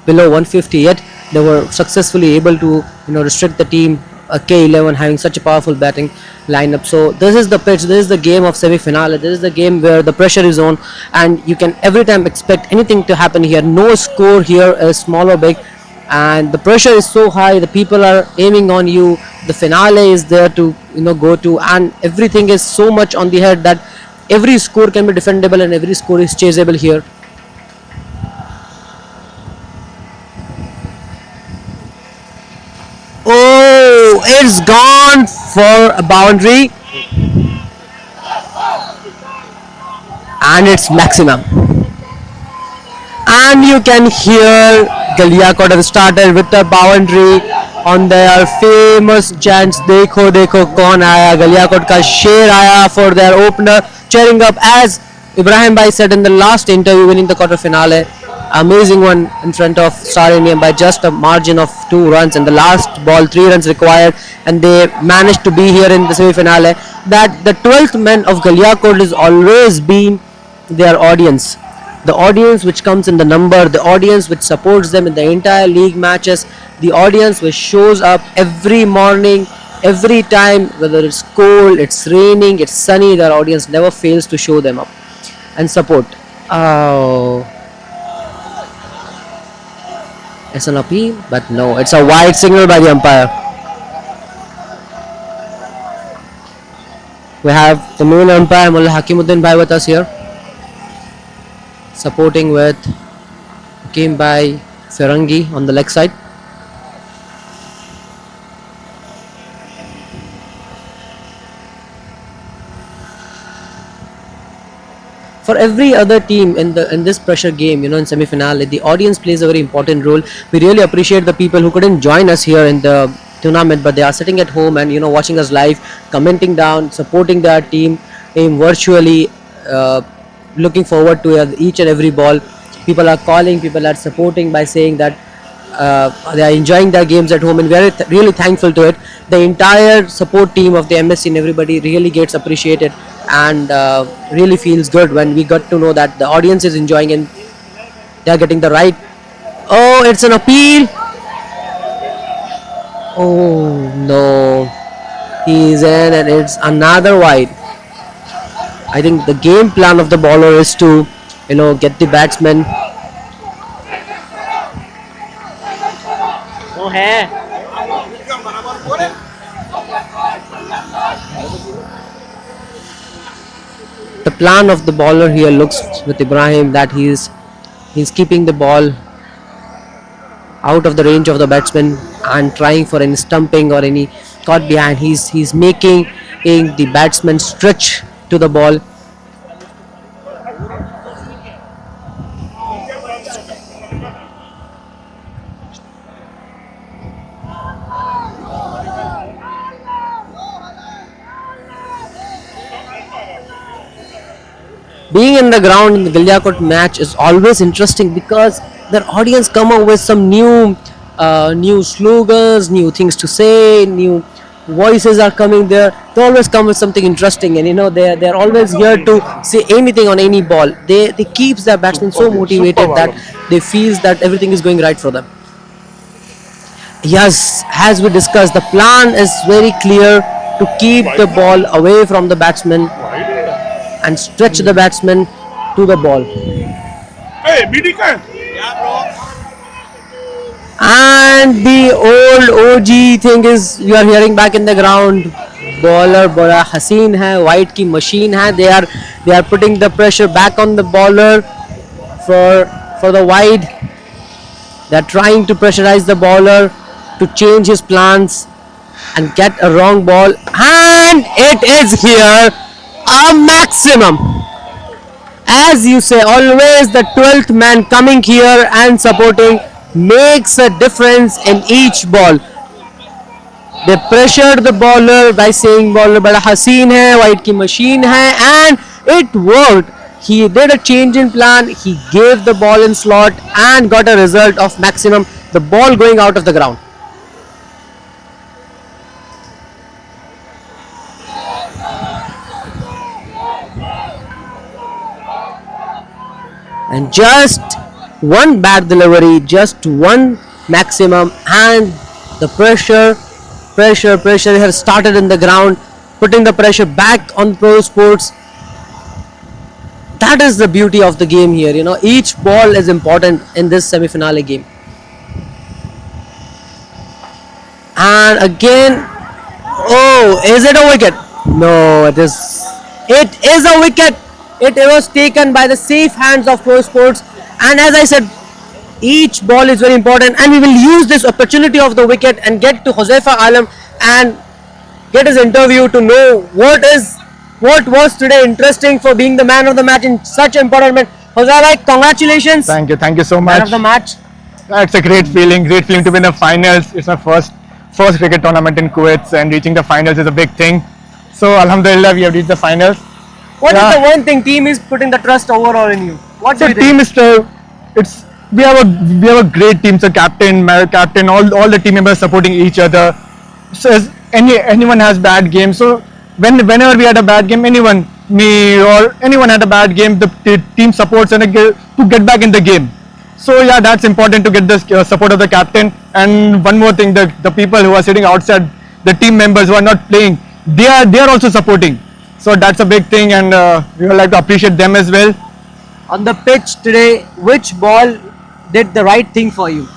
below 150, yet they were successfully able to restrict the team. K11 having such a powerful batting lineup. So this is the pitch, this is the game of semi-finale, this is the game where the pressure is on, and you can every time expect anything to happen here. No score here is small or big, and the pressure is so high, the people are aiming on you, the finale is there to go to, and everything is so much on the head that every score can be defendable and every score is chaseable here. Oh, it's gone for a boundary, and it's maximum. And you can hear Galiakot have started with the boundary on their famous chants देखो देखो कौन आया, Galiakot का शेर आया for their opener, cheering up as Ibrahim Bhai said in the last interview, winning the quarter finale. Amazing one in front of Star Indian by just a margin of 2 runs, and the last ball 3 runs required, and they managed to be here in the semi-finale. That the 12th man of Galiakot has always been their audience. The audience which comes in the number, the audience which supports them in the entire league matches, the audience which shows up every morning, every time, whether it's cold, it's raining, it's sunny, their audience never fails to show them up and support. Oh, it's an appeal, but no, it's a wide signal by the umpire. We have the main umpire Mullah Hakimuddin Bhai with us here, supporting with came by Ferangi on the leg side. For every other team in this pressure game, in semi-finale, the audience plays a very important role. We really appreciate the people who couldn't join us here in the tournament, but they are sitting at home and watching us live, commenting down, supporting their team virtually, looking forward to each and every ball. People are calling, people are supporting by saying that they are enjoying their games at home, and we are really thankful to it. The entire support team of the MSC and everybody really gets appreciated, and really feels good when we got to know that the audience is enjoying and they are getting the right. Oh, it's an appeal. Oh no, he's in, and it's another wide. I think the game plan of the bowler is to get the batsman. The plan of the bowler here looks with Ibrahim that he's keeping the ball out of the range of the batsman and trying for any stumping or any caught behind. He's making the batsman stretch to the ball. Being in the ground in the Galiakot match is always interesting because the audience come up with some new slogans, new things to say, new voices are coming there. They always come with something interesting, and they're always here to say anything on any ball. They keeps their batsmen so motivated that they feels that everything is going right for them. Yes, as we discussed, the plan is very clear to keep the ball away from the batsman and stretch the batsman to the ball. And the old OG thing is you are hearing back in the ground. Bowler bada haseen hai, white ki machine hai. They are putting the pressure back on the bowler for the wide. They are trying to pressurize the bowler to change his plans and get a wrong ball, and it is here a maximum. As you say, always the 12th man coming here and supporting makes a difference in each ball. They pressured the bowler by saying bowler bada haseen hai, white ki machine hai, and it worked. He did a change in plan, he gave the ball in slot and got a result of maximum, the ball going out of the ground. And just one bad delivery, just one maximum, and the pressure has started in the ground, putting the pressure back on Pro Sports. That is the beauty of the game here. Each ball is important in this semi-finale game. And again, oh, is it a wicket? No, it is. It is a wicket. It was taken by the safe hands of Pro Sports. And as I said, each ball is very important, and we will use this opportunity of the wicket and get to Josefa Alam and get his interview to know what was today interesting for being the man of the match in such an important match. Josefa, congratulations. Thank you so Man much. of the match. It's a great feeling to win the finals. It's my first cricket tournament in Kuwait, and reaching the finals is a big thing. So Alhamdulillah, we have reached the finals. What is the one thing team is putting the trust overall in you? What do So you think? team is we have a great team. So captain, all the team members supporting each other. So as anyone has bad game. So whenever we had a bad game, me or anyone had a bad game, the team supports and to get back in the game. So yeah, that's important to get the support of the captain. And one more thing, the people who are sitting outside, the team members who are not playing, they are also supporting. So that's a big thing, and we would like to appreciate them as well. On the pitch today, which ball did the right thing for you?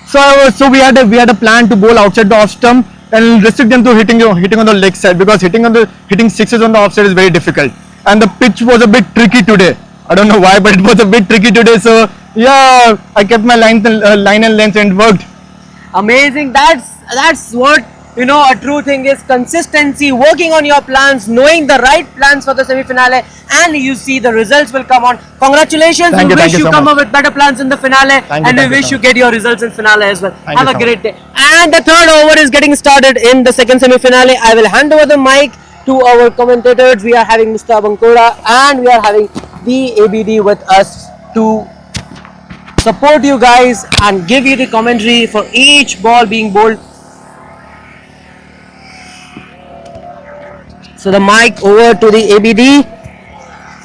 So we had a plan to bowl outside the off stump and restrict them to hitting on the leg side, because hitting sixes on the offside is very difficult, and the pitch was a bit tricky today. I don't know why, but it was a bit tricky today. So yeah, I kept my line and length, and it worked. Amazing. That's what a true thing is: consistency, working on your plans, knowing the right plans for the semi-finale, and you see the results will come on. Congratulations. Thank We you, wish thank you you so come much. up with better plans in the finale, and we wish you get your results in finale as well. Thank Have you a so great day. And the third over is getting started in the second semi-finale. I will hand over the mic to our commentators. We are having Mr. Abankoda and we are having the ABD with us to support you guys and give you the commentary for each ball being bowled. So the mic over to the ABD,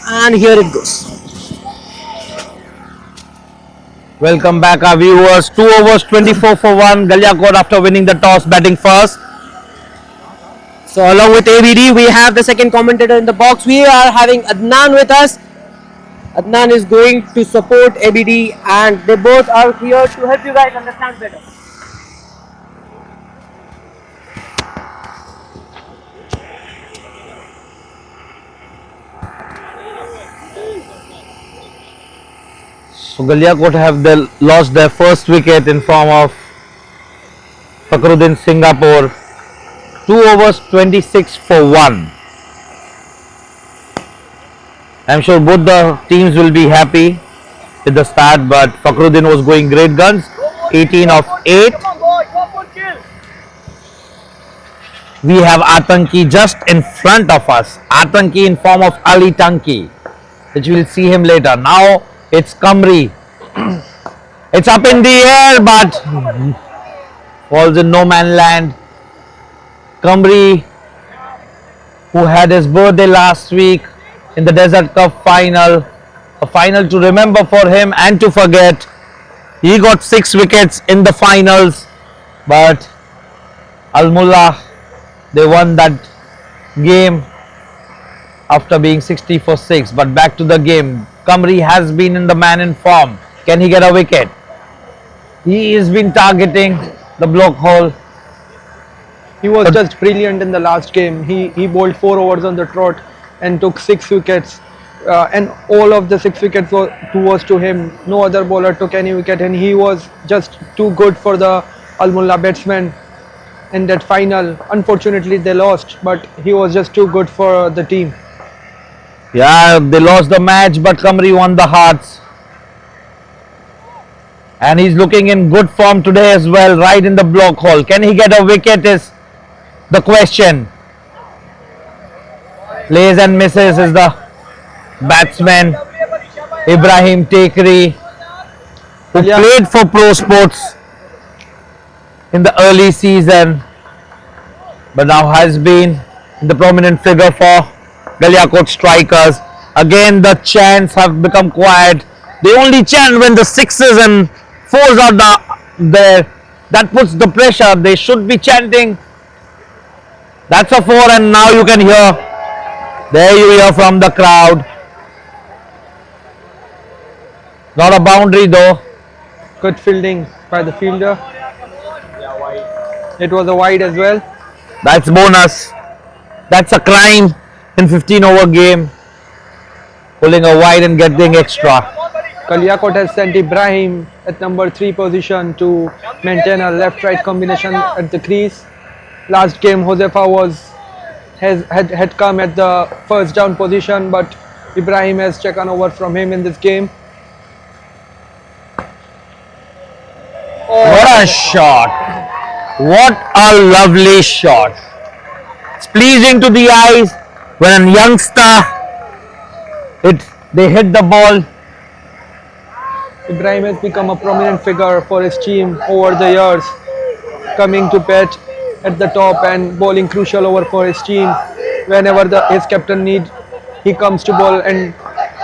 and here it goes. Welcome back, our viewers. 2 overs, 24 for 1. Galiakot, after winning the toss, batting first. So along with ABD, we have the second commentator in the box. We are having Adnan with us. Adnan is going to support ABD, and they both are here to help you guys understand better. So Galiakot have lost their first wicket in form of Fakhruddin Singapore. 2 overs, 26 for 1. I'm sure both the teams will be happy with the start, but Fakhruddin was going great guns. 18 of 8. We have Atanki just in front of us. Atanki in form of Ali Tanki, which we'll see him later. Now it's Kamri. It's up in the air, but falls in no man land. Kamri, who had his birthday last week in the Desert Cup final, a final to remember for him and to forget. He got 6 wickets in the finals, but Al-Mullah, they won that game after being 60 for 6. But back to the game. Kamri has been in the man in form. Can he get a wicket? He has been targeting the block hole. He was just brilliant in the last game. He bowled 4 overs on the trot and took 6 wickets. And all of the 6 wickets was to him. No other bowler took any wicket, and he was just too good for the Al-Mullah batsmen in that final. Unfortunately, they lost, but he was just too good for the team. Yeah, they lost the match, but Kamri won the hearts. And he's looking in good form today as well, right in the block hole. Can he get a wicket is the question. Plays and misses is the batsman Ibrahim Tekri, who played for ProSports in the early season, but now has been the prominent figure for Galiakot strikers. Again, the chants have become quiet. They only chant when the sixes and fours are there. That puts the pressure. They should be chanting. That's a four, and now you can hear. There you hear from the crowd. Not a boundary though. Good fielding by the fielder. It was a wide as well. That's bonus. That's a climb in 15 over game. Pulling a wide and getting extra. Galiakot has sent Ibrahim at number 3 position to maintain a left-right combination at the crease. Last game Josefa had come at the first down position, but Ibrahim has taken over from him in this game. What a shot. What a lovely shot. It's pleasing to the eyes when a youngster they hit the ball. Ibrahim has become a prominent figure for his team over the years, coming to bat at the top and bowling crucial over for his team. Whenever his captain needs, he comes to bowl and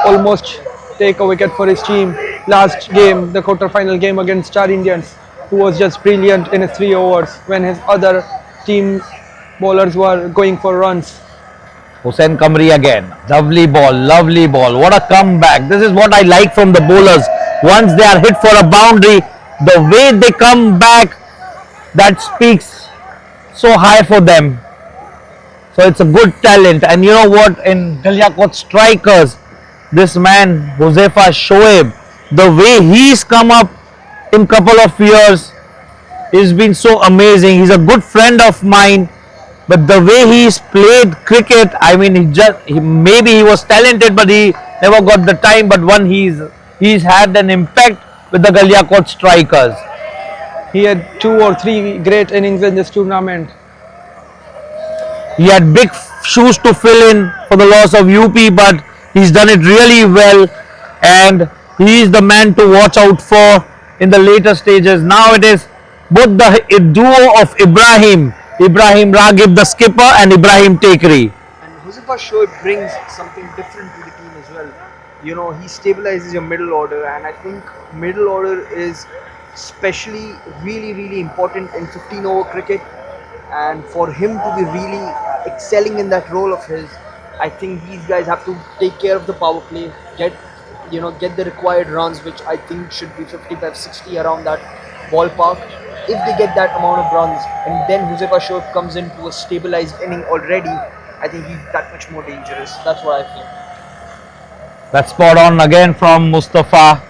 almost take a wicket for his team. Last game, the quarter-final game against Star Indians, he was just brilliant in his 3 overs when his other team bowlers were going for runs. Hussain Kamri again. Lovely ball, lovely ball. What a comeback. This is what I like from the bowlers. Once they are hit for a boundary, the way they come back, that speaks so high for them. So it's a good talent. And you know what? In Galiakot strikers, this man, Josefa Shoaib, the way he's come up in couple of years, he's been so amazing. He's a good friend of mine. But the way he's played cricket, I mean, maybe he was talented, but he never got the time. But he's had an impact with the Galiakot strikers. He had 2 or 3 great innings in this tournament. He had big shoes to fill in for the loss of UP, but he's done it really well, and he is the man to watch out for in the later stages. Now it is both the duo of Ibrahim Raghib, the skipper, and Ibrahim Tekri. And Josefa Shoaib brings something different to the team as well. You know, he stabilizes your middle order, and I think middle order is especially really important in 15 over cricket. And for him to be really excelling in that role of his, I think these guys have to take care of the power play, get the required runs, which I think should be 55-60 around that ballpark. If they get that amount of runs, and then Josefa Shoaib comes into a stabilized inning already, I think he's that much more dangerous. That's what I feel. That's spot on again from Mustafa.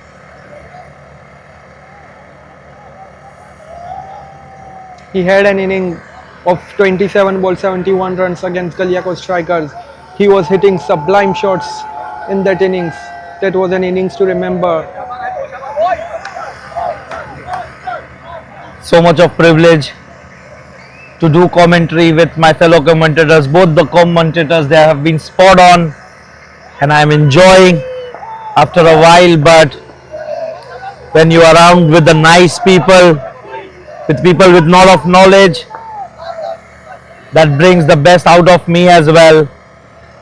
He had an inning of 27 balls, 71 runs against Galiakot strikers. He was hitting sublime shots in that innings. That was an innings to remember. So much of privilege to do commentary with my fellow commentators. Both the commentators, they have been spot on, and I'm enjoying after a while. But when you are around with the nice people, with people with lot of knowledge, that brings the best out of me as well.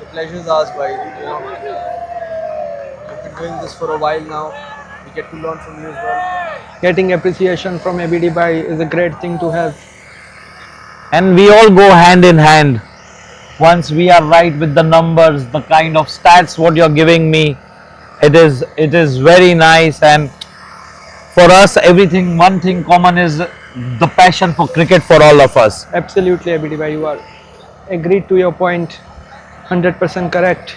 The pleasure is ours, bhai. You've been doing this for a while now. We get to learn from you as well. Getting appreciation from ABD Bhai is a great thing to have. And we all go hand in hand. Once we are right with the numbers, the kind of stats what you're giving me, it is very nice. And for us, one thing common is the passion for cricket for all of us. Absolutely, ABD Bhai, you are agreed to your point, 100% correct.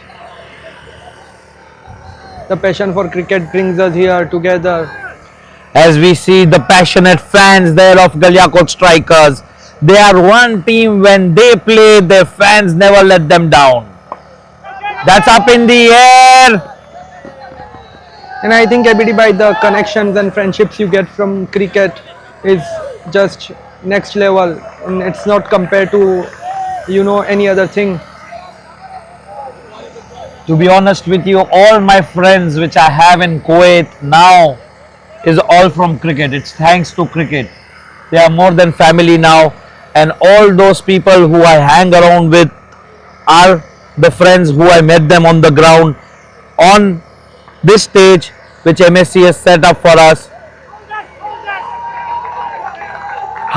The passion for cricket brings us here together. As we see the passionate fans there of Galiakot strikers, they are one team. When they play, their fans never let them down. That's up in the air. And I think ABD Bhai, the connections and friendships you get from cricket is just next level, and it's not compared to any other thing. To be honest with you, all my friends which I have in Kuwait now is all from cricket. It's thanks to cricket. They are more than family now, and all those people who I hang around with are the friends who I met them on the ground. On this stage, which MSC has set up for us.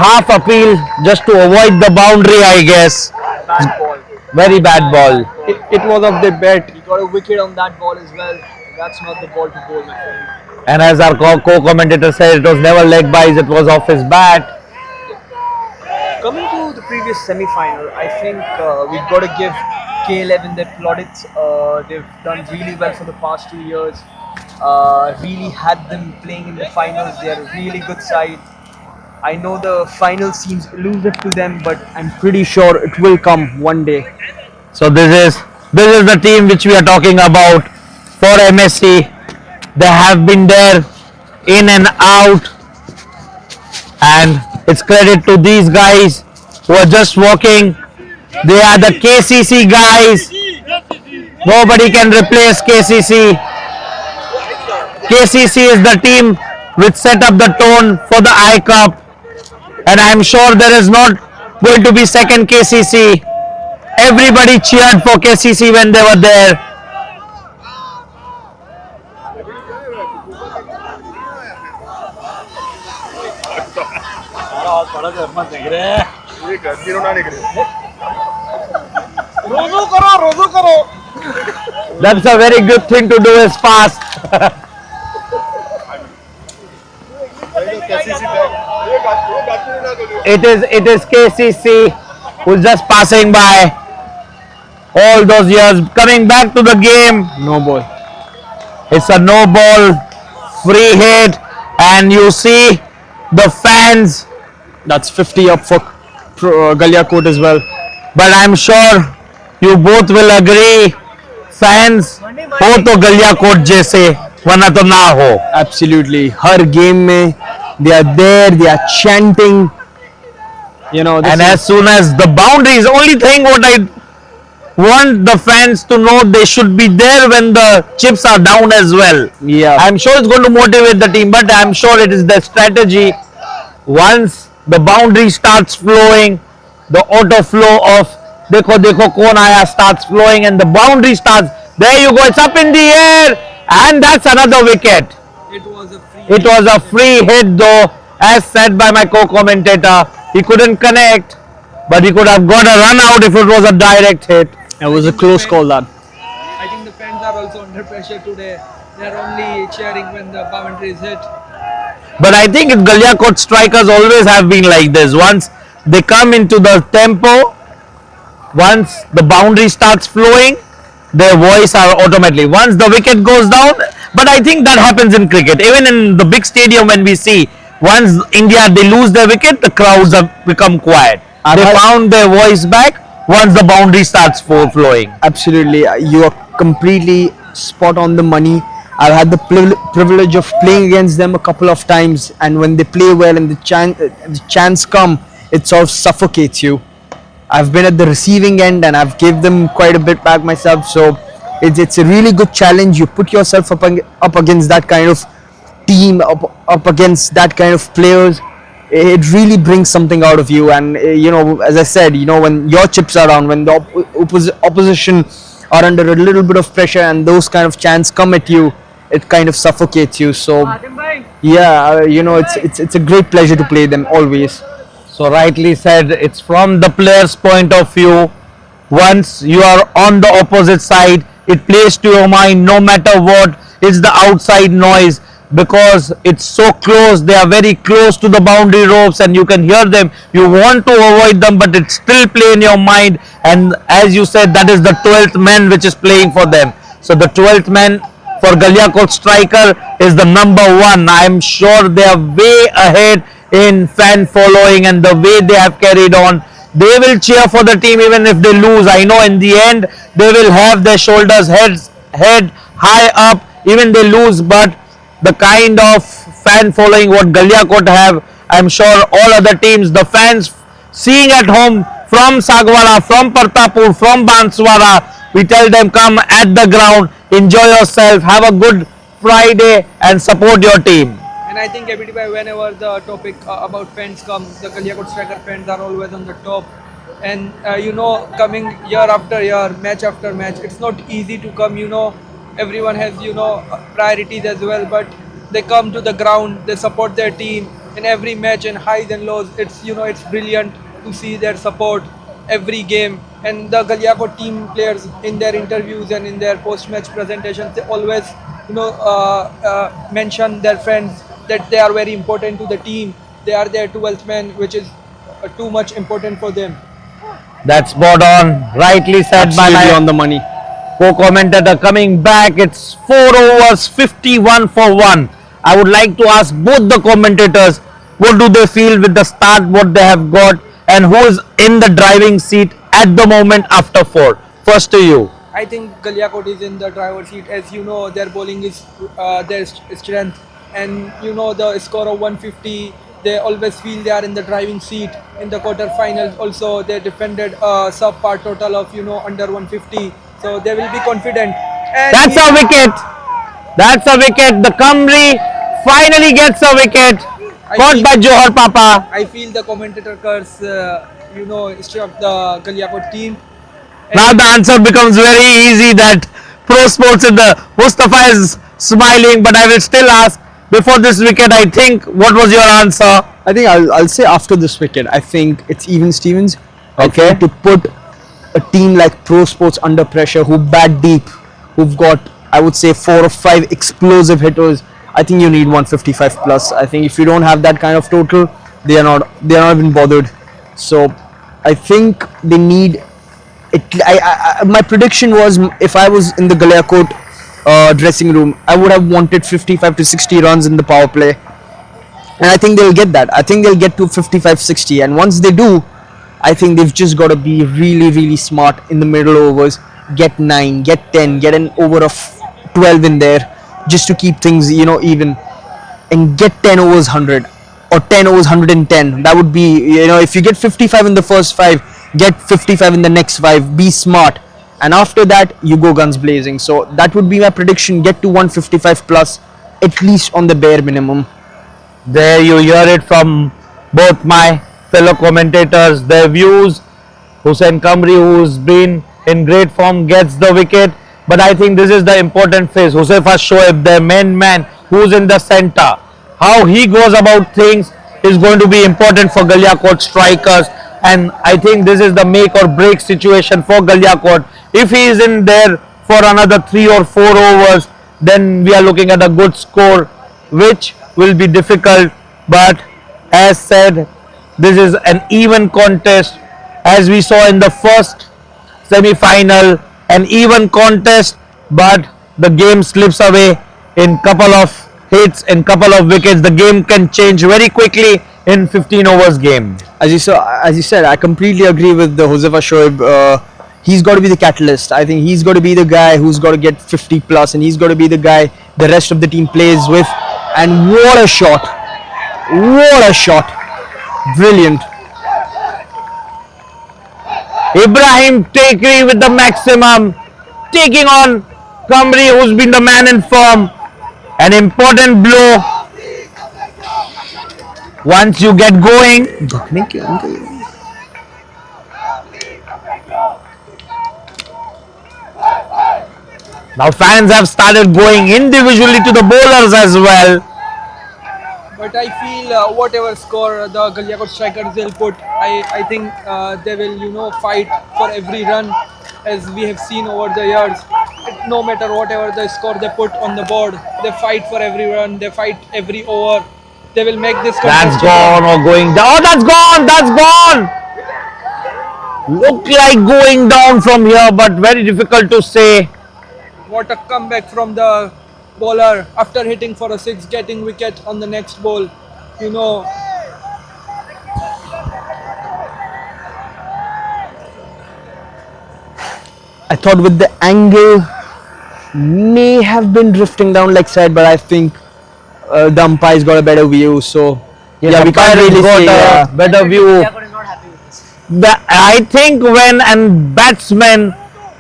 Half appeal just to avoid the boundary, I guess. Bad ball. Very bad ball. It was of the bet. He got a wicket on that ball as well. That's not the ball to bowl, my friend. And as our co-commentator said, it was never leg buys, it was off his bat. Coming to the previous semi-final, I think we've got to give K11 their plaudits. They've done really well for the past 2 years. Really had them playing in the finals. They are a really good side. I know the final seems elusive to them, but I'm pretty sure it will come one day. So this is the team which we are talking about for MSC. They have been there in and out, and it's credit to these guys who are just walking. They are the KCC guys. Nobody can replace KCC. KCC is the team which set up the tone for the Aai Cup, and I'm sure there is not going to be second KCC. Everybody cheered for KCC when they were there. That's a very good thing to do is fast. It is KCC who's just passing by all those years, coming back to the game. No ball. It's a no ball, free hit, and you see the fans. That's 50 up for Galiakot as well. But I'm sure you both will agree, fans हो तो गलियाकोट जैसे, वरना तो ना हो. Absolutely. Her game mein, they are there, they are chanting. You know, And as soon as the boundaries, only thing what I want the fans to know, they should be there when the chips are down as well. yeah, I'm sure it's going to motivate the team, but I'm sure it is the strategy. Once the boundary starts flowing, the auto flow of dekho dekho kon aaya starts flowing, and the boundary starts. There you go, it's up in the air, and that's another wicket. It was a free hit though, as said by my co-commentator. He couldn't connect, but he could have got a run out if it was a direct hit. it was a close call that. I think the fans are also under pressure today. They are only cheering when the boundary is hit. But I think Galiakot strikers always have been like this. Once they come into the tempo, once the boundary starts flowing, their voice are automatically. Once the wicket goes down, but I think that happens in cricket. Even in the big stadium when we see, once India they lose their wicket, the crowds have become quiet. They found their voice back once the boundary starts flowing. Absolutely, you are completely spot on the money. I've had the privilege of playing against them a couple of times, and when they play well and the chance come, it sort of suffocates you. I've been at the receiving end and I've gave them quite a bit back myself, so it's a really good challenge. You put yourself up against that kind of team, up against that kind of players. It really brings something out of you, and you know, as I said, you know, when your chips are down, when the opposition are under a little bit of pressure and those kind of chances come at you, it kind of suffocates you. So yeah, you know, it's a great pleasure to play them always. So rightly said, it's from the player's point of view. Once you are on the opposite side, it plays to your mind no matter what. It's the outside noise, because it's so close. They are very close to the boundary ropes and you can hear them. You want to avoid them, but it still play in your mind. And as you said, that is the 12th man which is playing for them. So the 12th man for Galiakot striker is the number one. I am sure they are way ahead in fan following and the way they have carried on. They will cheer for the team even if they lose. I know in the end they will have their shoulders head high up even they lose, but the kind of fan following what Galiakot have, I'm sure all other teams, the fans seeing at home from Sagwara, from Partapur, from Banswara, we tell them come at the ground, enjoy yourself, have a good Friday and support your team. And I think whenever the topic about fans comes, the Galiakot striker fans are always on the top. And you know, coming year after year, match after match, it's not easy to come, you know, everyone has priorities as well, but they come to the ground, they support their team in every match and highs and lows. It's brilliant to see their support every game. And the Galiakot team players, in their interviews and in their post-match presentations, they always mention their friends, that they are very important to the team. They are their 12th man, which is too much important for them. That's spot on. Rightly said by Absolutely my on the money. co-commentator. Coming back, it's 4 overs, 51 for 1. I would like to ask both the commentators, what do they feel with the start, what they have got, and who is in the driving seat at the moment after 4? First to you. I think Galiakot is in the driver's seat. As you know, their bowling is their strength, and the score of 150. They always feel they are in the driving seat. In the quarterfinals, also they defended a subpar total of under 150. So they will be confident. And That's a wicket. That's a wicket. The Kamri finally gets a wicket. Caught by Johar Papa. I feel the commentator curse, struck the Galiakot team. Now the answer becomes very easy that ProSports in the Mustafa is smiling, but I will still ask before this wicket. I think, what was your answer? I think I'll say after this wicket, I think it's even Stevens. Okay. I think to put a team like ProSports under pressure, who bat deep, who've got, I would say, 4 or 5 explosive hitters, I think you need 155 plus. I think if you don't have that kind of total, they are not even bothered. So I think they need it. My prediction was, if I was in the Galiakot dressing room, I would have wanted 55 to 60 runs in the power play, and I think they'll get that. I think they'll get to 55-60, and once they do, I think they've just got to be really, really smart in the middle overs. Get 9, get 10, get an over of 12 in there, just to keep things even, and get 10 overs 100 or 10 overs 110. That would be, if you get 55 in the first 5, get 55 in the next 5. Be smart, and after that you go guns blazing. So that would be my prediction. Get to 155 plus, at least on the bare minimum. There you hear it from both my fellow commentators, their views. Hussain Kamri, who's been in great form, gets the wicket. But I think this is the important phase. Huzaifa Shoaib, their main man, who's in the center. How he goes about things is going to be important for Galiakot strikers. And I think this is the make or break situation for Galiakot. If he is in there for another 3 or 4 overs, then we are looking at a good score, which will be difficult. But as said, this is an even contest, as we saw in the first semi-final, an even contest, but the game slips away in couple of hits and couple of wickets. The game can change very quickly in 15 overs game. As you said, I completely agree with the Huzaifa Shoaib. He's got to be the catalyst. I think he's got to be the guy who's got to get 50 plus, and he's got to be the guy the rest of the team plays with. And what a shot! What a shot! Brilliant. Ibrahim Tekri with the maximum, taking on Kamri, who's been the man in form. An important blow. Once you get going, now fans have started going individually to the bowlers as well. But I feel whatever score the Galiakot strikers will put, I think they will fight for every run, as we have seen over the years. No matter whatever the score they put on the board, they fight for every run, they fight every over. They will make this. That's gone or going down. Oh, that's gone. That's gone. Look like going down from here, but very difficult to say. What a comeback from the bowler after hitting for a 6, getting wicket on the next ball. I thought with the angle may have been drifting down leg side, but I think the umpire's got a better view. So Yeah, we can't really got a better view. I think when a batsman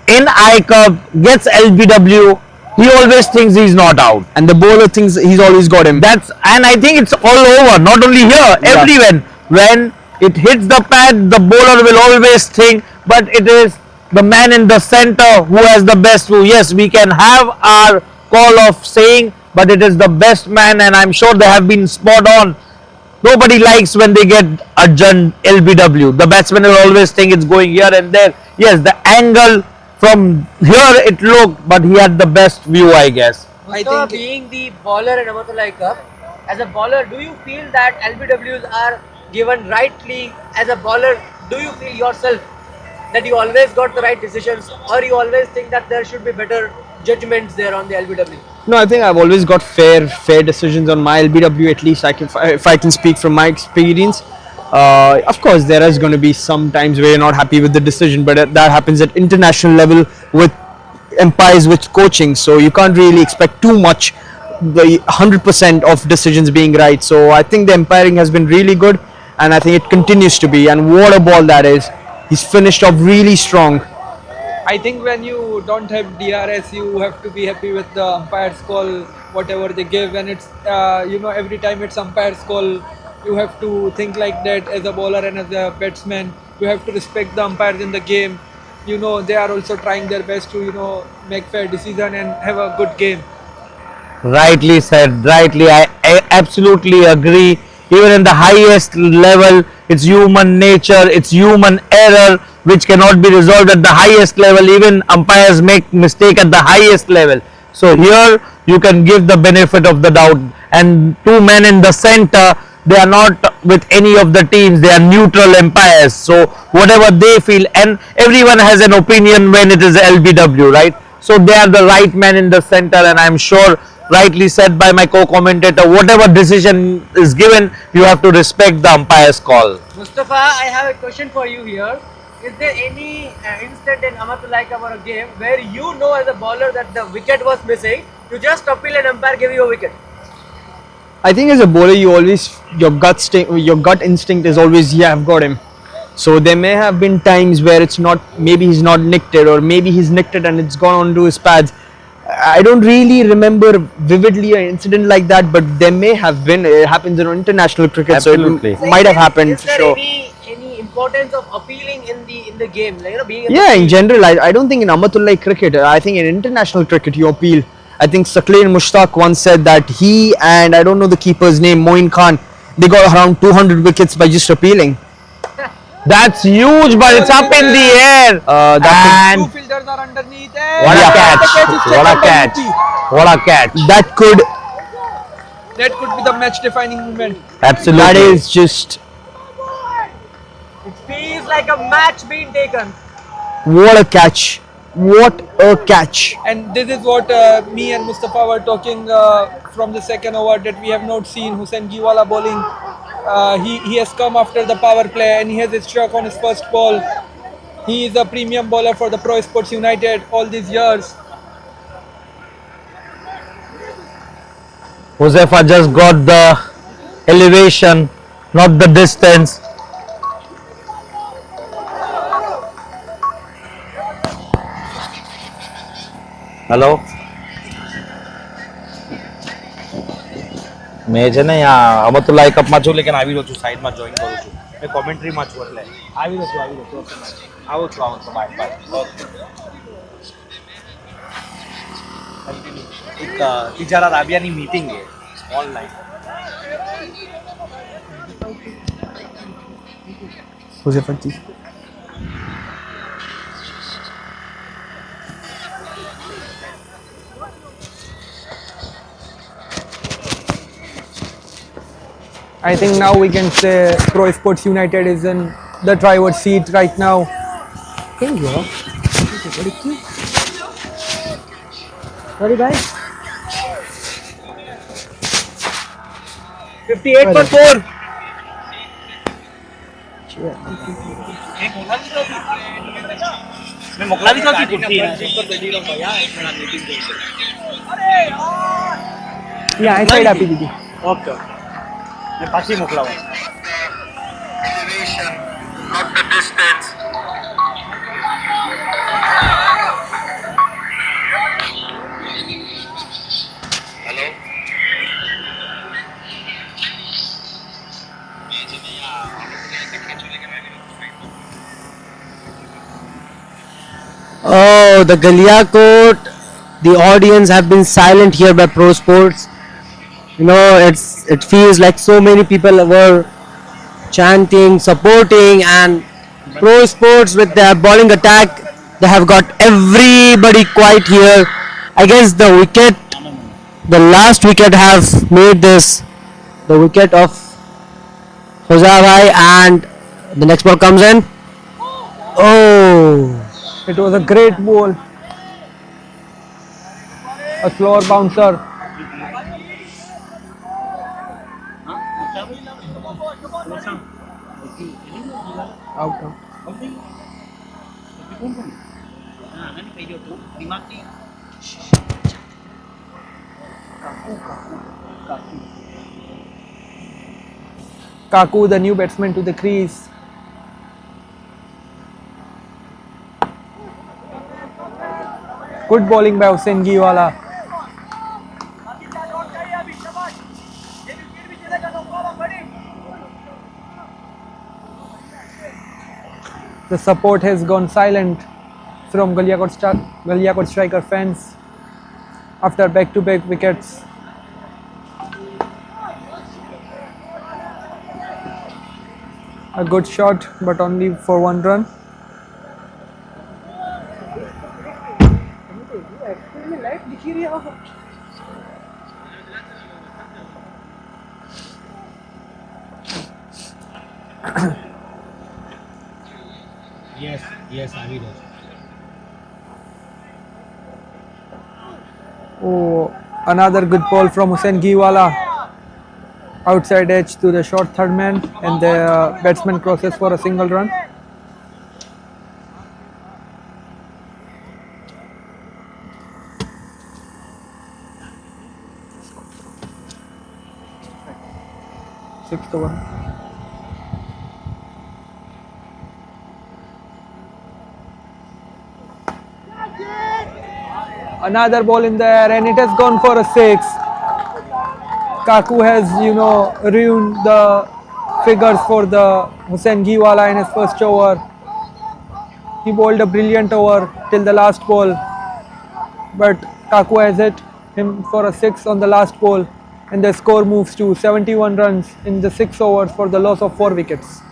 in Aai Cup gets LBW, he always thinks he's not out, and the bowler thinks he's always got him. And I think it's all over. Not only here, everywhere. When it hits the pad, the bowler will always think, but it is the man in the center who has the best view. Yes, we can have our call of saying, but it is the best man, and I'm sure they have been spot on. Nobody likes when they get adjourned LBW. The batsman will always think it's going here and there. Yes, the angle from here it looked, but he had the best view, I guess. Mustafa, being the bowler in Amatullah Aai Cup, as a bowler, do you feel that LBWs are given rightly? As a bowler, do you feel yourself that you always got the right decisions, or you always think that there should be better judgments there on the LBW? No, I think I've always got fair decisions on my LBW. At least if I can speak from my experience. Of course, there is going to be some times where you're not happy with the decision, but that happens at international level with umpires, with coaching. So you can't really expect too much, the 100% of decisions being right. So I think the umpiring has been really good, and I think it continues to be. And what a ball that is! He's finished off really strong. I think when you don't have DRS, you have to be happy with the umpire's call, whatever they give. And it's, every time it's umpire's call, you have to think like that as a bowler and as a batsman. You have to respect the umpires in the game. They are also trying their best to, make fair decision and have a good game. Rightly said, rightly. I absolutely agree. Even in the highest level, it's human nature, it's human error which cannot be resolved at the highest level. Even umpires make mistake at the highest level. So here you can give the benefit of the doubt. And two men in the center, they are not with any of the teams, they are neutral umpires. So whatever they feel, and everyone has an opinion when it is LBW, right? So they are the right man in the center, and I'm sure rightly said by my co-commentator, whatever decision is given, you have to respect the umpire's call. Mustafa, I have a question for you here. Is there any instant in Amatullah Aai Cup or a game where you know as a bowler that the wicket was missing, you just appeal and umpire give you a wicket? I think as a bowler, your gut instinct is always, yeah, I've got him. So there may have been times where it's not, maybe he's not nicked it, or maybe he's nicked it and it's gone onto his pads. I don't really remember vividly an incident like that, but there may have been. It happens in international cricket, Absolutely. so it might have happened Is for there sure. any importance of appealing in the game, like being in Yeah, the in general, I don't think in Amatullah Aai cricket, I think in international cricket you appeal. I think Saqlain Mushtaq once said that he and I don't know the keeper's name, Moin Khan, they got around 200 wickets by just appealing. That's huge, but it's up in the air. That And Two fielders are underneath. what a catch! What a catch! What a catch! that could That could be the match-defining moment. Absolutely. that is just It feels like a match being taken. what a catch! What a catch! And this is what me and Mustafa were talking from the second over, that we have not seen Hussain Giwala bowling. He has come after the power play and he has a struck on his first ball. He is a premium bowler for the ProSports United all these years. Josefa just got the elevation, not the distance. Hello મેં છે ને આ અમતુલ્લા આઈ કપમાં છું લેકિન આવી રહ્યો છું સાઈડમાં જોઈન કરું છું મેં કોમેન્ટ્રીમાં છું એટલે આવી રહ્યો છું આવો છું બાય બાય એક તિજારા રાબિયાની મીટિંગ છે online I think now we can say ProSports United is in the driver's seat right now. Sorry guys. 58 for 4. મેં મોકલાવી તો હતી પુટ્ટી Yeah, I side આપી દીધી. ઓકે મેં પાછી મોકલાવું Oh, the Galiakot, the audience have been silent here by ProSports. It feels like so many people were chanting, supporting, and ProSports with their bowling attack, they have got everybody quiet here. I guess the last wicket have made this the wicket of Hozavai, and the next ball comes in. Oh, It was a great ball, a slower bouncer. Out. Kaku, the new batsman, to the crease. Good bowling by Hussain Giwala. The support has gone silent from Galiakot striker fans after back-to-back wickets. A good shot, but only for 1 run. Yes, I will. Oh, another good ball from Hussain Giwala. Outside edge to the short third man, and the batsman crosses for a single run. Sixth over. Another ball in there, and it has gone for a 6. Kaku has, ruined the figures for the Hussain Giwala in his first over. He bowled a brilliant over till the last ball, but Kaku has hit him for a 6 on the last ball, and the score moves to 71 runs in the 6 overs for the loss of 4 wickets.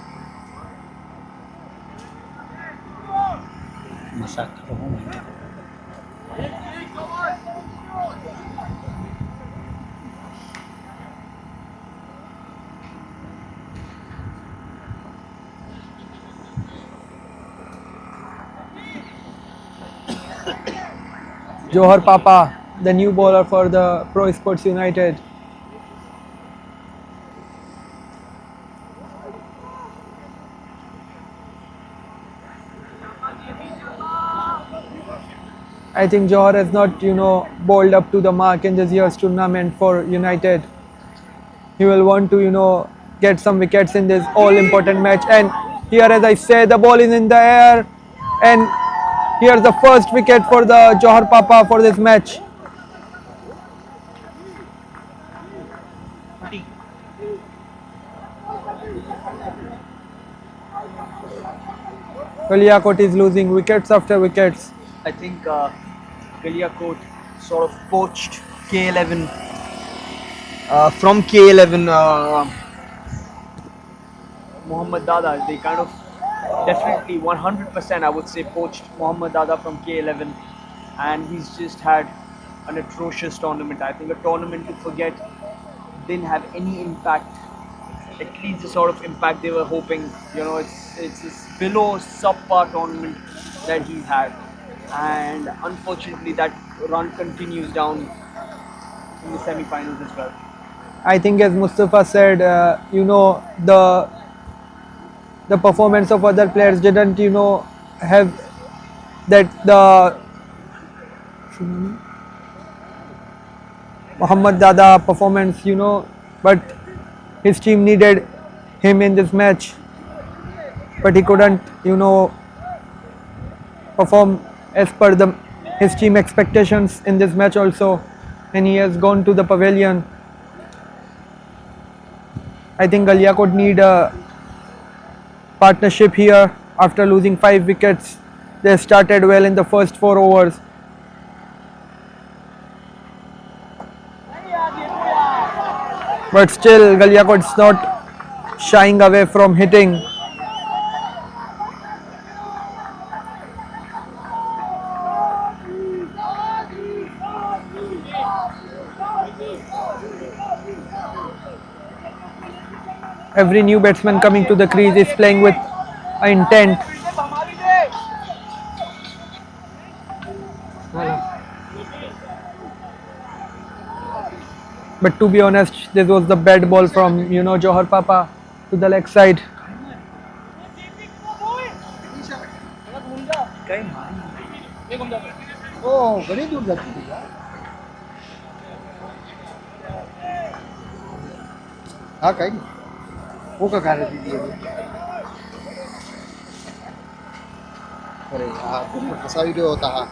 Johar Papa, the new bowler for the ProSports United. I think Johar has not, bowled up to the mark in this year's tournament for United. He will want to, get some wickets in this all-important match. And here, as I say, the ball is in the air, and here's the first wicket for the Johar Papa for this match. Galiakot is losing wickets after wickets. I think Galiakot sort of poached K11 from K11 Mohammad Dada. They kind of definitely 100% I would say poached Mohammad Dada from K11, and he's just had an atrocious tournament. I think a tournament to forget, didn't have any impact, at least the sort of impact they were hoping. It's this below subpar tournament that he's had, and unfortunately that run continues down in the semi-finals as well. I think, as Mustafa said, the performance of other players didn't, have that the Muhammad Dada performance, but his team needed him in this match, but he couldn't, perform as per his team expectations in this match also, and he has gone to the pavilion. I think Galiakot need a partnership here after losing 5 wickets They started well in the first 4 overs. But still, Galiakot's not shying away from hitting. Every new batsman coming to the crease is playing with intent. But to be honest, this was the bad ball from Johar Papa to the leg side. Oh, घणी दूर जाती है यार. हाँ काही नाही. वो का कार्य दीदी है. अरे यार तुम कसा वीडियो होता है.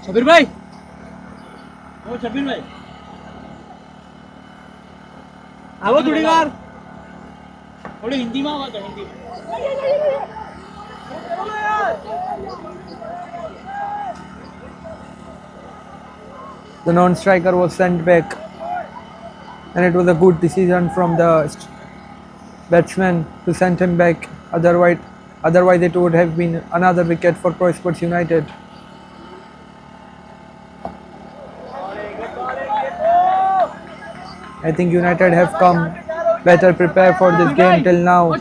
शबीर भाई, ओ शबीर भाई, आओ थोड़ी बार, थोड़ी हिंदी में आवाज हिंदी में. The non-striker was sent back, and it was a good decision from the batsman to send him back. Otherwise it would have been another wicket for ProSports United. I think United have come better prepared for this game till now.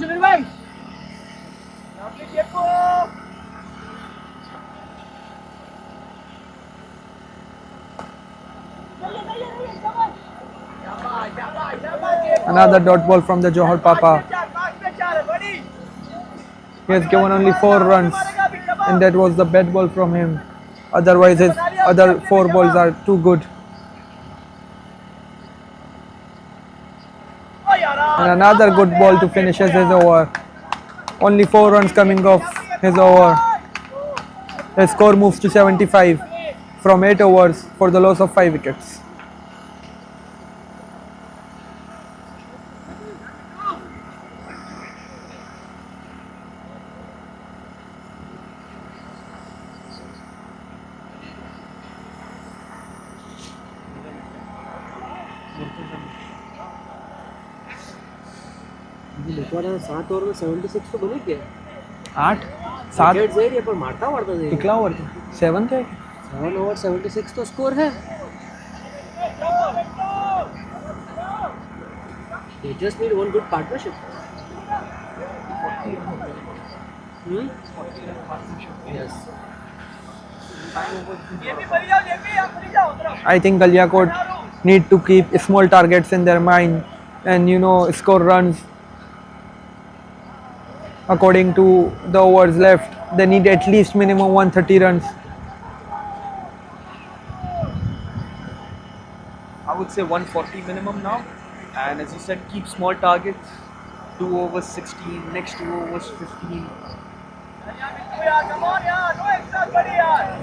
Another dot ball from the Johar Papa. He has given only 4 runs, and that was the bad ball from him. Otherwise his other 4 balls are too good. And another good ball to finish his over. Only 4 runs coming off his over. His score moves to 75 from 8 overs for the loss of 5 wickets. सात over में 76 तो बने क्या? 8 7 wicket जाए पर मारता जाए. कितना ओवर 7 थे. 7 ओवर 76 तो स्कोर है. They just need one good partnership. Yes. I think Galiakot need to keep small targets in their mind and score runs according to the overs left. They need at least minimum 130 runs. I would say 140 minimum now, and as you said, keep small targets. 2 overs 16, next 2 overs 15.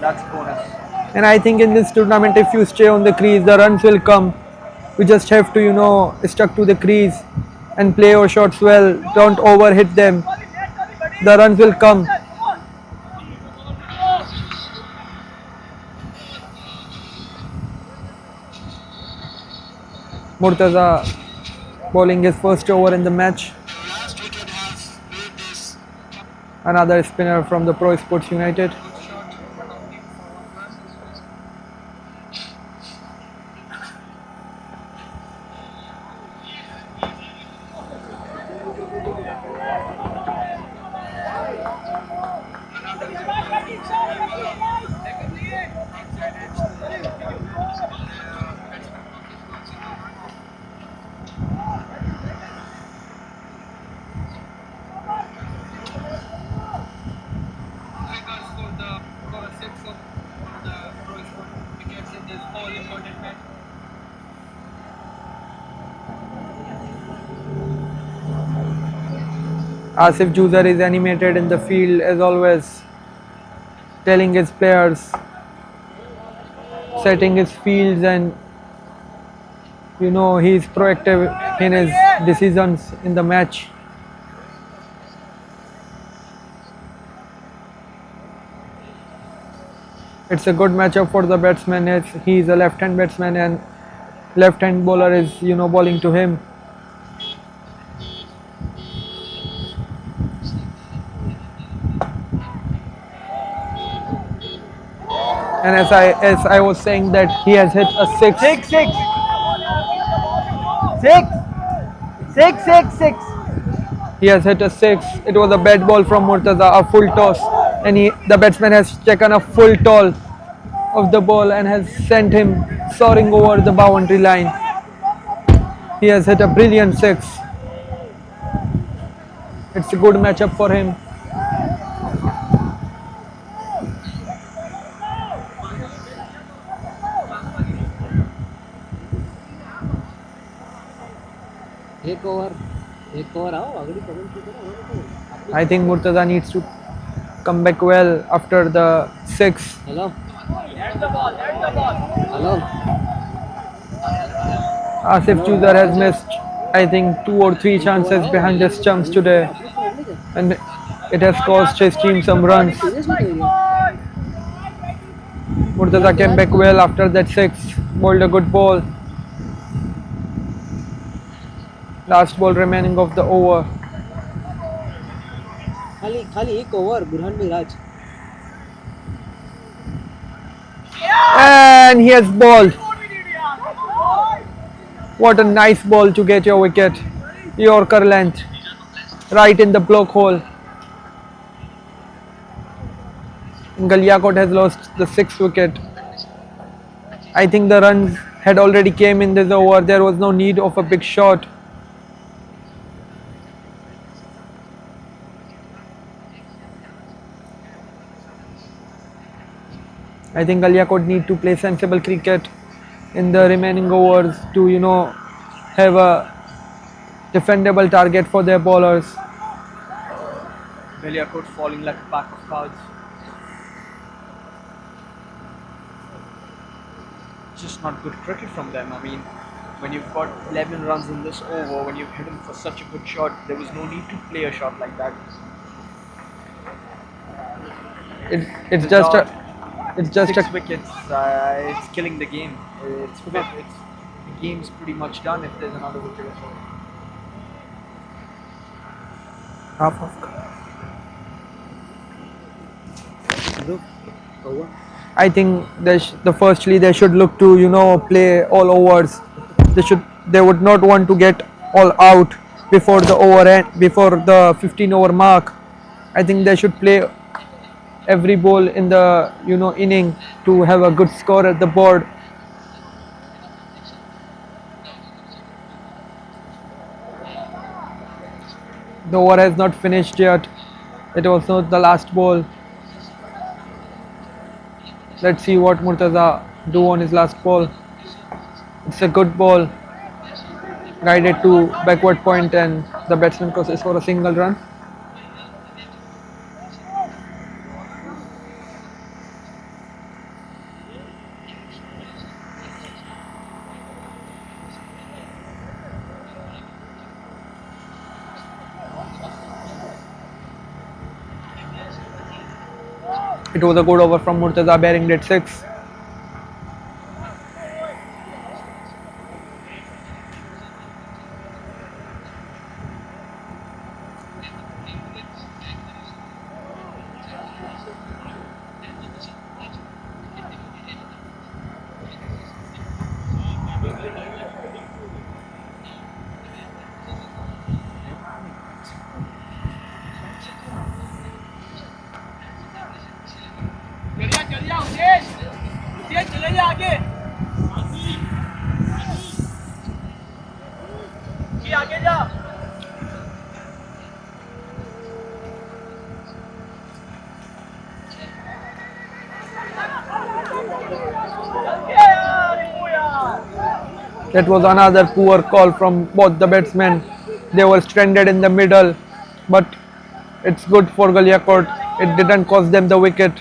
That's bonus. And I think in this tournament, if you stay on the crease, the runs will come. You just have to stuck to the crease and play your shots well. Don't overhit them. The runs will come. Murtaza bowling his first over in the match. Another spinner from the ProSports United. Asif Juzer is animated in the field as always, telling his players, setting his fields, and he's proactive in his decisions in the match. It's a good matchup for the batsman as he's a left-hand batsman and left-hand bowler is bowling to him. And as I was saying that he has hit a six. Six. He has hit a six. It was a bad ball from Murtaza, a full toss, and the batsman has taken a full toll of the ball and has sent him soaring over the boundary line. He has hit a brilliant six. It's a good matchup for him. I think Murtaza needs to come back well after the six. Asif Juzer has missed, I think, 2 or 3 chances behind the stumps today, and it has cost his team some runs. Murtaza came back well after that six, bowled a good ball. Last ball remaining of the over. And he has bowled. What a nice ball to get your wicket. Yorker length, right in the block hole. Galiakot has lost the 6th wicket. I think the runs had already came in this over. There was no need of a big shot. I think Galiakot need to play sensible cricket in the remaining overs to have a defendable target for their bowlers. Galiakot falling like a pack of cards. Just not good cricket from them. I mean, when you've got 11 runs in this over, when you've hit him for such a good shot, there was no need to play a shot like that. It's just a 6 wickets. It's killing the game. The game's pretty much done if there's another wicket or so. half of. I think firstly they should look to play all overs. They would not want to get all out before the over end, before the 15 over mark. I think they should play every ball in the inning to have a good score at the board. The over has not finished yet. It was not the last ball. Let's see what Murtaza do on his last ball. It's a good ball, guided to backward point, and the batsman crosses for a single run. It was a good over from Murtaza, bearing that 6. That was another poor call from both the batsmen. They were stranded in the middle, but It's good for Galiakot. It didn't cost them the wicket.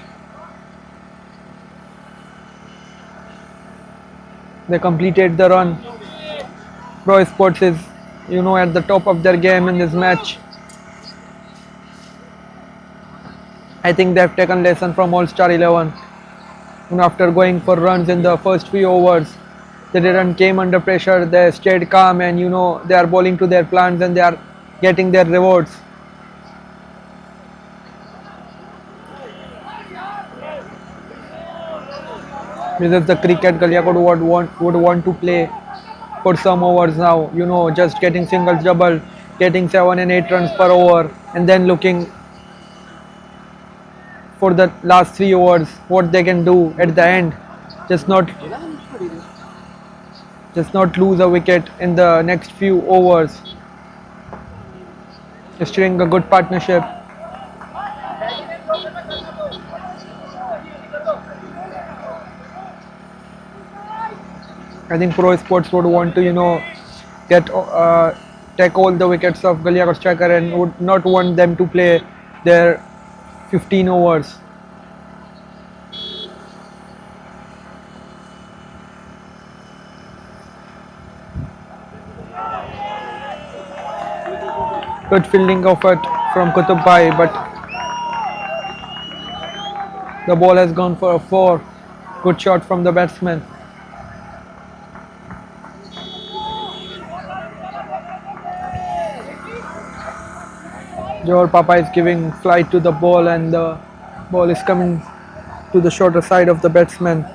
They completed the run. ProSports is, at the top of their game in this match. I think they've taken lesson from All-Star 11. After going for runs in the first few overs, they didn't came under pressure. They stayed calm, and they are bowling to their plans and they are getting their rewards. This is the cricket Galiakot would want to play for some overs now. Just getting singles, double, getting 7 and 8 runs per over, and then looking for the last 3 overs what they can do at the end. Just not lose a wicket in the next few overs. String a good partnership. I think ProSports would want to, take all the wickets of Galiakot striker and would not want them to play their 15 overs. Good fielding effort from Qutub Bhai, but the ball has gone for a 4. Good shot from the batsman. Johor Papa is giving flight to the ball, and the ball is coming to the shorter side of the batsman.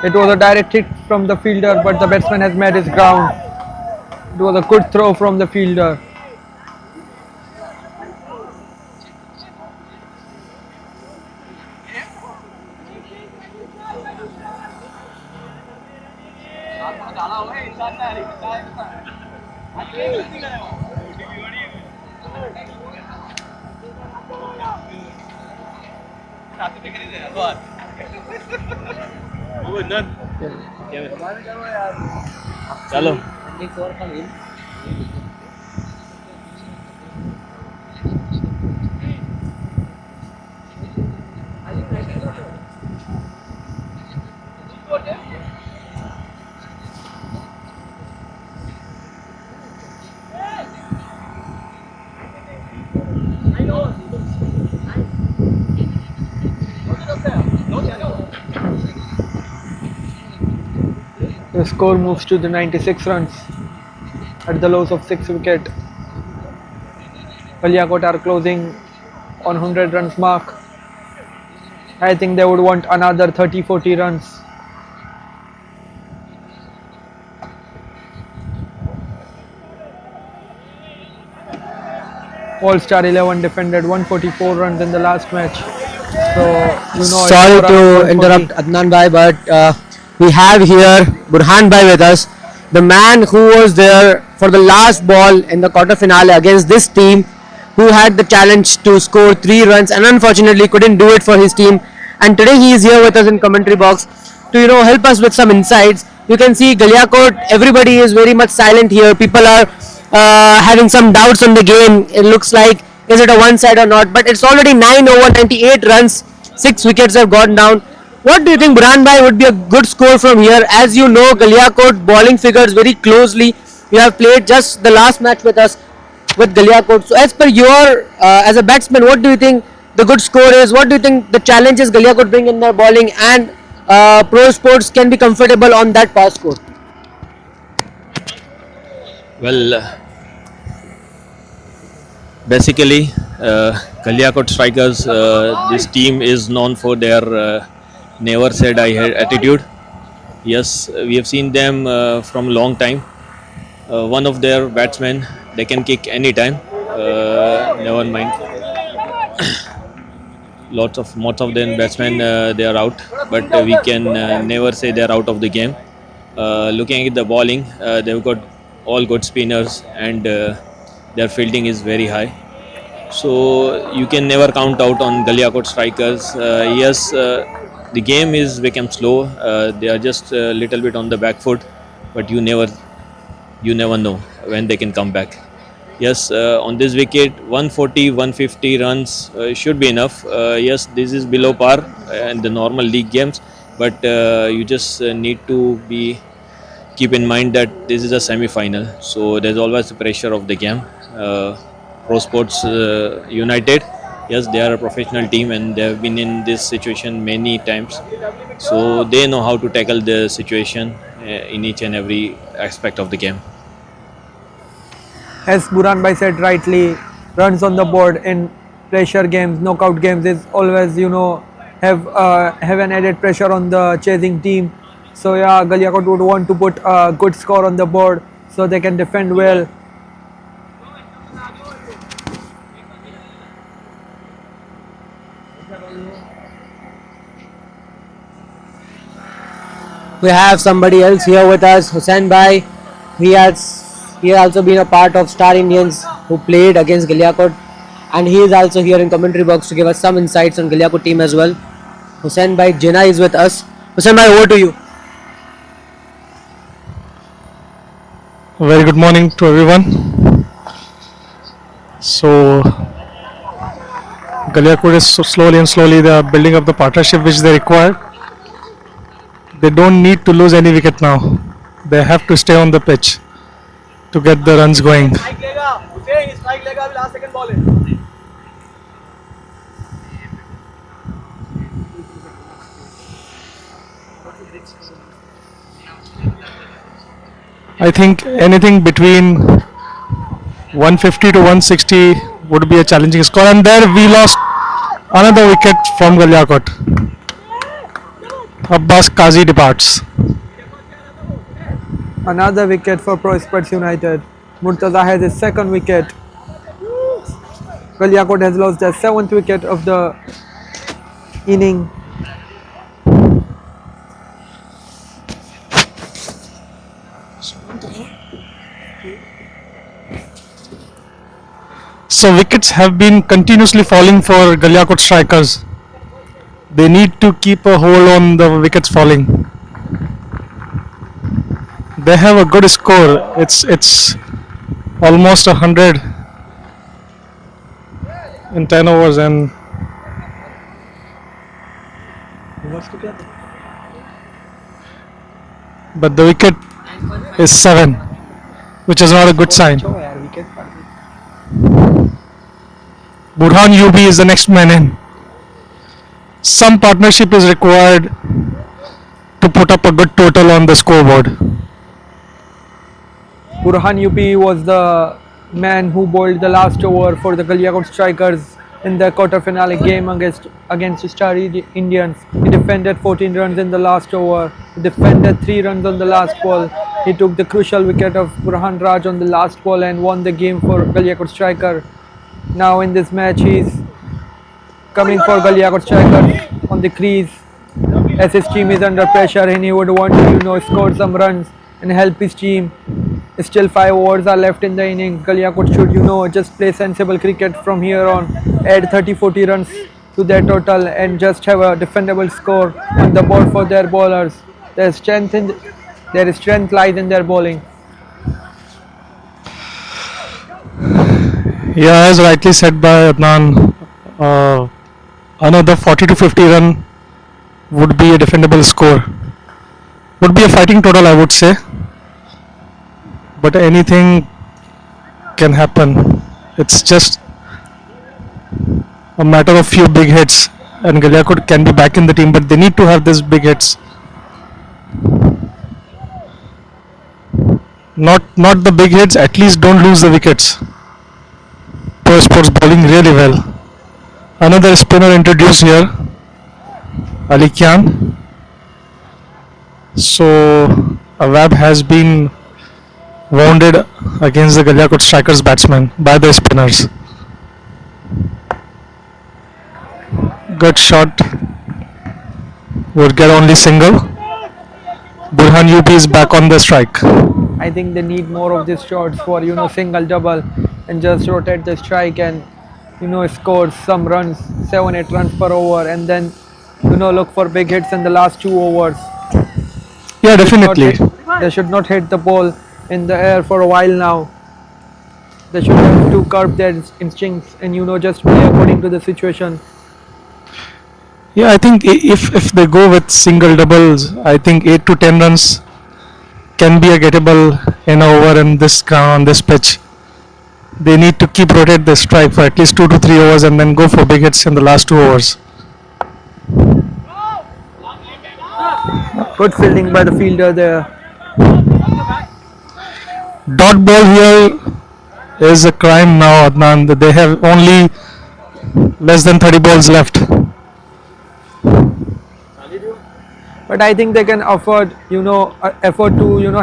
It was a direct hit from the fielder, but the batsman has made his ground. It was a good throw from the fielder. चलो The score moves to the 96 runs at the loss of 6 wicket. Galiakot are closing on 100 runs mark. I think they would want another 30-40 runs. All-Star 11 defended 144 runs in the last match. So, Sorry to interrupt Adnan bhai, but we have here Burhan bhai with us, the man who was there for the last ball in the quarter finale against this team, who had the challenge to score 3 runs and unfortunately couldn't do it for his team. And today he is here with us in commentary box to help us with some insights. You can see Galiakot, everybody is very much silent here. People are having some doubts on the game. It looks like, is it a one side or not? But it's already 9 over 98 runs, 6 wickets have gone down. What do you think, Burhan bhai, would be a good score from here? As you know, Galiakot bowling figures very closely. You have played just the last match with us with Galiakot. So as per your, as a batsman, what do you think the good score is? What do you think the challenges Galiakot bring in their bowling, and ProSports can be comfortable on that pass score? Well, basically, Galiakot strikers, this team is known for their never say die attitude. Yes, we have seen them from long time. One of their batsmen, they can kick any time. Never mind. Most of them batsmen they are out, but we can never say they are out of the game. Looking at the bowling, they've got all good spinners, and their fielding is very high. So you can never count out on Galiakot strikers. Yes, the game is become slow. They are just a little bit on the back foot, but you never know when they can come back. Yes, on this wicket, 140, 150 runs should be enough. Yes, this is below par in the normal league games, but you just need to be keep in mind that this is a semi-final, so there's always the pressure of the game. ProSports United, yes, they are a professional team and they have been in this situation many times, so they know how to tackle the situation in each and every aspect of the game. As Burhan Bhai said rightly, runs on the board in pressure games, knockout games is always, have an added pressure on the chasing team. So yeah, Galiakot would want to put a good score on the board so they can defend well. We have somebody else here with us, Hussain Bhai. He has also been a part of Star Indians who played against Galiakot, and he is also here in commentary box to give us some insights on Galiakot team as well. Hussain Bhai Jinnah is with us. Hussain Bhai, over to you. Very good morning to everyone. So Galiakot is slowly and slowly they are building up the partnership which they require. They don't need to lose any wicket now. They have to stay on the pitch to get the runs going. I think anything between 150 to 160 would be a challenging score, and there we lost another wicket from Galiakot. Abbas Qazi departs. Another wicket for ProSports United. Murtaza has his second wicket. Galiakot has lost their 7th wicket of the inning. So wickets have been continuously falling for Galiakot strikers. They need to keep a hold on the wickets falling. They have a good score. It's almost 100 in 10 overs, and but the wicket is 7, which is not a good sign. Burhan UB is the next man in. Some partnership is required to put up a good total on the scoreboard. Burhan UP was the man who bowled the last over for the Galiakot strikers in the quarter-finale game against Star Indians. He defended 14 runs in the last over. He defended 3 runs on the last ball. He took the crucial wicket of Burhan Raj on the last ball and won the game for Galiakot striker. Now in this match he is coming for Galiakot striker on the crease as his team is under pressure and he would want to score some runs and help his team. Still 5 overs are left in the innings. Galiakot should just play sensible cricket from here on, add 30-40 runs to their total and just have a defendable score on the board for their bowlers. Their strength lies in their bowling. Yeah, as rightly said by Adnan, another 40 to 50 run would be a defendable score. Would be a fighting total, I would say. But anything can happen. It's just a matter of few big hits, and Galiakot can be back in the team, but they need to have these big hits. Not the big hits. At least don't lose the wickets. ProSports bowling really well. Another spinner introduced here, Ali Khan. So Awab has been wounded against the Galiakot strikers batsmen by the spinners. Good shot. Would get only single. Burhan UP is back on the strike. I think they need more of these shots for single double and just rotate the strike and score some runs, 7-8 runs per over, and then look for big hits in the last 2 overs. Yeah, definitely. They should not hit the ball in the air for a while now. They should have to curb their instincts and just play according to the situation. Yeah, I think if they go with single doubles, I think 8 to 10 runs can be a gettable in an over in this ground on this pitch. They need to keep rotate the strike for at least 2 to 3 overs and then go for big hits in the last 2 overs. Good fielding by the fielder there. Dot ball here is a crime now, Adnan. They have only less than 30 balls left. But I think they can afford to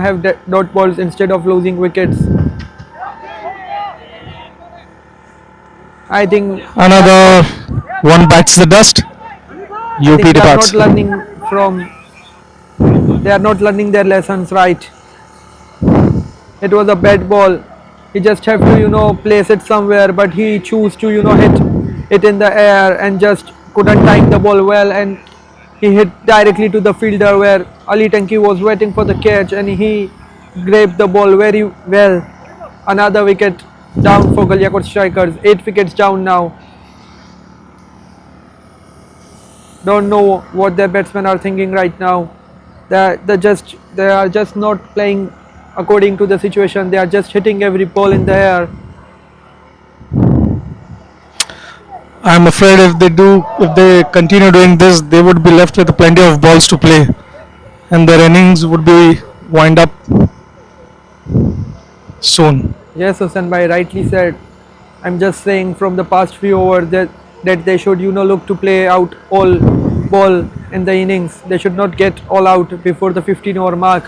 have dot balls instead of losing wickets. I think Another one bites the dust. UP they are departs. not learning they are not learning their lessons right. It was a bad ball. He just have to place it somewhere, but he chose to hit it in the air and just couldn't time the ball well, and he hit directly to the fielder where Ali Tanki was waiting for the catch, and he grabbed the ball very well. Another wicket down for Galiakot strikers. 8 wickets down now. Don't know what their batsmen are thinking right now. They are just not playing according to the situation. They are just hitting every ball in the air. I'm afraid if they continue doing this, they would be left with plenty of balls to play, and their innings would be wind up soon. Yes, Hussain Bhai rightly said. I'm just saying from the past few overs that they should look to play out all ball in the innings. They should not get all out before the 15-over mark.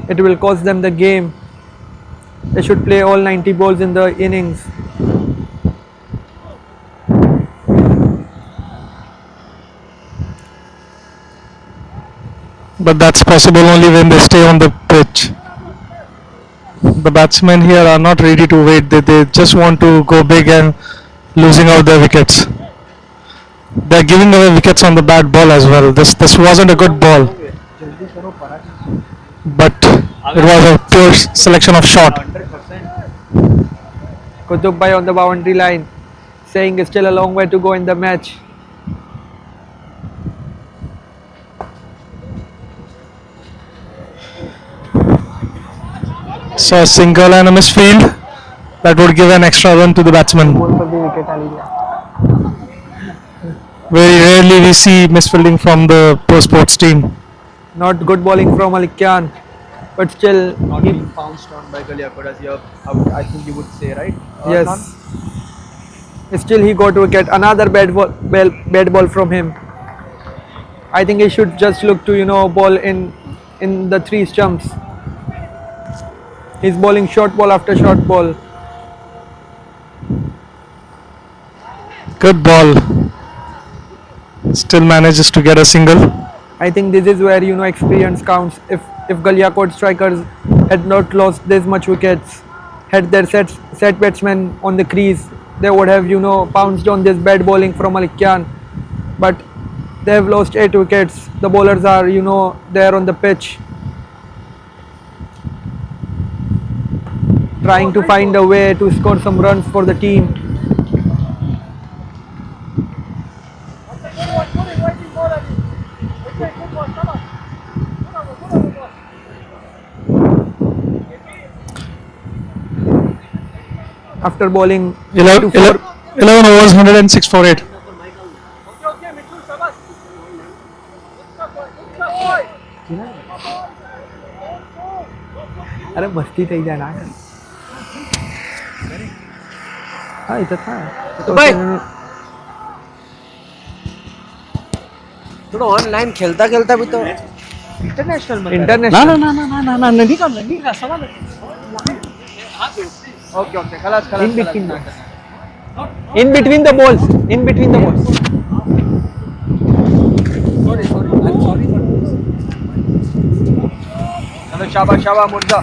It will cost them the game. They should play all 90 balls in the innings. But that's possible only when they stay on the pitch. The batsmen here are not ready to wait. They just want to go big and losing out their wickets. They're giving away wickets on the bad ball as well. This wasn't a good ball, but it was a pure selection of shot. Qutub Bhai on the boundary line saying it's still a long way to go in the match. So a single and a misfield that would give an extra run to the batsman. Very rarely we see misfielding from the ProSports team. Not good bowling from Malik Khan, but still Not being pounced on by Galiakot, as I think you would say, right? yes. Still he got wicket. Another bad ball from him. I think he should just look to bowl in the 3 stumps. He's bowling short ball after short ball. Good ball. Still manages to get a single. I think this is where experience counts. If Galiakot strikers had not lost this much wickets, had their set batsmen on the crease, they would have pounced on this bad bowling from Malik Khan. But they have lost 8 wickets. The bowlers are there on the pitch, trying to find a way to score some runs for the team. After bowling 11 overs, 106 for 8. अरे मस्ती થઈ જાય ના કર હા એ તો था थोड़ा ऑनलाइन खेलता खेलता भी तो इंटरनेशनल इंटरनेशनल ना ना ना ना ना ना नहीं कर सवाल ओके ओके खलास खलास in between the balls Shaba, Murza.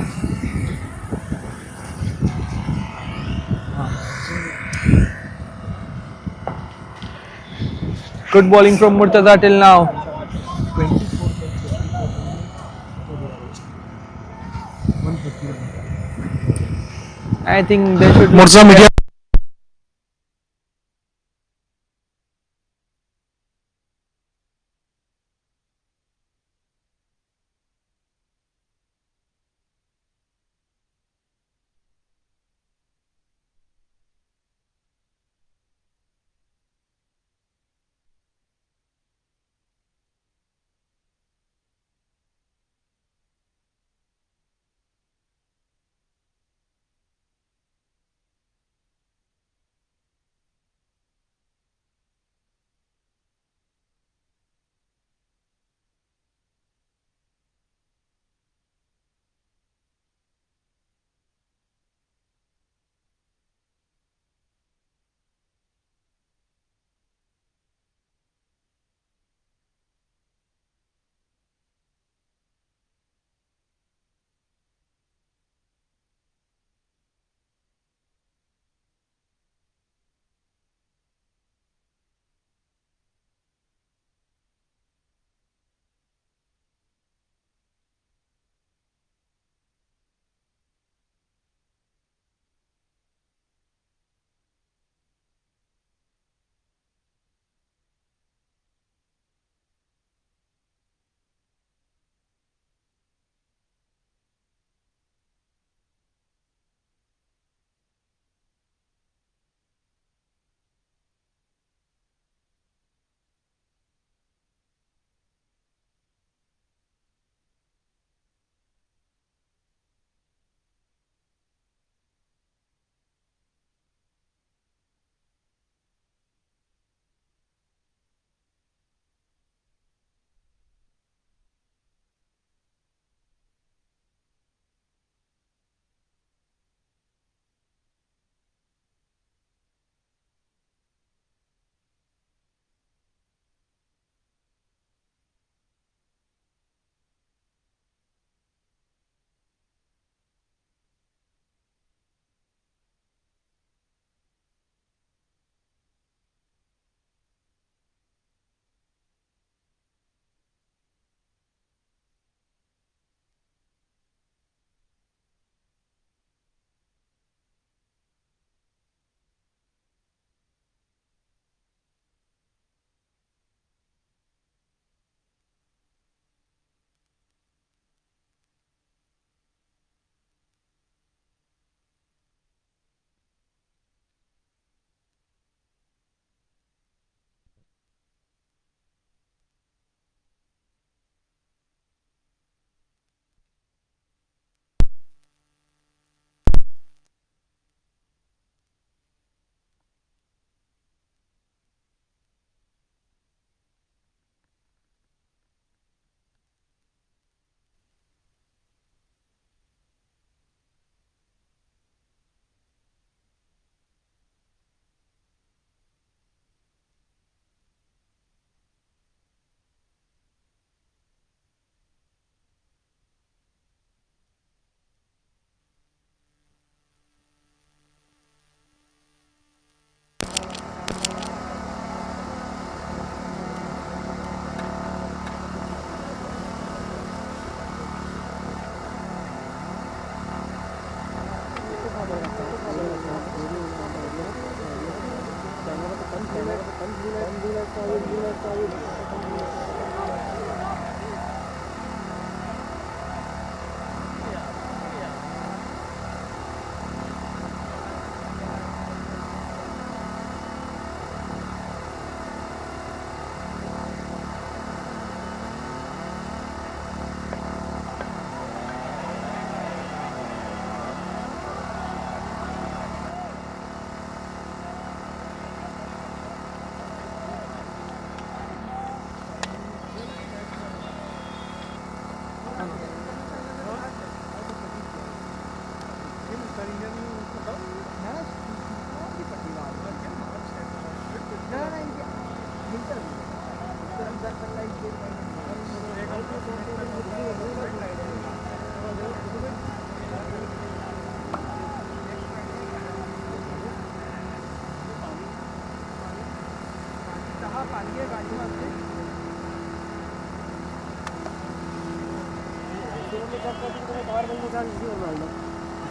Good bowling from Murtaza till now. I think they should. Murza media.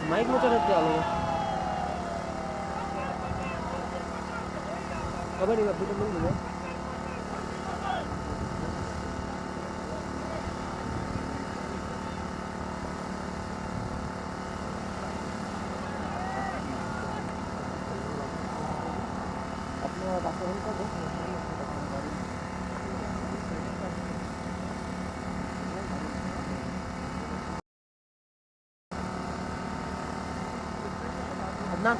Mic में चल क्या लोग कबड्डी का फिल्म मिल गया अपने बात कर दो ना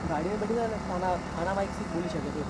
गाड़ी में बैठी ना खाना खाना बाइक से बोली सके थे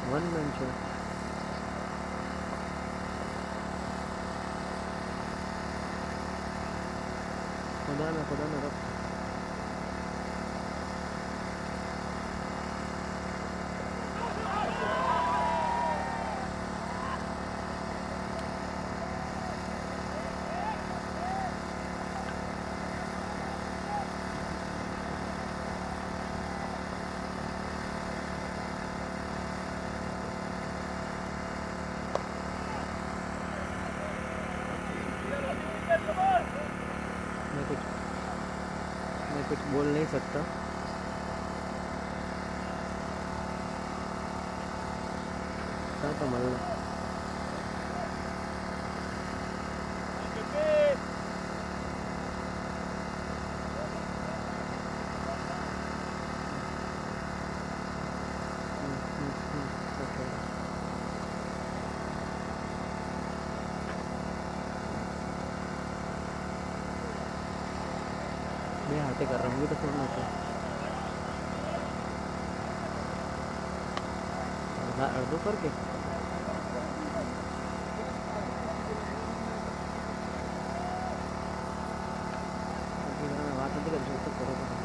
one man show खुदा ना रख मैं कुछ बोल नहीं सकता क्या तो मल्ला मैं हाथे कर रहा हूँ मुझे तो छोड़ना था अर्दो करके बात नहीं कर सकता करो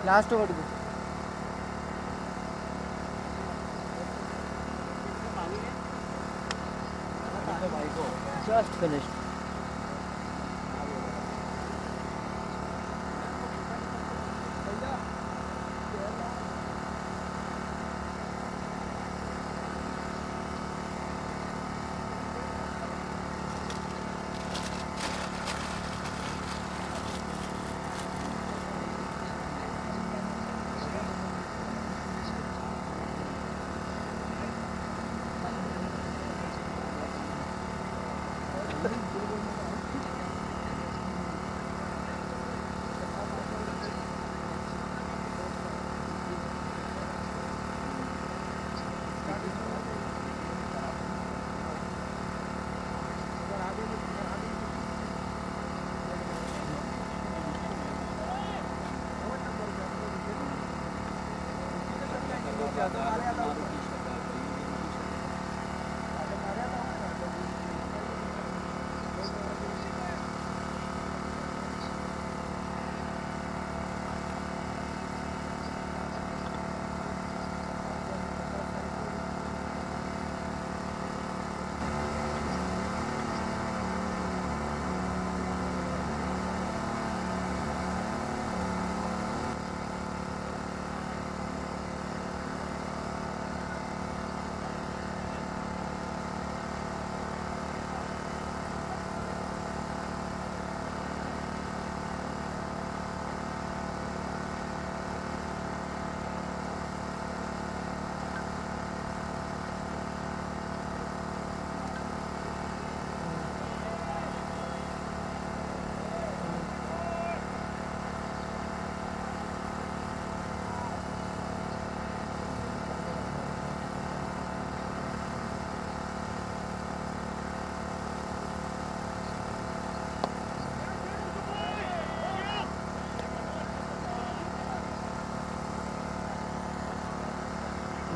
Last over. Just finished.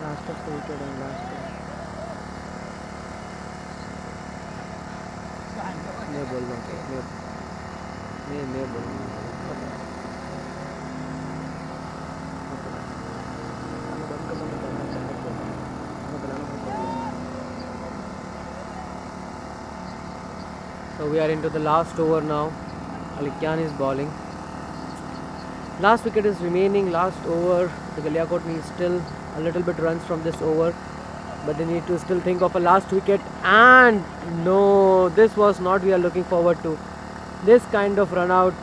Last of the wicket and last ball. नहीं बोल रहा नहीं बोल So we are into the last over now. Alikyan is bowling. Last wicket is remaining. Last over. The Galiakot needs still a little bit runs from this over, but they need to still think of a last wicket. And no, this was not we are looking forward to. This kind of run out.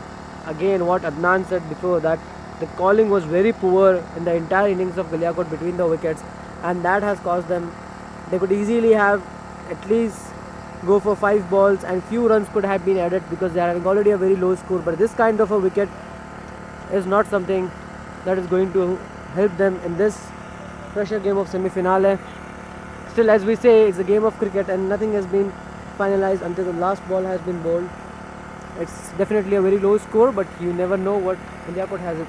Again, what Adnan said before, that the calling was very poor in the entire innings of Galiakot between the wickets, and that has caused them. They could easily have at least go for 5 balls and few runs could have been added because they are having already a very low score. But this kind of a wicket is not something that is going to help them in this pressure game of semi-finale. Still, as we say, it's a game of cricket and nothing has been finalized until the last ball has been bowled. It's definitely a very low score, but you never know what Galiakot has it.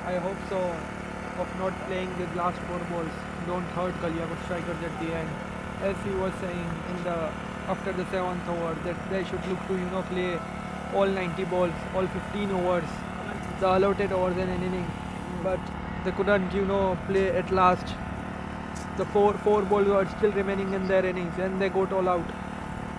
I hope so, of not playing the last 4 balls don't hurt Galiakot strikers at the end. As he was saying in the after the 7th over, that they should look to play all 90 balls, all 15 overs, the allotted overs in an inning, but they couldn't play at last. The four balls were still remaining in their innings and they got all out.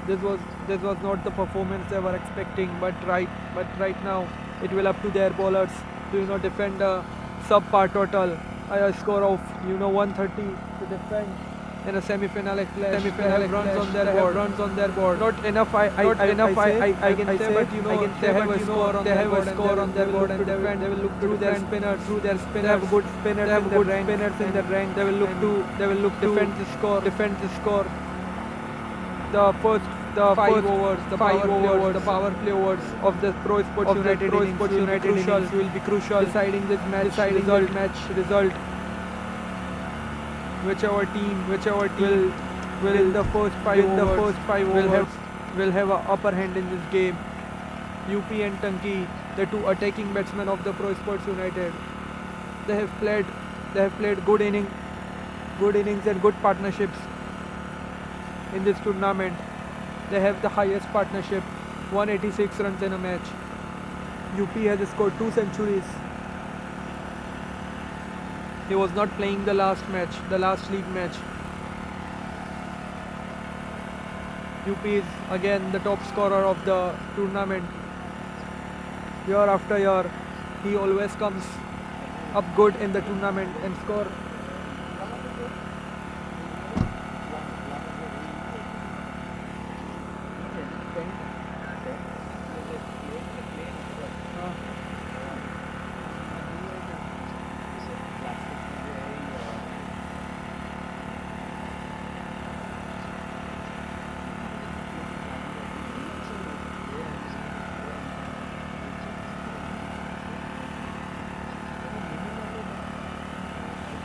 This was not the performance they were expecting, but right now it will up to their bowlers to defend a subpar total, a score of 130 to defend in a semi-finale clash. They have runs on their board. Not enough. I can say, but they have a score on their board. They will look through their spinners. They have good spinners in the rank. They will look to defend the score. The first five overs, the power play overs of the ProSports United will be crucial, deciding this match result. Whichever team will in the first five overs will have an upper hand in this game. UP and Tanki, the two attacking batsmen of the ProSports United, they have played good innings and good partnerships in this tournament. They have the highest partnership, 186 runs in a match. UP has scored 2 centuries. He was not playing the last league match. UP is again the top scorer of the tournament. Year after year, he always comes up good in the tournament and score.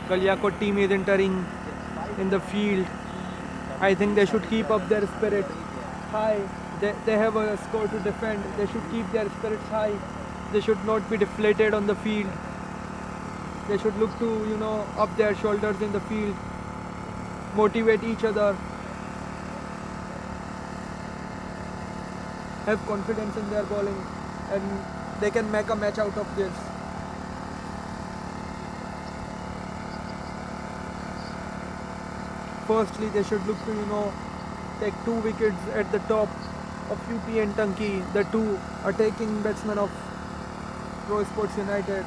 Galiakot team is entering in the field. I think they should keep up their spirit high. They have a score to defend. They should keep their spirits high. They should not be deflated on the field. They should look to, up their shoulders in the field, motivate each other, have confidence in their bowling, and they can make a match out of this. Firstly, they should look to, take 2 wickets at the top of UP and Tanki, the two attacking batsmen of ProSports United.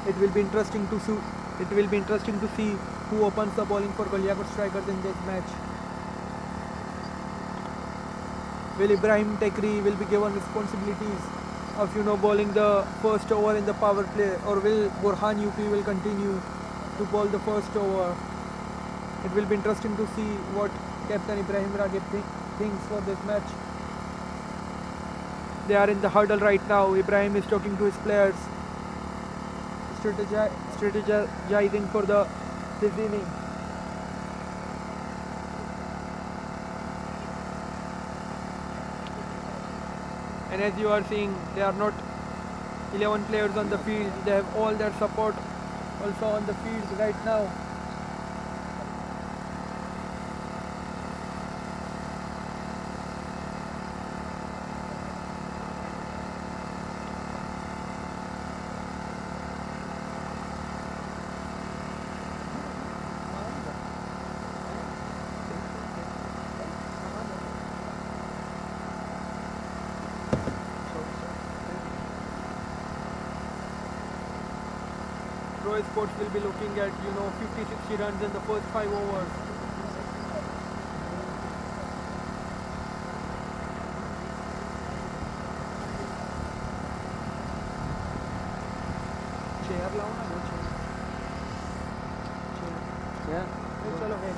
It will be interesting to see who opens the bowling for Galiakot strikers in this match. Will Ibrahim Tekri will be given responsibilities of bowling the first over in the power play, or will Burhan UP will continue to bowl the first over? It will be interesting to see what Captain Ibrahim Ragib thinks for this match. They are in the hurdle right now. Ibrahim is talking to his players, strategizing for this inning. And as you are seeing, there are not 11 players on the field. They have all their support also on the field right now. Sports will be looking at 50-60 runs in the first 5 overs. Chair lao na wo chair. Yeah. Chalo hai.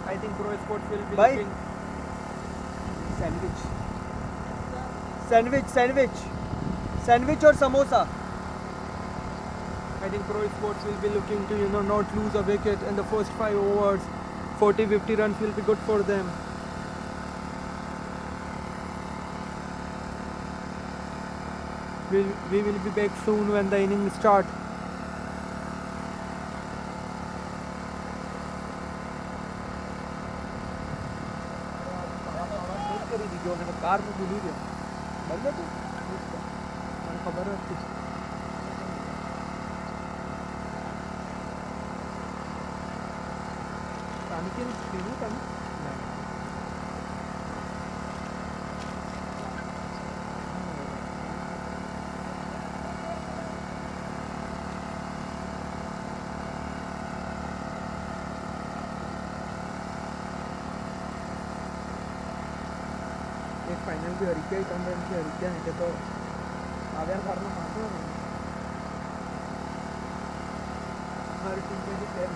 I think ProSports will be looking sandwich or samosa. I think ProSports will be looking to not lose a wicket in the first 5 overs. 40-50 runs will be good for them. We will be back soon when the innings start. Car में भूल गया बंद है तो खबर है पानी के लिए फाइनल भी हरी के कम रन से हरी के नहीं तो आगे करना मानो हर टीम के प्लेयर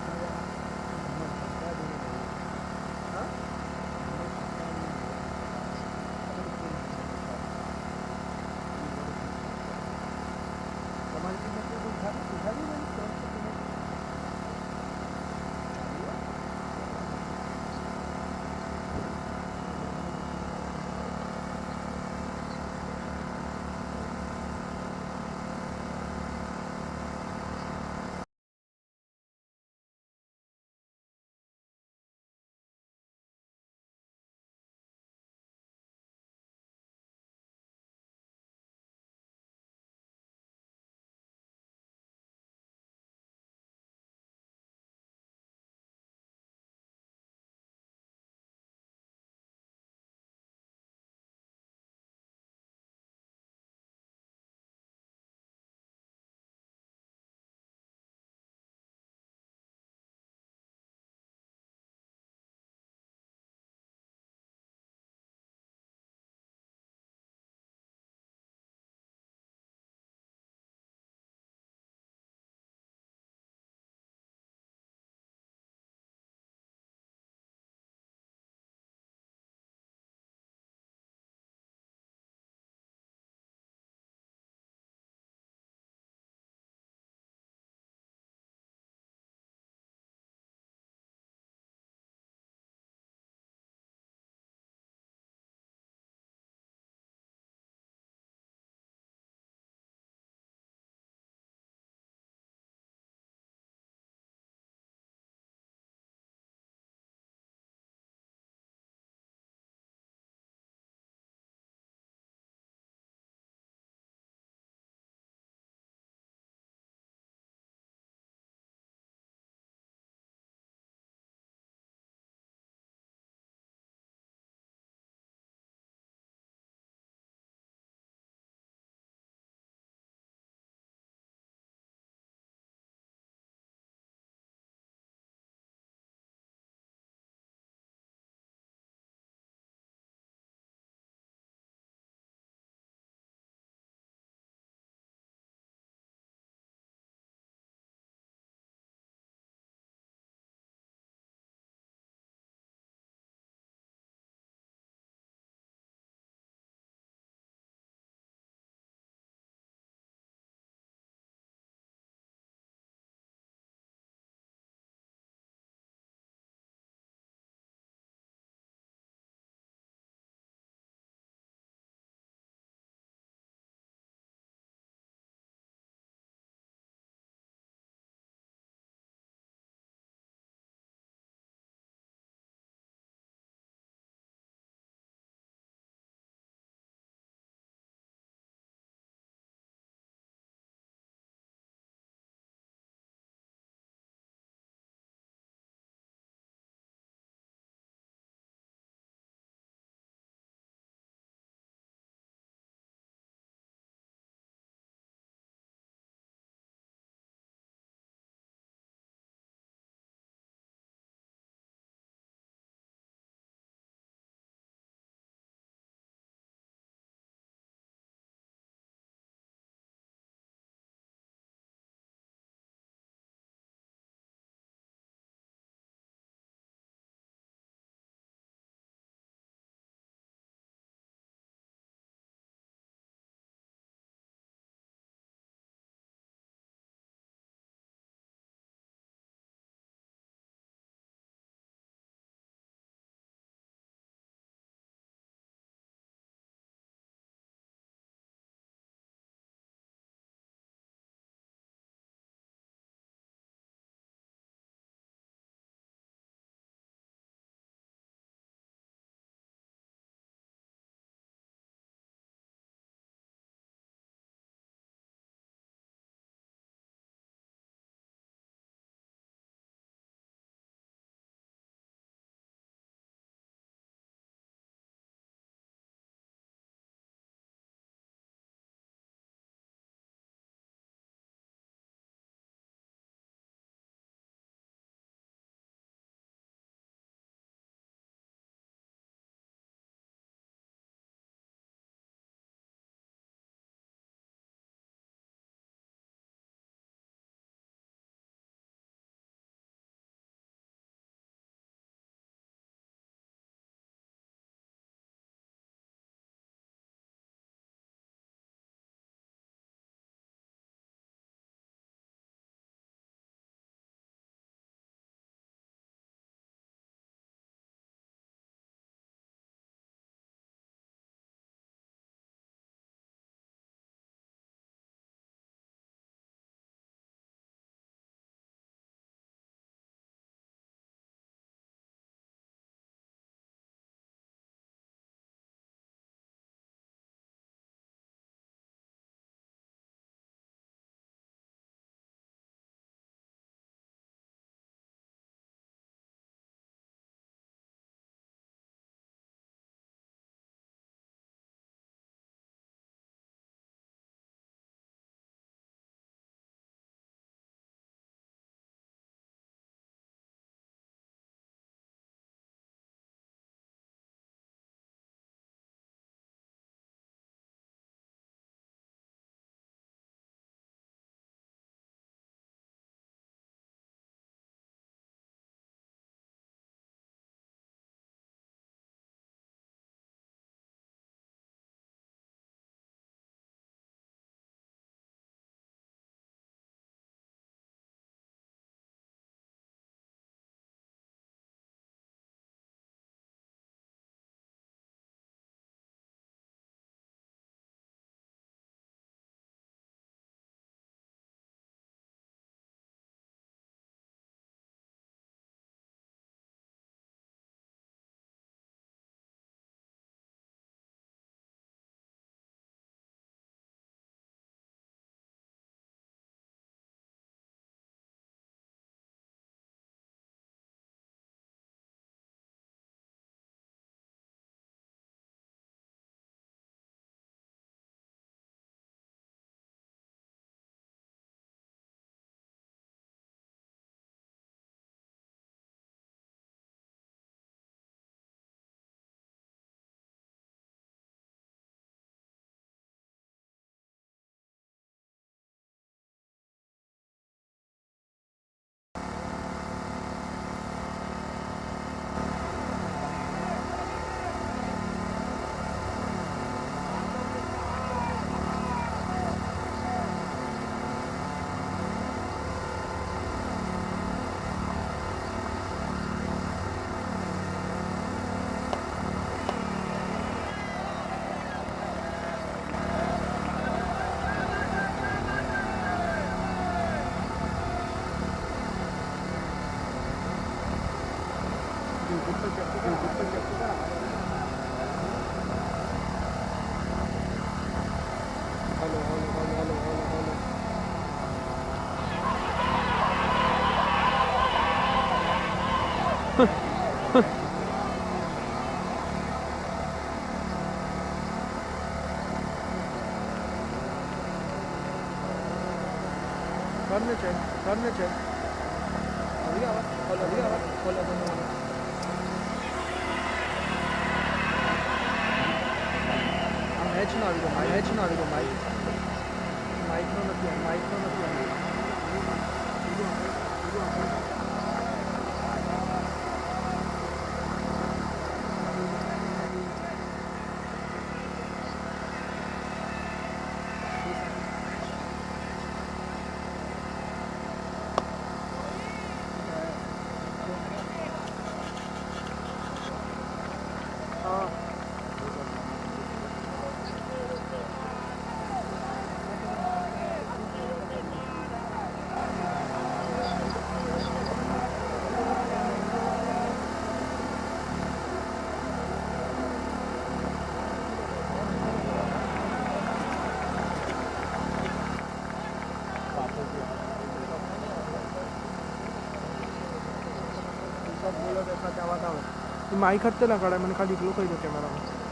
माइक हत्ते ना कड़ा मैंने खाली लोग दो कैमरा में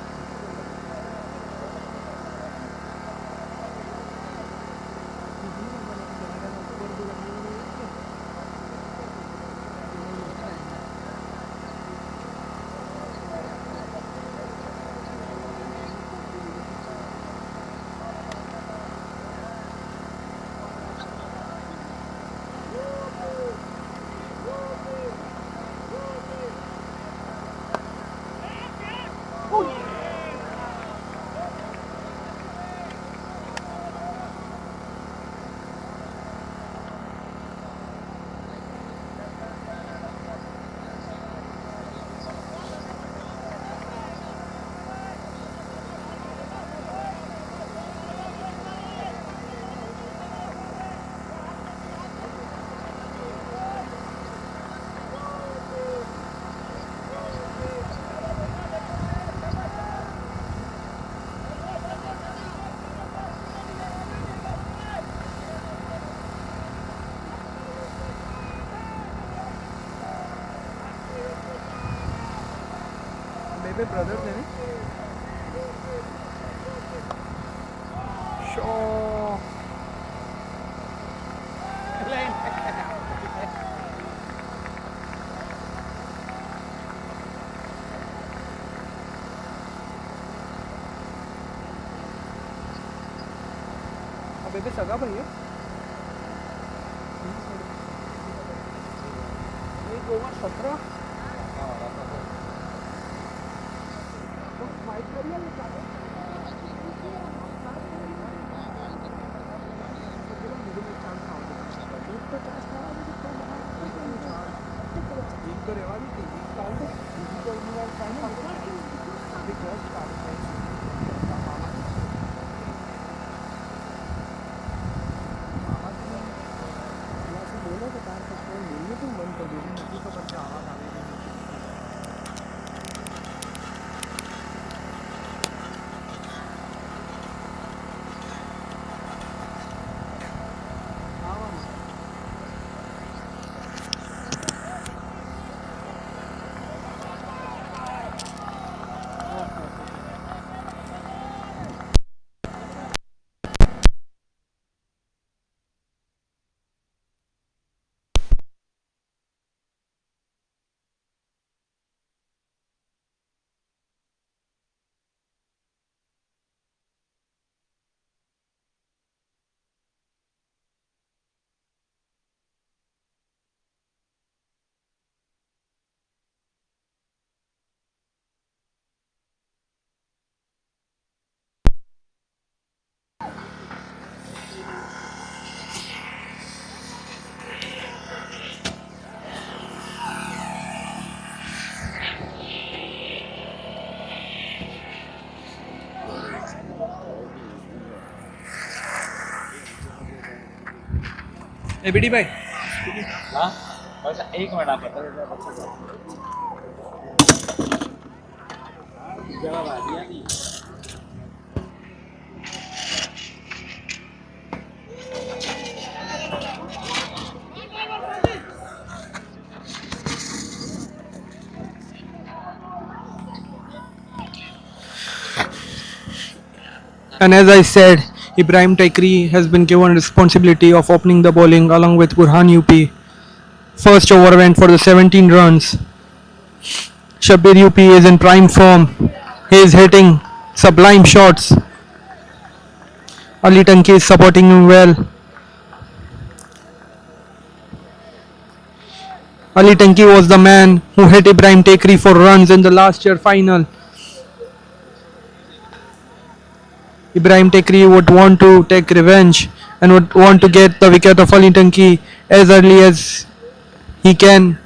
मेरे ब्रदर थे ना शो बेबे सगा भैया एक ओवर 17 बीडी भाई हाँ एक मिनट आप And as I said, Ibrahim Taikri has been given responsibility of opening the bowling along with Burhan UP. First over went for the 17 runs. Shabir UP is in prime form. He is hitting sublime shots. Ali Tanki is supporting him well. Ali Tanki was the man who hit Ibrahim Taikri for runs in the last year final. Ibrahim Taikri would want to take revenge and would want to get the wicket of Ali Tanki as early as he can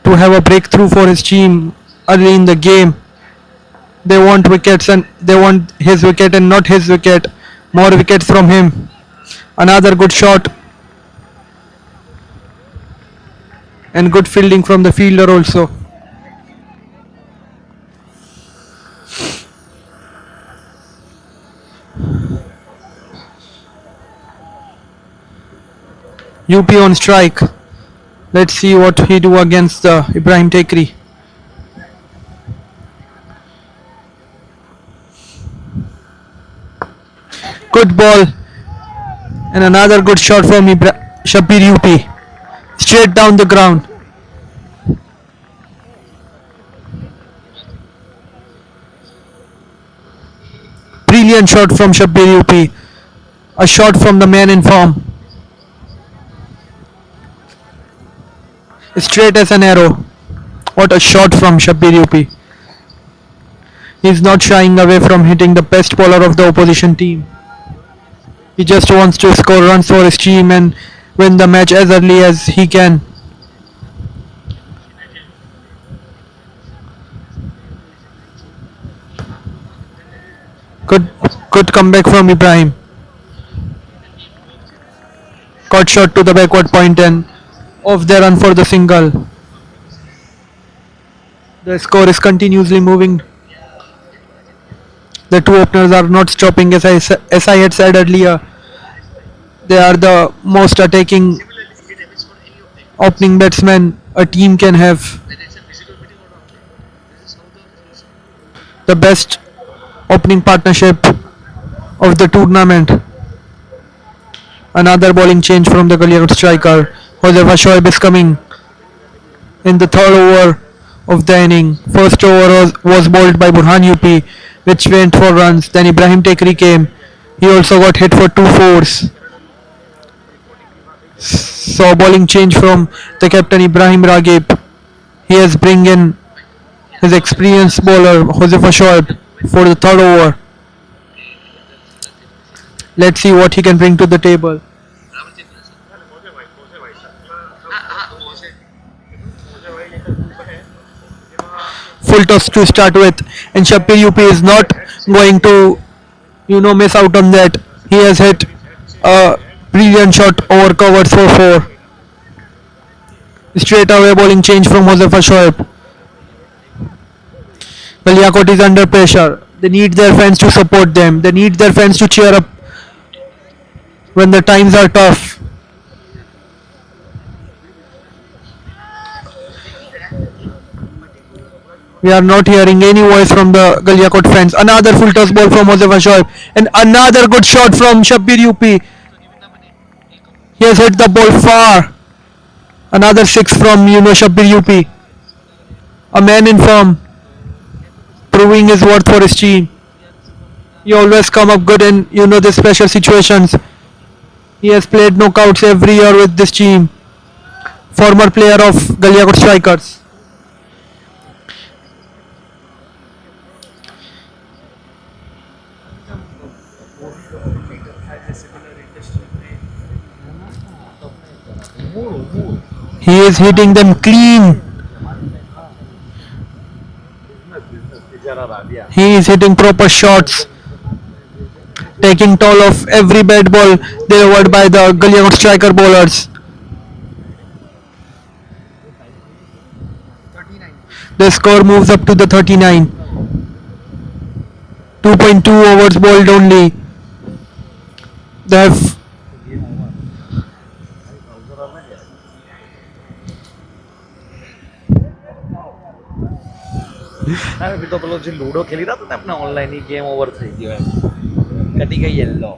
to have a breakthrough for his team early in the game. They want wickets and they want his wicket and not his wicket. More wickets from him. Another good shot and good fielding from the fielder also. UP on strike. Let's see what he do against Ibrahim Taikri. Good ball and another good shot from Shabir UP. Straight down the ground. Brilliant shot from Shabir UP. A shot from the man in form. Straight as an arrow. What a shot from Shabir UP. He's not shying away from hitting the best bowler of the opposition team. He just wants to score runs for his team and win the match as early as he can. Good comeback from Ibrahim. Caught shot to the backward point and off the run for the single. The score is continuously moving. The two openers are not stopping, as I had said earlier. They are the most attacking opening batsmen a team can have. The best opening partnership of the tournament. Another bowling change from the Galiakot striker. Josefa Shoaib is coming in the third over of the inning. First over was bowled by Burhan UP, which went for runs. Then Ibrahim Taikri came. He also got hit for 2 fours. So bowling change from the captain Ibrahim Ragib. He has bring in his experienced bowler Josefa Shoaib for the third over. Let's see what he can bring to the table. Full toss to start with, and Shabir UP is not going to miss out on that. He has hit a brilliant shot over covers for 4. Straight away bowling change from Josefa Shoaib. Galiakot is under pressure. They need their fans to support them. They need their fans to cheer up when the times are tough. We are not hearing any voice from the Galiakot fans. Another full toss ball from Josefa Shoaib and another good shot from Shabir UP. He has hit the ball far. Another 6 from Shabir UP. A man in form, proving his worth for his team. He always come up good in the special situations. He has played knockouts every year with this team. Former player of Galiakot Strikers. He is hitting them clean. He is hitting proper shots, taking toll of every bad ball delivered by the Galiakot striker bowlers. The score moves up to the 39. 2.2 overs bowled only. They have अभी तो पेलो जे ludo खेली रहा था अपना online ही game over થઈ ગયો એમ કટી ગઈ yellow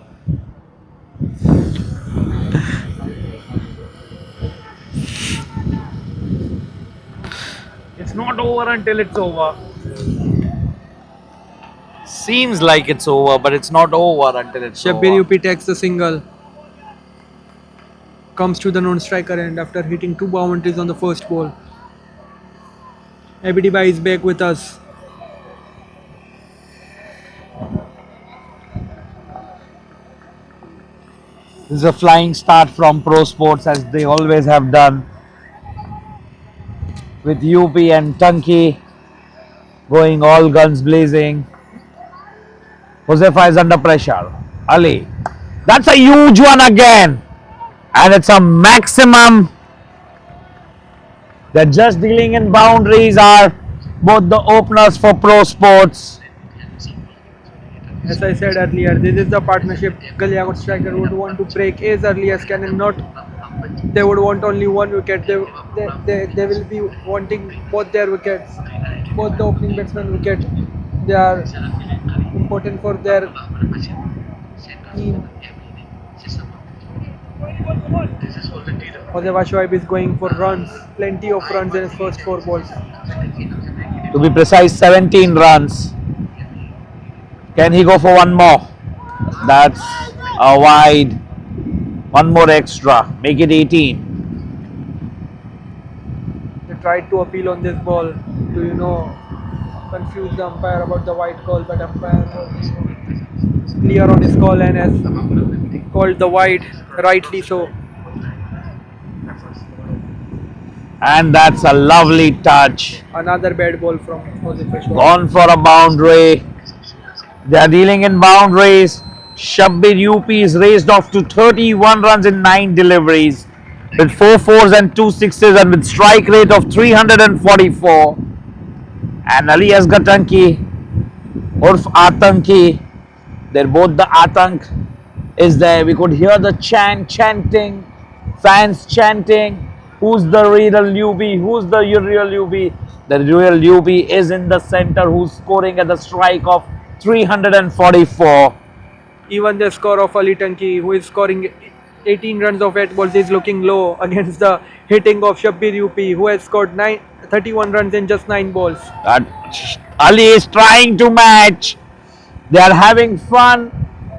It's not over until it's over. Seems like it's over, but it's not over until it's Shabbir over. UP takes the single. Comes to the non-striker end after hitting 2 boundaries on the first ball. ABD Bhai is back with us. This is a flying start from ProSports as they always have done. With UP and Tunky going all guns blazing. Josefa is under pressure. Ali. That's a huge one again. And it's a maximum. They're just dealing in boundaries are both the openers for ProSports. As I said earlier, this is the partnership Galiakot striker would want to break as early as can, and not they would want only 1 wicket. They will be wanting both their wickets, both the opening batsman wicket. They are important for their team. Josefa Shoaib is going for runs, plenty of runs in his first 4 balls. To be precise, 17 runs. Can he go for one more? That's a wide. One more extra. Make it 18. They tried to appeal on this ball to, confuse the umpire about the white call, but umpire was clear on his call and has called the wide, rightly so. And that's a lovely touch. Another bad ball from Josefa Shoaib. Gone for a boundary. They are dealing in boundaries. Shabbir UP is raised off to 31 runs in 9 deliveries with 4 fours and 2 sixes and with strike rate of 344. And Ali Asghar Tanki Urf Atanki, they're both the Atank is there. We could hear the chanting, fans chanting, who's the real UB, who's the real UB. The real UB is in the center who's scoring at the strike of 344. Even the score of Ali Tanki, who is scoring 18 runs of 8 balls, is looking low against the hitting of Shabbir UP, who has scored 31 runs in just 9 balls. Ali is trying to match. They are having fun.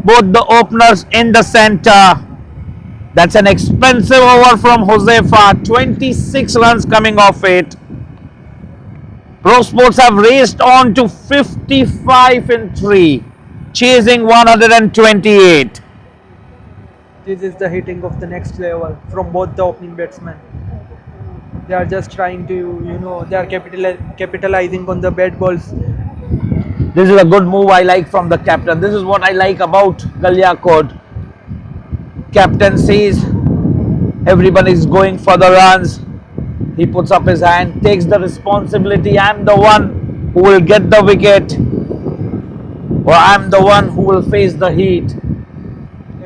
Both the openers in the center. That's an expensive over from Josefa. 26 runs coming off it. ProSports have raced on to 55 in 3, chasing 128. This is the hitting of the next level from both the opening batsmen. They are just trying to, they are capitalizing on the bad balls. This is a good move I like from the captain. This is what I like about Galiakot. Captain sees everyone is going for the runs. He puts up his hand, takes the responsibility. I'm the one who will get the wicket, or I'm the one who will face the heat.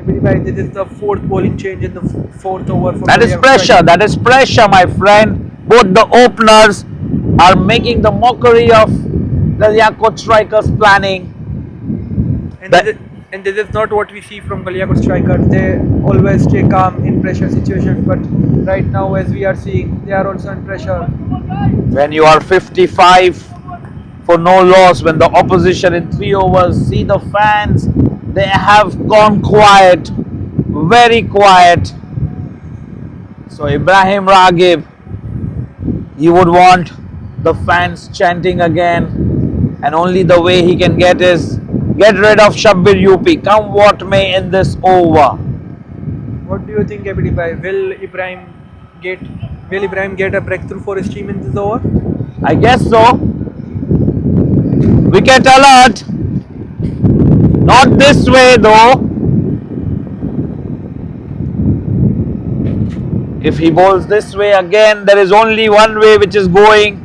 This is the 4th bowling change in the 4th over. For That is pressure. That is pressure, my friend. Both the openers are making the mockery of Galiakot strikers' planning. And this is not what we see from Galiakot strikers. They always stay calm in pressure situations, but right now, as we are seeing, they are also in pressure. When you are 55 for no loss, when the opposition in 3 overs, see the fans, they have gone quiet, very quiet. So Ibrahim Raghib, you would want the fans chanting again, and only the way he can get rid of Shabbir UP, come what may in this over. What do you think, ABD Bhai? Will Ibrahim get a breakthrough for his team in this over? I guess so. Wicket alert. Not this way though. If he bowls this way again, there is only one way which is going,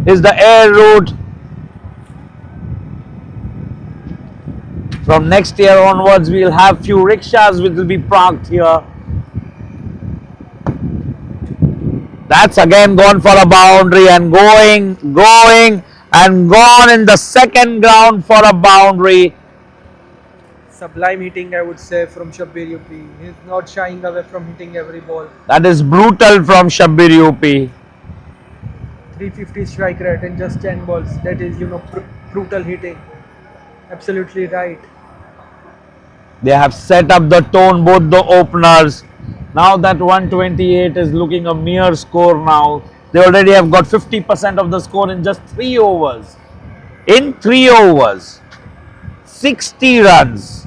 is the air route. From next year onwards, we'll have few rickshaws which will be parked here. That's again gone for a boundary and going and gone in the second ground for a boundary. Sublime hitting, I would say, from Shabbir UP. He's not shying away from hitting every ball. That is brutal from Shabbir UP. 350 strike rate in just 10 balls. That is, brutal hitting. Absolutely right. They have set up the tone, both the openers. Now that 128 is looking a mere score now. They already have got 50% of the score in just 3 overs. In 3 overs, 60 runs.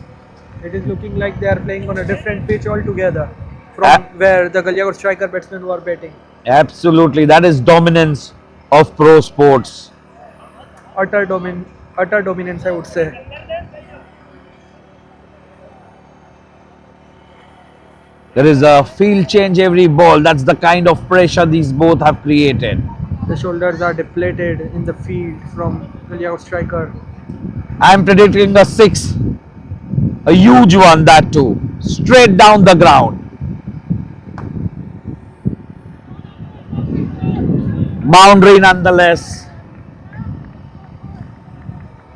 It is looking like they are playing on a different pitch altogether from where the Galiakot striker batsmen were batting. Absolutely, that is dominance of ProSports. Utter dominance, I would say. There is a field change every ball. That's the kind of pressure these both have created. The shoulders are depleted in the field from Galiakot striker. I'm predicting a 6. A huge one, that too. Straight down the ground. Boundary nonetheless.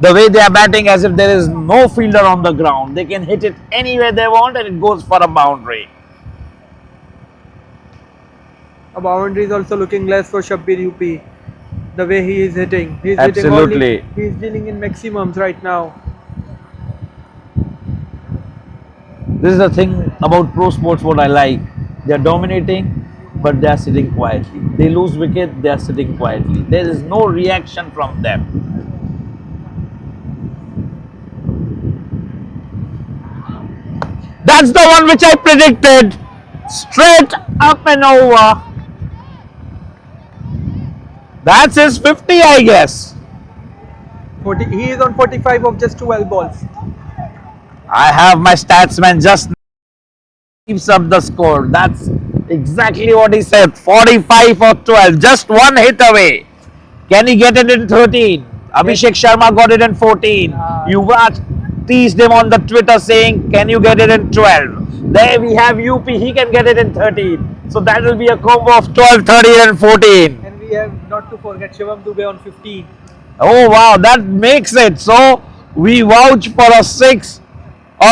The way they are batting, as if there is no fielder on the ground. They can hit it anywhere they want and it goes for a boundary. A boundary is also looking less for Shabbir UP. The way he is hitting. He's Absolutely. He's dealing in maximums right now. This is the thing about ProSports what I like. They are dominating, but they are sitting quietly. They lose wicket, they are sitting quietly. There is no reaction from them. That's the one which I predicted. Straight up and over. That's his 50, I guess. 40, he is on 45 of just 12 balls. I have my statsman just keeps up the score. That's exactly what he said. 45 or 12. Just one hit away. Can he get it in 13? Abhishek Sharma got it in 14. Yuvraj teased him on the Twitter saying, can you get it in 12? There we have UP. He can get it in 13. So that will be a combo of 12, 13 and 14. And we have not to forget Shivam Dubey on 15. Oh wow, that makes it. So we vouch for a 6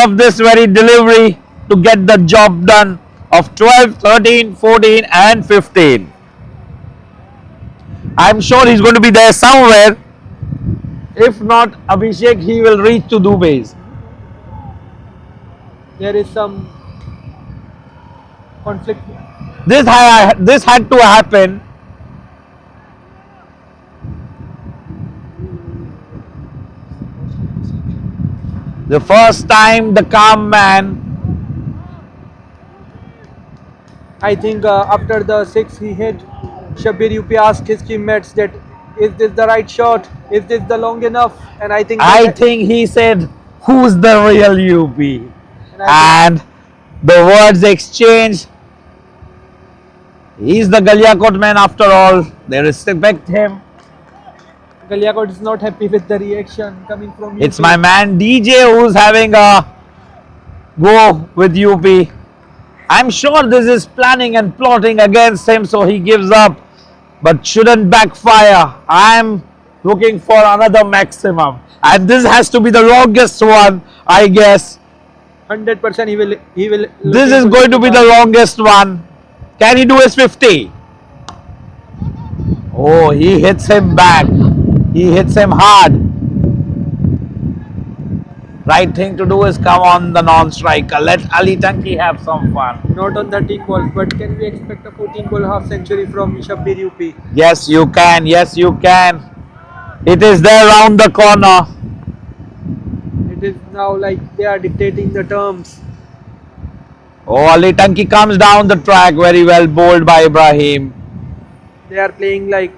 of this very delivery to get the job done of 12, 13, 14 and 15. I'm sure he's going to be there somewhere. If not Abhishek, he will reach to Dubey's. There is some conflict. This had to happen. The first time the calm man. I think after the 6 he hit, Shabbir UP asked his teammates that is this the right shot? Is this the long enough? And I think he said, who's the real UP? And the words exchanged. He's the Galiakot man after all. They respect him. Galiakot is not happy with the reaction coming from UP. It's my man DJ who's having a go with UP. I'm sure this is planning and plotting against him, so he gives up. But shouldn't backfire. I'm looking for another maximum. And this has to be the longest one, I guess. 100% he will. This is going to be the longest one. Can he do his 50? Oh, he hits him back. He hits him hard. Right thing to do is come on the non-striker. Let Ali Tanki have some fun. Not on 13 balls, but can we expect a 14 ball half century from Shabbir UP? Yes, you can. Yes, you can. It is there round the corner. It is now like they are dictating the terms. Oh, Ali Tanki comes down the track very well, bowled by Ibrahim. They are playing like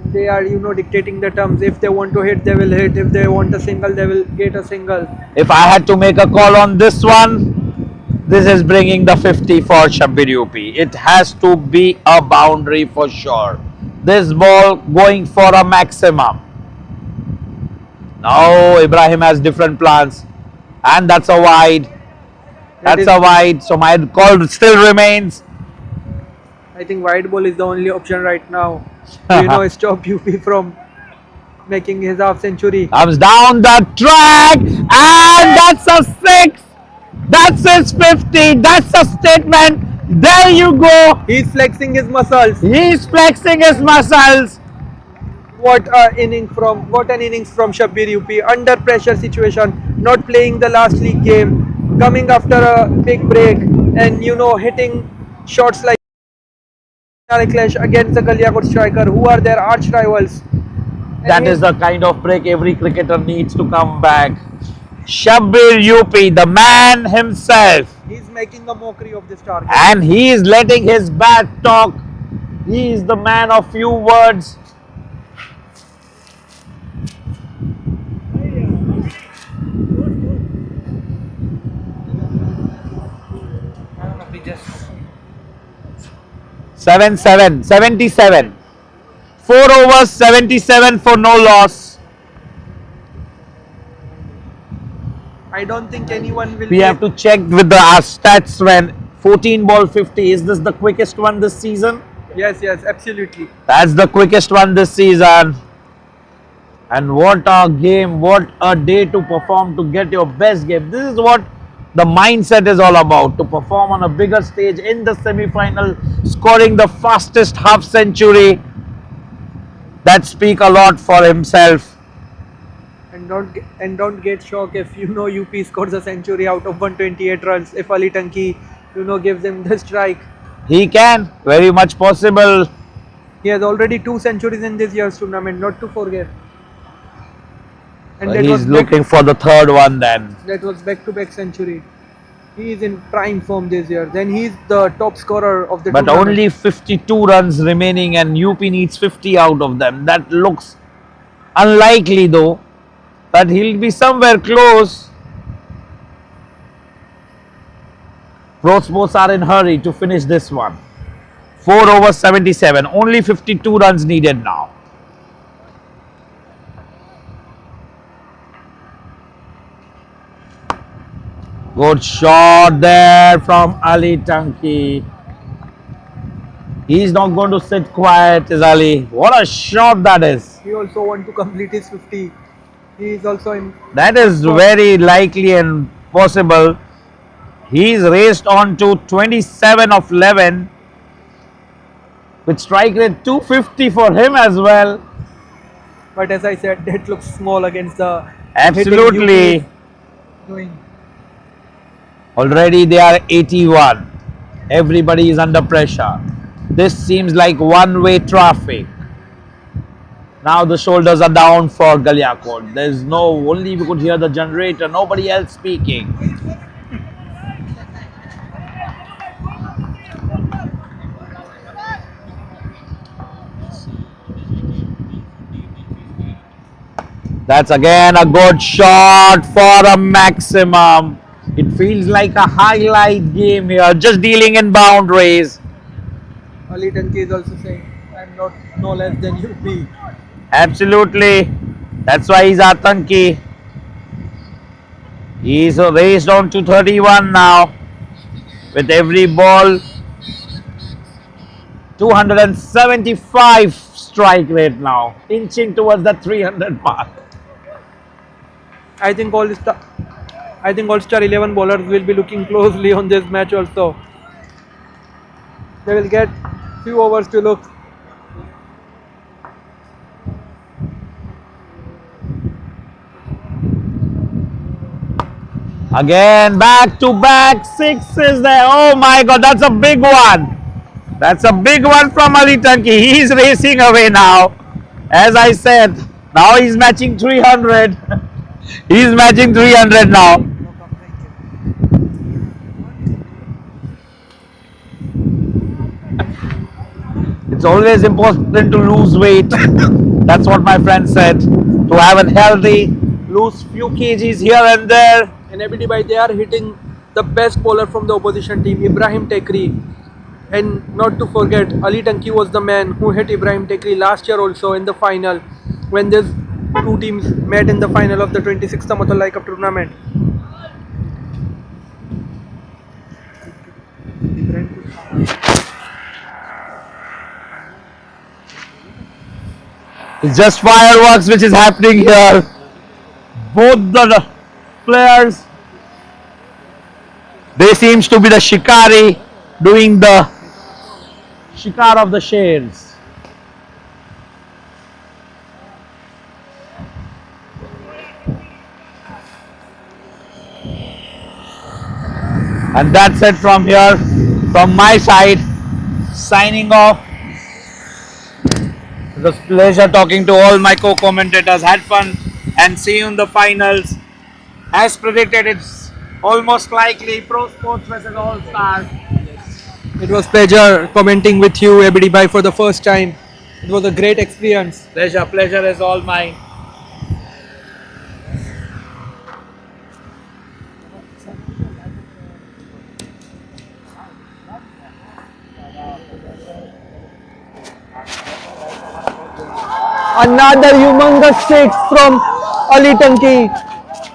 they are, dictating the terms. If they want to hit, they will hit. If they want a single, they will get a single. If I had to make a call on this one, this is bringing the 50 for Shabbir UP. It has to be a boundary for sure. This ball going for a maximum. Now Ibrahim has different plans. And that's a wide. That's a wide. So my call still remains. I think wide ball is the only option right now. Stop UP from making his half century. Comes down the track, and that's a 6. That's his 50. That's a statement. There you go. He's flexing his muscles. He's flexing his muscles. What an innings from Shabbir UP, under pressure situation, not playing the last league game, coming after a big break, and hitting shots like clash against the Galiakot striker, who are their arch rivals. That is the kind of break every cricketer needs to come back. Shabbir UP, the man himself, He's making a mockery of this target. and he is letting his bat talk. He is the man of few words. Seven, 77. 4 overs, 77 for no loss. I don't think anyone will. We have to check with the stats when 14 ball 50. Is this the quickest one this season? Yes, absolutely. That's the quickest one this season. And what a game, what a day to perform, to get your best game. This is what the mindset is all about, to perform on a bigger stage in the semi-final, scoring the fastest half century. That speak a lot for himself. And don't get shocked if UP scores a century out of 128 runs. If Ali Tanki gives him the strike. He can, very much possible. He has already 2 centuries in this year's tournament, not to forget. And He's looking for the third one then. That was back-to-back century. He is in prime form this year. Then he's the top scorer of the But tournament. only 52 runs remaining, and UP needs 50 out of them. That looks unlikely though, that he'll be somewhere close. ProSports are in hurry to finish this one. 4 overs 77. Only 52 runs needed now. Good shot there from Ali Tanki. He's not going to sit quiet, is Ali. What a shot that is. He also wants to complete his 50. He is also in. That is very likely and possible. He's raced on to 27 of 11 with strike rate 250 for him as well. But as I said, that looks small against the. Absolutely. Doing. Already they are 81. Everybody is under pressure. This seems like one-way traffic. Now the shoulders are down for Galiakot. There's only we could hear the generator, nobody else speaking. That's again a good shot for a maximum. It feels like a highlight game here, just dealing in boundaries. Ali Tanki is also saying, I'm not no less than UP. Absolutely. That's why he's Atanki. He's raced on to 31 now. With every ball, 275 strike rate now, inching towards the 300 mark. I think All-Star 11 bowlers will be looking closely on this match also. They will get few overs to look. Again, back to back sixes there. Oh my God, that's a big one. That's a big one from Ali Tanki. He's racing away now. As I said, now he's matching 300. He's matching 300 now. It's always important to lose weight. That's what my friend said. To have a healthy, lose few kgs here and there. And everybody by they are hitting the best bowler from the opposition team, Ibrahim Tekri. And not to forget, Ali Tanki was the man who hit Ibrahim Tekri last year also in the final, when these two teams met in the final of the 26th Amatullah Aai Cup tournament. It's just fireworks which is happening here. Both the players, they seems to be the shikari doing the shikar of the shares. And that's it from here, from my side, signing off. It was a pleasure talking to all my co-commentators. Had fun and see you in the finals. As predicted, it's almost likely ProSports versus All Stars. It was pleasure commenting with you, Abidi Bhai, for the first time. It was a great experience. Pleasure is all mine. Another humongous six from Ali Tanki.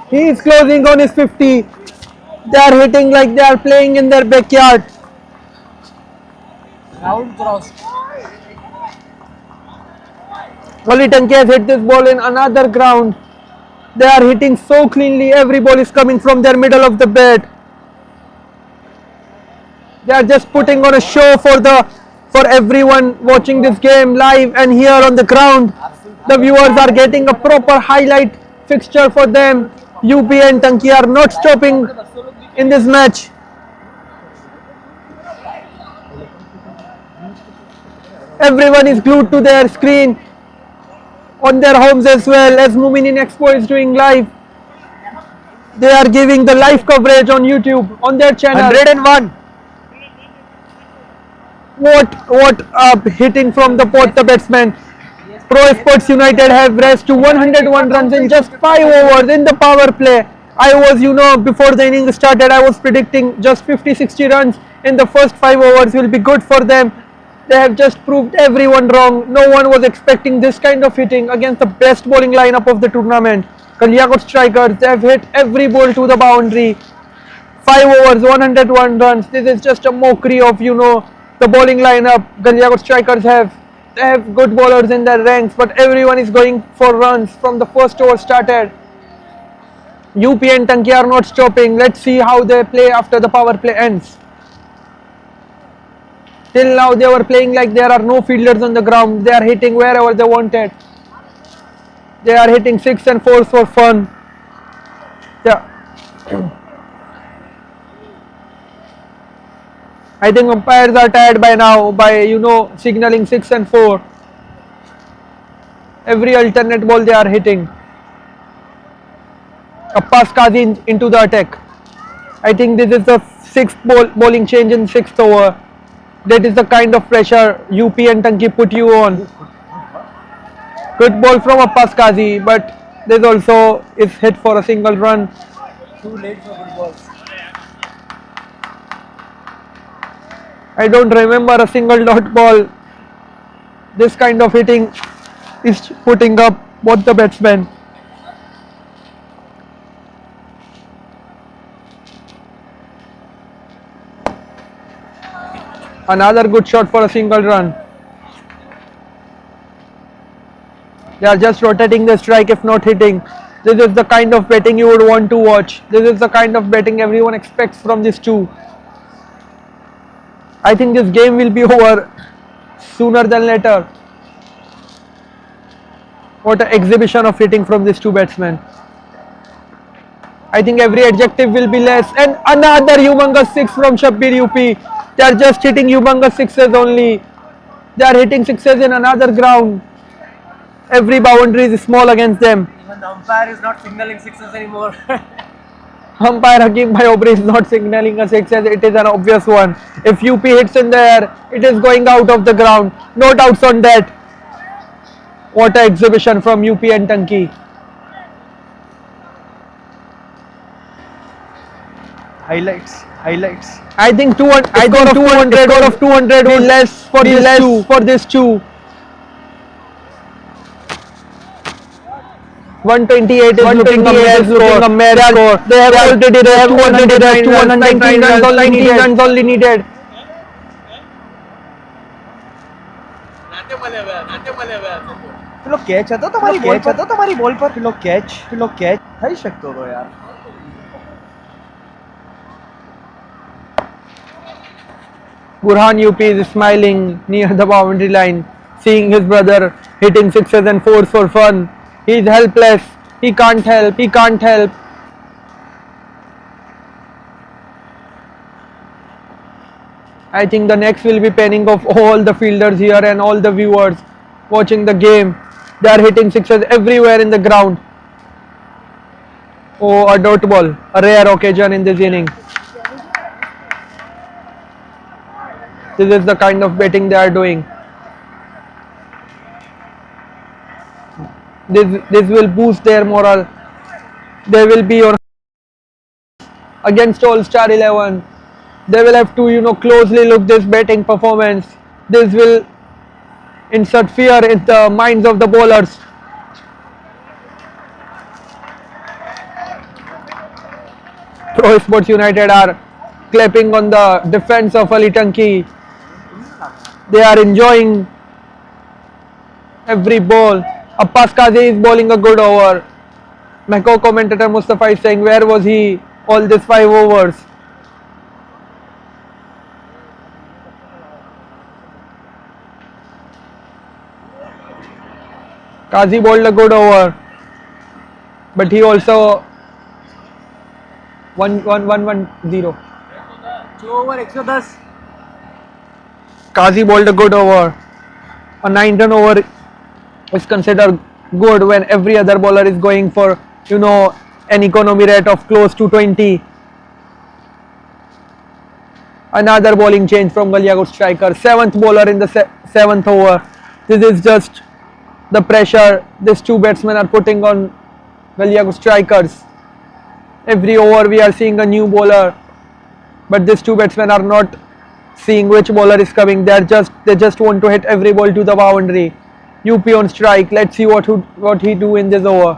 He is closing on his 50. They are hitting like they are playing in their backyard. Round crossed. Ali Tanki has hit this ball in another ground. They are hitting so cleanly. Every ball is coming from their middle of the bat. They are just putting on a show for everyone watching this game live and here on the ground. The viewers are getting a proper highlight fixture for them. UP and Tanki are not stopping in this match. Everyone is glued to their screen on their homes as well, as Muminin Expo is doing live. They are giving the live coverage on YouTube on their channel. 101. What hitting from the batsman. ProSports United have raced to 101 runs in just 5 overs in the power play. I was, before the inning started, I was predicting just 50-60 runs in the first 5 overs will be good for them. They have just proved everyone wrong. No one was expecting this kind of hitting against the best bowling lineup of the tournament. Galiakot strikers, they have hit every ball to the boundary. 5 overs, 101 runs. This is just a mockery of, the bowling lineup. Galiakot strikers they have good bowlers in their ranks, but everyone is going for runs from the first over started. UP and Tanki are not stopping. Let's see how they play after the power play ends. Till now they were playing like there are no fielders on the ground. They are hitting wherever they wanted. They are hitting 6 and 4s for fun. Yeah. I think umpires are tired by now by signaling 6 and 4. Every alternate ball they are hitting. Abbas Qazi into the attack. I think this is the 6th bowling change in 6th over. That is the kind of pressure UP and Tanki put you on. Good ball from Abbas Qazi, but this also is hit for a single run. Too late for good balls. I don't remember a single dot ball. This kind of hitting is putting up both the batsmen. Another good shot for a single run. They are just rotating the strike if not hitting. This is the kind of batting you would want to watch. This is the kind of batting everyone expects from these two. I think this game will be over sooner than later. What an exhibition of hitting from these two batsmen. I think every adjective will be less. And another humongous 6 from Shabbir UP. They are just hitting humongous 6s only. They are hitting 6s in another ground. Every boundary is small against them. Even the umpire is not signaling 6s anymore. Umpire Hakim Bhai Obri is not signaling a 6 as it is an obvious one. If UP hits in the air, it is going out of the ground. No doubts on that. What an exhibition from UP and Tanki. Highlights. I think 200 of 200 will less for this two. 128 is looking a mere score. They have already reached 219 runs only needed. પેલો catch હતો તમારી બોલ પર પેલો catch થઈ શકતો હતો યાર. Burhan UP is smiling near the boundary line, seeing his brother hitting sixes and fours for fun. He is helpless. He can't help. I think the necks will be paining of all the fielders here and all the viewers watching the game. They are hitting sixes everywhere in the ground. Oh, a dot ball, a rare occasion in this inning. This is the kind of betting they are doing. This will boost their morale. They will be on against All Star 11. They will have to, closely look this batting performance. This will insert fear in the minds of the bowlers. ProSports United are clapping on the defense of Ali Tanki. They are enjoying every ball. Abbas Qazi is bowling a good over. My co-commentator Mustafa is saying, where was he all these 5 overs? Qazi bowled a good over, but he also 1-1-1-0. Qazi bowled a good over. A 9-run over is considered good when every other bowler is going for, an economy rate of close to 20. Another bowling change from Galiakot striker. 7th bowler in the 7th over. This is just the pressure these 2 batsmen are putting on Galiakot strikers. Every over we are seeing a new bowler, but these 2 batsmen are not seeing which bowler is coming. They just want to hit every ball to the boundary. UP on strike. Let's see what he do in this over.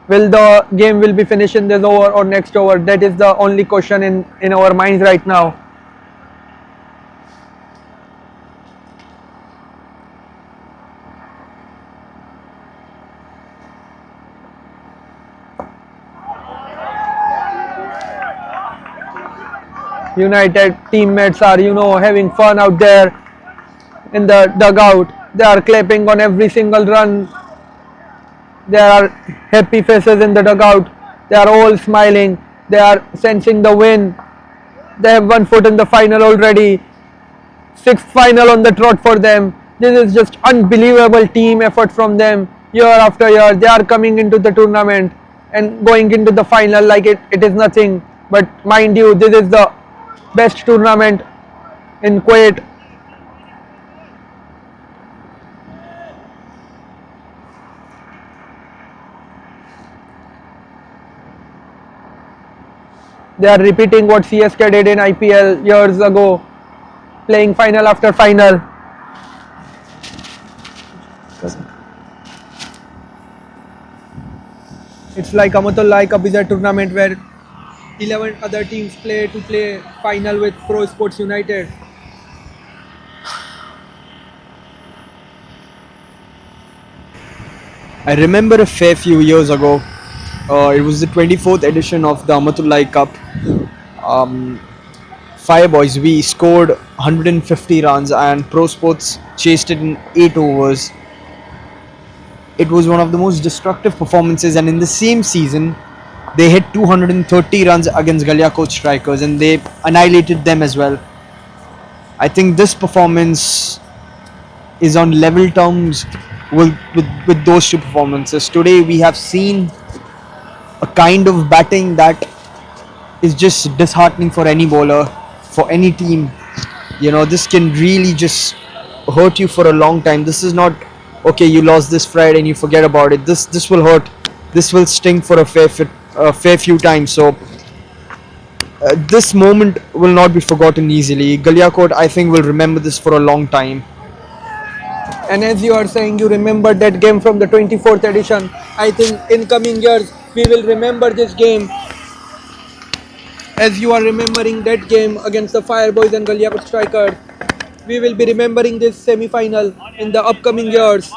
Will the game will be finished in this over or next over? That is the only question in our minds right now. United teammates are, having fun out there in the dugout. They are clapping on every single run. There are happy faces in the dugout. They are all smiling. They are sensing the win. They have 1 foot in the final already. 6th final on the trot for them. This is just unbelievable team effort from them year after year. They are coming into the tournament and going into the final like it is nothing. But mind you, this is the best tournament in Kuwait. They are repeating what CSK did in IPL years ago, playing final after final. It's like Amatullah Aai Cup is a tournament where 11 other teams play final with ProSports United. I remember a fair few years ago, it was the 24th edition of the Amatullah Aai Cup. Fire boys, we scored 150 runs and ProSports chased it in 8 overs. It was one of the most destructive performances, and in the same season they hit 230 runs against Galiakot strikers and they annihilated them as well. I think this performance is on level terms with those 2 performances. Today we have seen a kind of batting that is just disheartening for any bowler, for any team. This can really just hurt you for a long time. This is not, okay, you lost this Friday and you forget about it. This will hurt. This will sting for a fair few times. So this moment will not be forgotten easily. Galiakot, I think, will remember this for a long time. And as you are saying, you remember that game from the 24th edition. I think in coming years we will remember this game as you are remembering that game against the Fire Boys and Galiakot strikers. We will be remembering this semi-final in the upcoming years.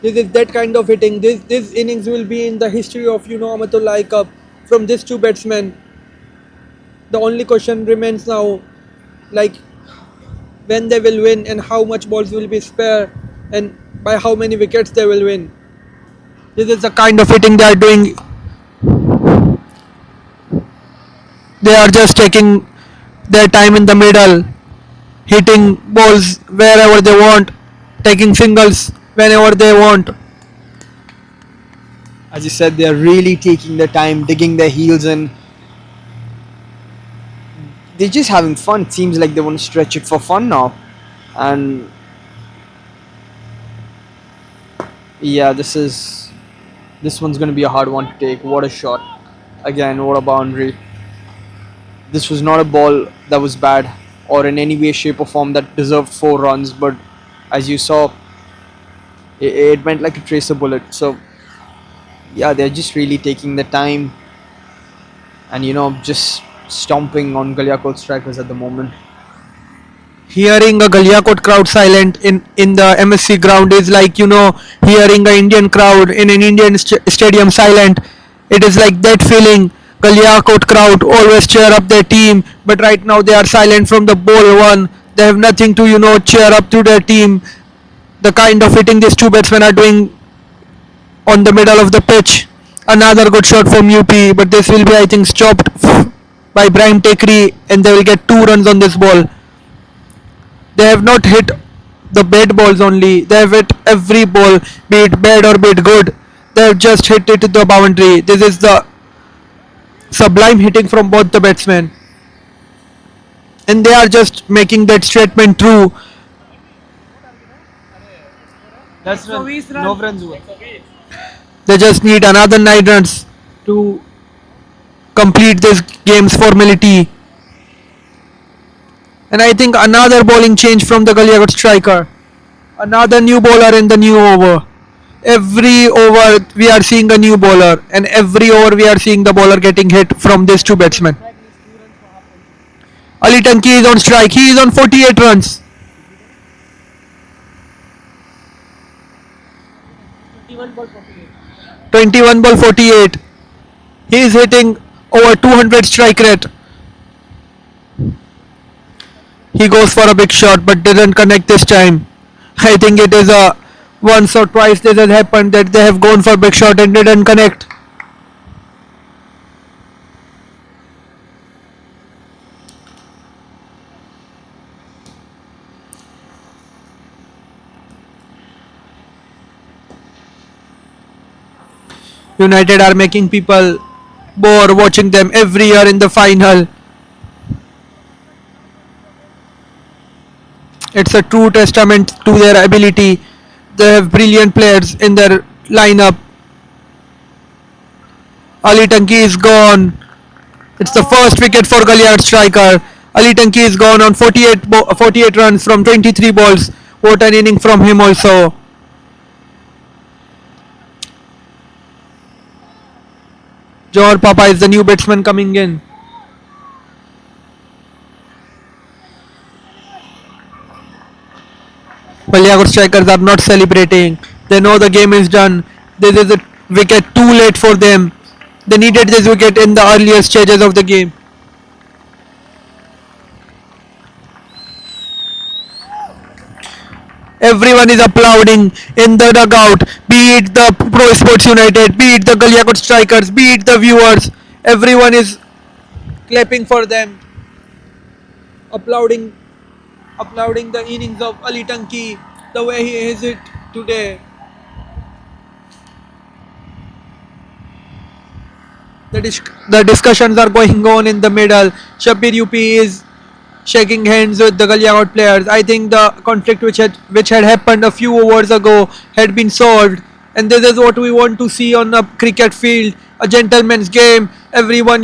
This is that kind of hitting. This innings will be in the history of Amatullah Aai Cup from these two batsmen. The only question remains now, like when they will win and how much balls will be spare and by how many wickets they will win. This is the kind of hitting they are doing. They are just taking their time in the middle, hitting balls wherever they want, taking singles whenever they want. As you said, they're really taking their time, digging their heels in. They're just having fun. It seems like they want to stretch it for fun now. And yeah, this one's going to be a hard one to take. What a shot. Again, what a boundary. This was not a ball that was bad or in any way, shape or form that deserved 4 runs, but as you saw, it went like a tracer bullet. So yeah, they're just really taking the time and just stomping on Galiakot strikers at the moment. Hearing a Galiakot crowd silent in the MSC ground is like hearing an Indian crowd in an Indian stadium silent. It is like that feeling. Galiakot crowd always cheer up their team, but right now they are silent from the ball one. They have nothing to cheer up to their team. The kind of hitting these two batsmen are doing on the middle of the pitch. Another good shot from UP, but this will be, I think, stopped by Brian Takeri, and they will get 2 runs on this ball. They have not hit the bad balls only. They have hit every ball, be it bad or be it good. They have just hit it to the boundary. This is the sublime hitting from both the batsmen. And they are just making that statement true. That's no runs. They just need another 9 runs to complete this game's formality. And I think another bowling change from the Galiakot striker. Another new bowler in the new over. Every over we are seeing a new bowler, and every over we are seeing the bowler getting hit from these two batsmen. Ali Tanki is on strike. He is on 48 runs. 21 ball 48. He is hitting over 200 strike rate. He goes for a big shot but didn't connect this time. I think it is a once or twice this has happened that they have gone for big shot and didn't connect. United are making people bore watching them every year in the final. It's a true testament to their ability. They have brilliant players in their lineup. Ali Tanki is gone. It's the first wicket for Galiakot striker. Ali Tanki is gone on 48 runs from 23 balls. What an inning from him also. Johor Papa is the new batsman coming in. Galiakot strikers are not celebrating. They know the game is done. This is a wicket too late for them. They needed this wicket in the earlier stages of the game. Everyone is applauding in the dugout, be it the ProSports United, be it the Galiakot strikers, be it the viewers. Everyone is clapping for them, applauding the innings of Ali Tanki, the way he is it today. The discussions are going on in the middle. Shabir UP is shaking hands with the Galiakot players. I think the conflict which had happened a few overs ago had been solved, and this is what we want to see on a cricket field, a gentleman's game. Everyone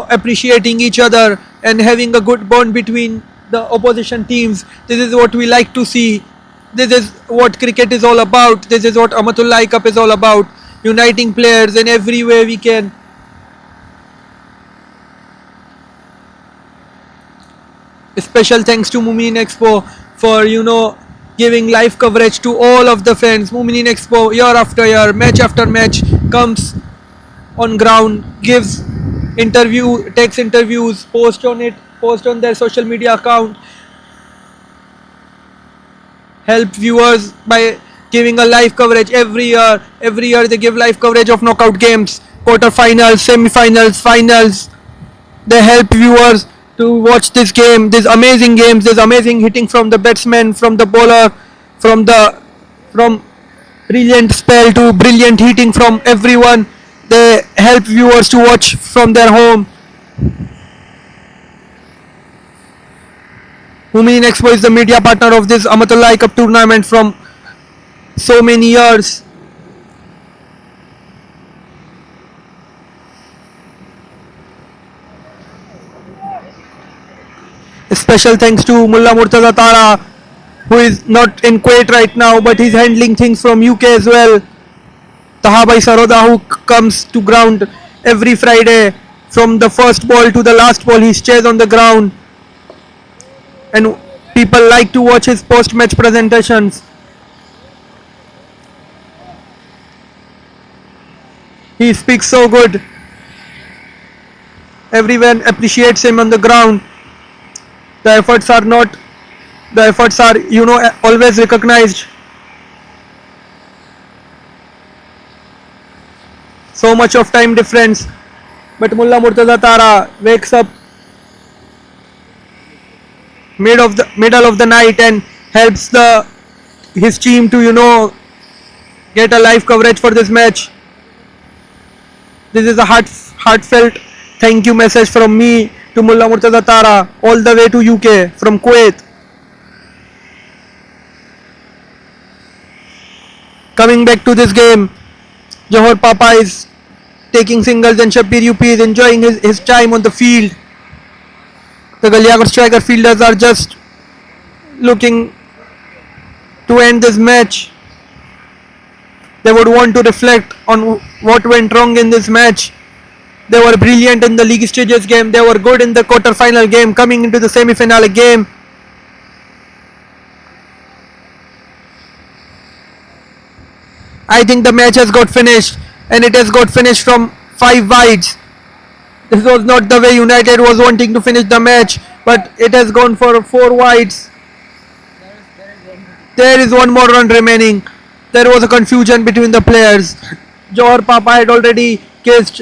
appreciating each other and having a good bond between the opposition teams. This is what we like to see. This is what cricket is all about. This is what Amatullah Aai Cup is all about. Uniting players in every way we can. Special thanks to Mumin Expo for giving live coverage to all of the fans. Muminin Expo year after year, match after match comes on ground, gives takes interviews, post on their social media account, help viewers by giving a live coverage every year. Every year they give live coverage of knockout games, quarterfinals, semifinals, finals. They help viewers to watch this game, these amazing games, this amazing hitting from the batsman, from the bowler, from brilliant spell to brilliant hitting from everyone. They help viewers to watch from their home. Muminin Expo is the media partner of this Amatullah Aai Cup tournament from so many years. A special thanks to Mullah Murtaza Tara, who is not in Kuwait right now, but he's handling things from UK as well. Tahabai Saroda, who comes to ground every Friday from the first ball to the last ball. He stays on the ground, and people like to watch his post-match presentations. He speaks so good. Everyone appreciates him on the ground. The efforts are always recognized. So much of time difference, but Mullah Murtaza Tara wakes up middle of the night and helps his team to get a live coverage for this match. This is a heartfelt thank you message from me to Mullah Murtaza Tara all the way to UK from Kuwait. Coming back to this game, Johor Papa is taking singles and Shabir UP is enjoying his time on the field. The Galiakot striker fielders are just looking to end this match. They would want to reflect on what went wrong in this match. They were brilliant in the league stages game. They were good in the quarter-final game. Coming into the semi-final game, I think the match has got finished, and it has got finished from 5 wides. This was not the way United was wanting to finish the match, but it has gone for 4 wides. There is one more run remaining. There was a confusion between the players. Johor Papa had already kissed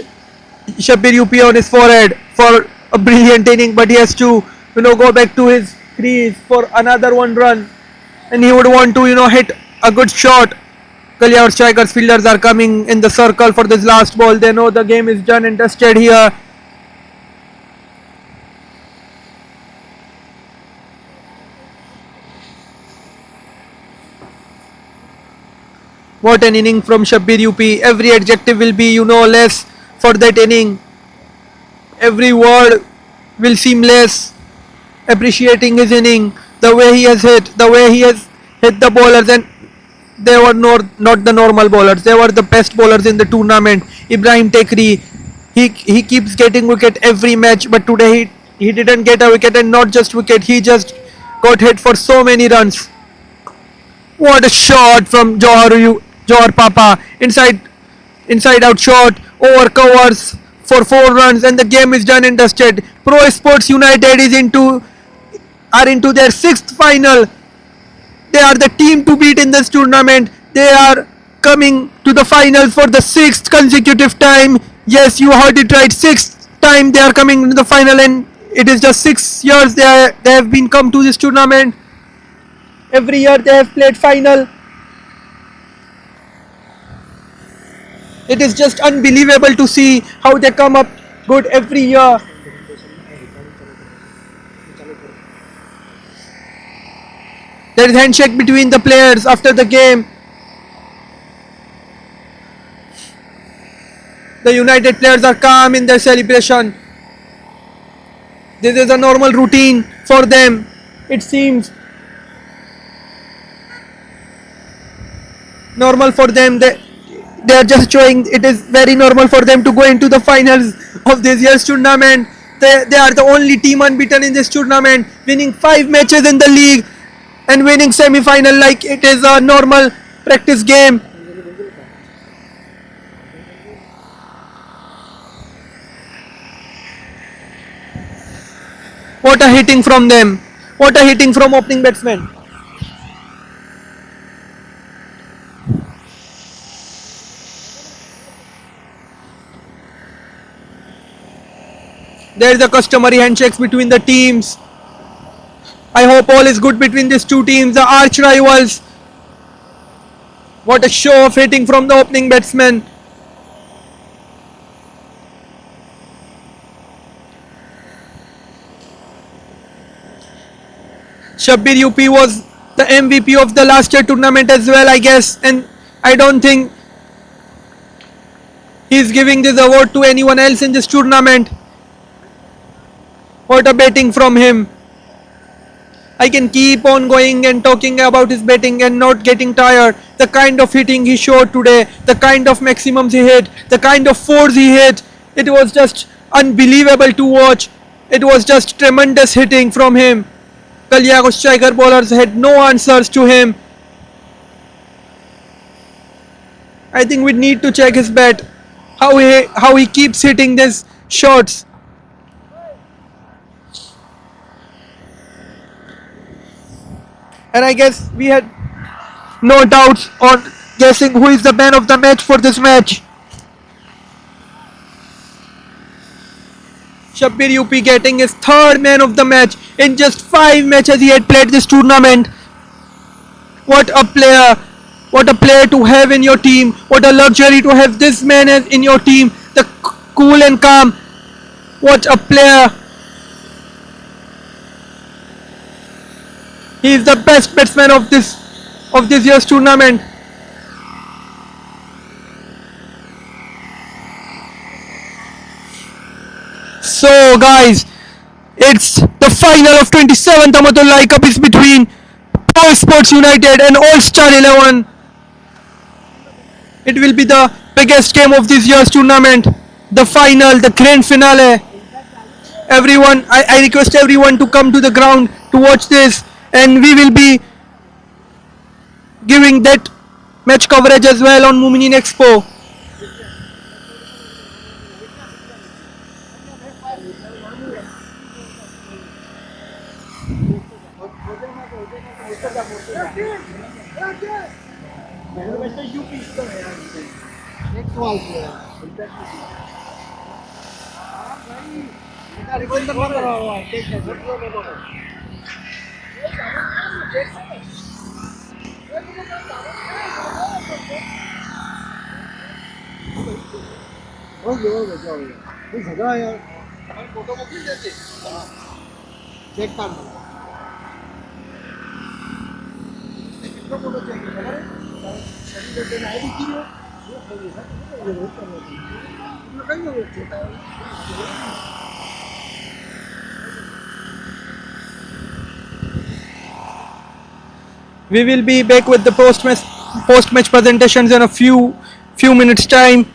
Shabir UP on his forehead for a brilliant inning, but he has to go back to his crease for another one run, and he would want to hit a good shot. Galiakot strikers fielders are coming in the circle for this last ball. They know the game is done and dusted here. What an inning from Shabir UP. Every adjective will be less for that inning. Every word will seem less appreciating his inning, the way he has hit the bowlers, and they were not the normal bowlers. They were the best bowlers in the tournament. Ibrahim Tekri, he keeps getting wicket every match, but today he didn't get a wicket, and not just wicket, he just got hit for so many runs. What a shot from Johor Papa, inside out shot, over covers for 4 runs, and the game is done and dusted. ProSports United are into their 6th final. They are the team to beat in this tournament. They are coming to the finals for the 6th consecutive time. Yes, you heard it right, 6th time they are coming to the final, and it is just 6 years they have been come to this tournament. Every year they have played final. It is just unbelievable to see how they come up good every year. There is handshake between the players after the game. The United players are calm in their celebration. This is a normal routine for them, it seems. Normal for them. They are just showing it is very normal for them to go into the finals of this year's tournament. They are the only team unbeaten in this tournament, winning 5 matches in the league. and winning semi-final like it is a normal practice game. What a hitting from them. What a hitting from opening batsmen. There is a customary handshakes between the teams. I hope all is good between these two teams, the arch rivals. What a show of hitting from the opening batsman. Shabbir UP was the MVP of the last year tournament as well, I guess, and I don't think he's giving this award to anyone else in this tournament. What a batting from him. I can keep on going and talking about his batting and not getting tired. The kind of hitting he showed today, the kind of maximums he hit, the kind of fours he hit, it was just unbelievable to watch. It was just tremendous hitting from him. Galiakot striker bowlers had no answers to him. I think we need to check his bat, how he keeps hitting these shots. And I guess we had no doubts on guessing who is the man of the match for this match. Shabbir UP getting his third man of the match in just 5 matches he had played this tournament. What a player! What a player to have in your team. What a luxury to have this man in your team. The cool and calm. What a player! He is the best batsman of this year's tournament. So guys, it's the final of 27th Amatullah Aai Cup is between ProSports United and All Star 11. It will be the biggest game of this year's tournament. The final, the grand finale. Everyone, I request everyone to come to the ground to watch this, and we will be giving that match coverage as well on Muminin Expo. We will be back with the post-match presentations in a few minutes time.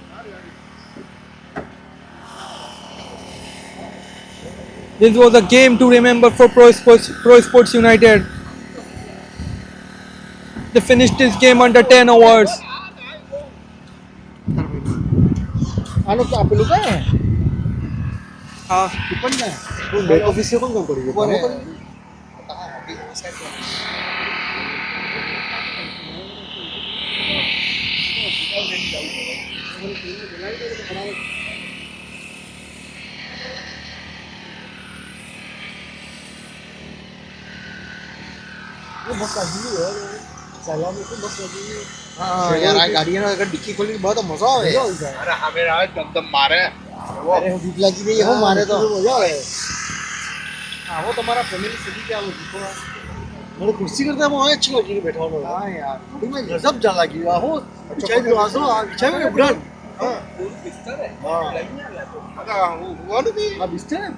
This was a game to remember for ProSports United. They finished this game under 10 overs. Ano to apelo ka eh? Ah, Ipan na. Back office ko kung kung Ipon eh. हाँ यार गाड़ी ना अगर dicky खोली बहुत मजा आवे अरे हमें रात दम मारे अरे वो भूख लगी नहीं हो मारे तो मजा आवे हाँ वो तुम्हारा फैमिली सिटी क्या हो देखो मेरे कुर्सी करते हैं वो अच्छी लगी बैठा हुआ हाँ यार तुम्हें गजब जा लगी हो चाय भी आसो चाय में बुढ़ान हाँ बिस्तर है हाँ वो ना भी हाँ बिस्तर है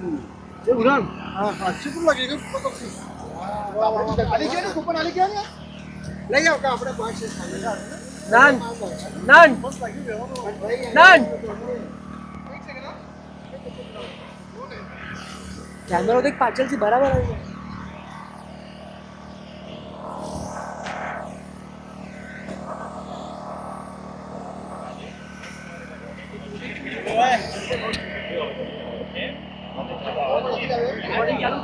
ये बुढ़ान हाँ अच्छी तो लगेगा पता नहीं आले क्या ना कूपन आले क्या ना ले जाओ का अपने पास से Nan! Nan! Nan! कॅमेरा देख पाचलची बराबर आहे And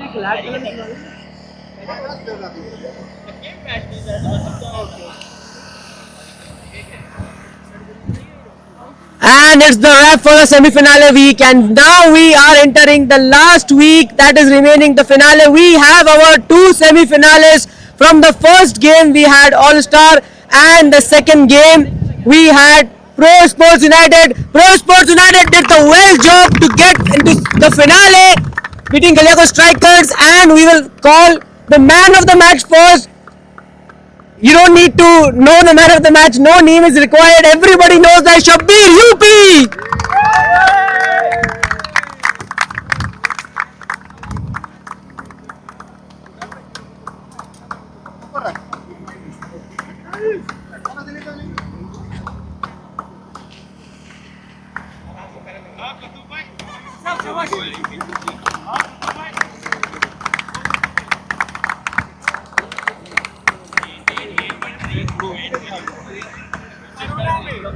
it's the wrap for the semi-finale week, and now we are entering the last week that is remaining the finale. We have our two semi-finales. From the first game we had All-Star, and the second game we had ProSports United. ProSports United did the well job to get into the finale, beating Galiakot Strikers, and we will call the man of the match first. You don't need to know the man of the match. No name is required. Everybody knows that Shabbir UP.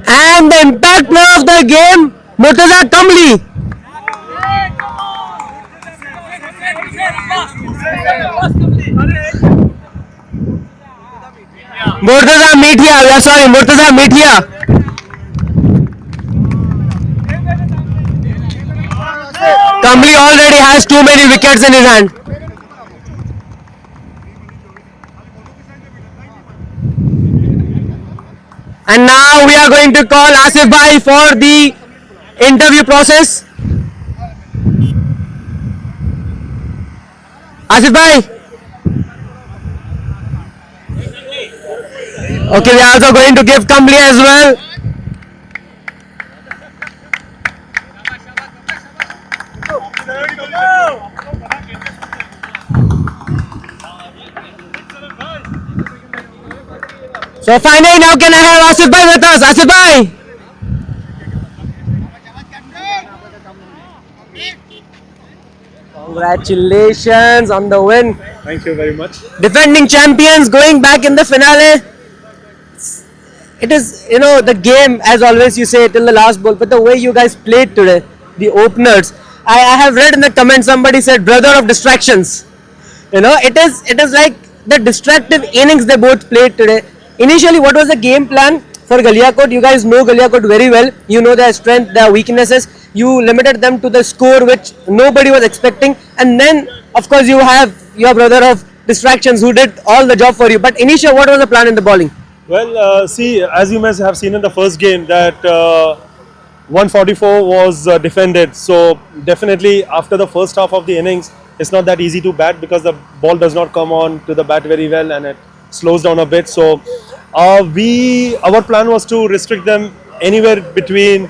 And the impact player of the game, Murtaza Kamli. Murtaza Mithia, we are sorry, Murtaza Mithia. Kamli already has too many wickets in his hand. And now we are going to call Asif Bhai for the interview process. Asif Bhai. Okay, we are also going to give Kamli as well. So finally, now can I have Asif Bhai with us? Asif Bhai. Congratulations on the win. Thank you very much. Defending champions going back in the finale. It is, you know, the game, as always you say, till the last ball, but the way you guys played today, the openers, I have read in the comments somebody said brother of distractions. You know, it is like the distractive innings they both played today. Initially, what was the game plan for Galiakot? You guys know Galiakot very well. You know their strength, their weaknesses. You limited them to the score which nobody was expecting, and then of course you have your brother of distractions who did all the job for you. But initially, what was the plan in the bowling? Well, see, as you must have seen in the first game that 144 was defended. So definitely after the first half of the innings, it's not that easy to bat because the ball does not come on to the bat very well and it slows down a bit. So our plan was to restrict them anywhere between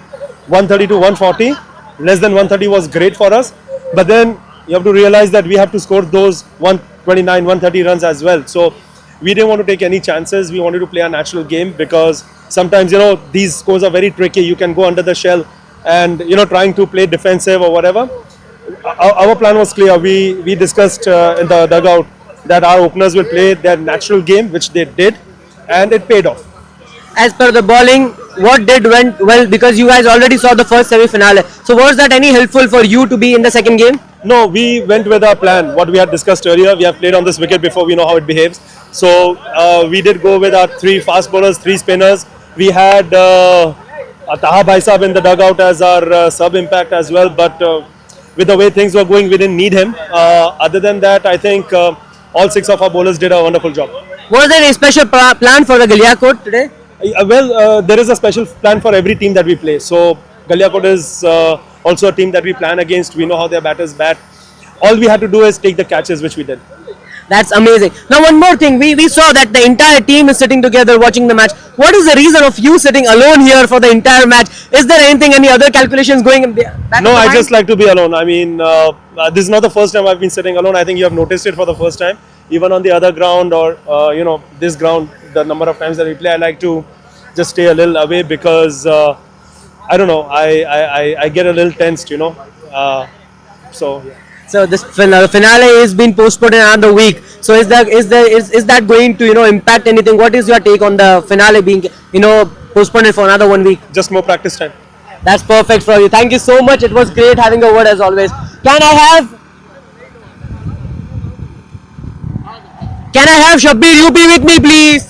130 to 140. Less than 130 was great for us. But then you have to realize that we have to score those 129, 130 runs as well. So we didn't want to take any chances. We wanted to play a natural game because sometimes, you know, these scores are very tricky. You can go under the shell and, you know, trying to play defensive or whatever. Our plan was clear. We discussed in the dugout that our openers will play their natural game, which they did, and it paid off. As per the bowling, what did went well, because you guys already saw the first semi-finale. So was that any helpful for you to be in the second game? No, we went with our plan, what we had discussed earlier. We have played on this wicket before, we know how it behaves. So we did go with our 3 fast bowlers, 3 spinners. We had Taha Bhai Sahab in the dugout as our sub-impact as well, but with the way things were going, we didn't need him. Other than that, I think all 6 of our bowlers did a wonderful job. Was there a special plan for the Galiakot today? Well, there is a special plan for every team that we play. So Galiakot is also a team that we plan against. We know how their batters bat. All we had to do is take the catches, which we did. That's amazing. Now one more thing, we saw that the entire team is sitting together watching the match. What is the reason of you sitting alone here for the entire match? Is there anything, any other calculations going in back? No, I just like to be alone. I mean, this is not the first time I've been sitting alone. I think you have noticed it for the first time. Even on the other ground or, you know, this ground, the number of times that we play, I like to just stay a little away because, I don't know, I get a little tensed, you know. So this finale is being postponed in another week. So is that going to, you know, impact anything? What is your take on the finale being, you know, postponed for another 1 week? Just more practice time. That's perfect for you. Thank you so much. It was great having a word as always. Can I have Can I have Shabbir UP with me, please?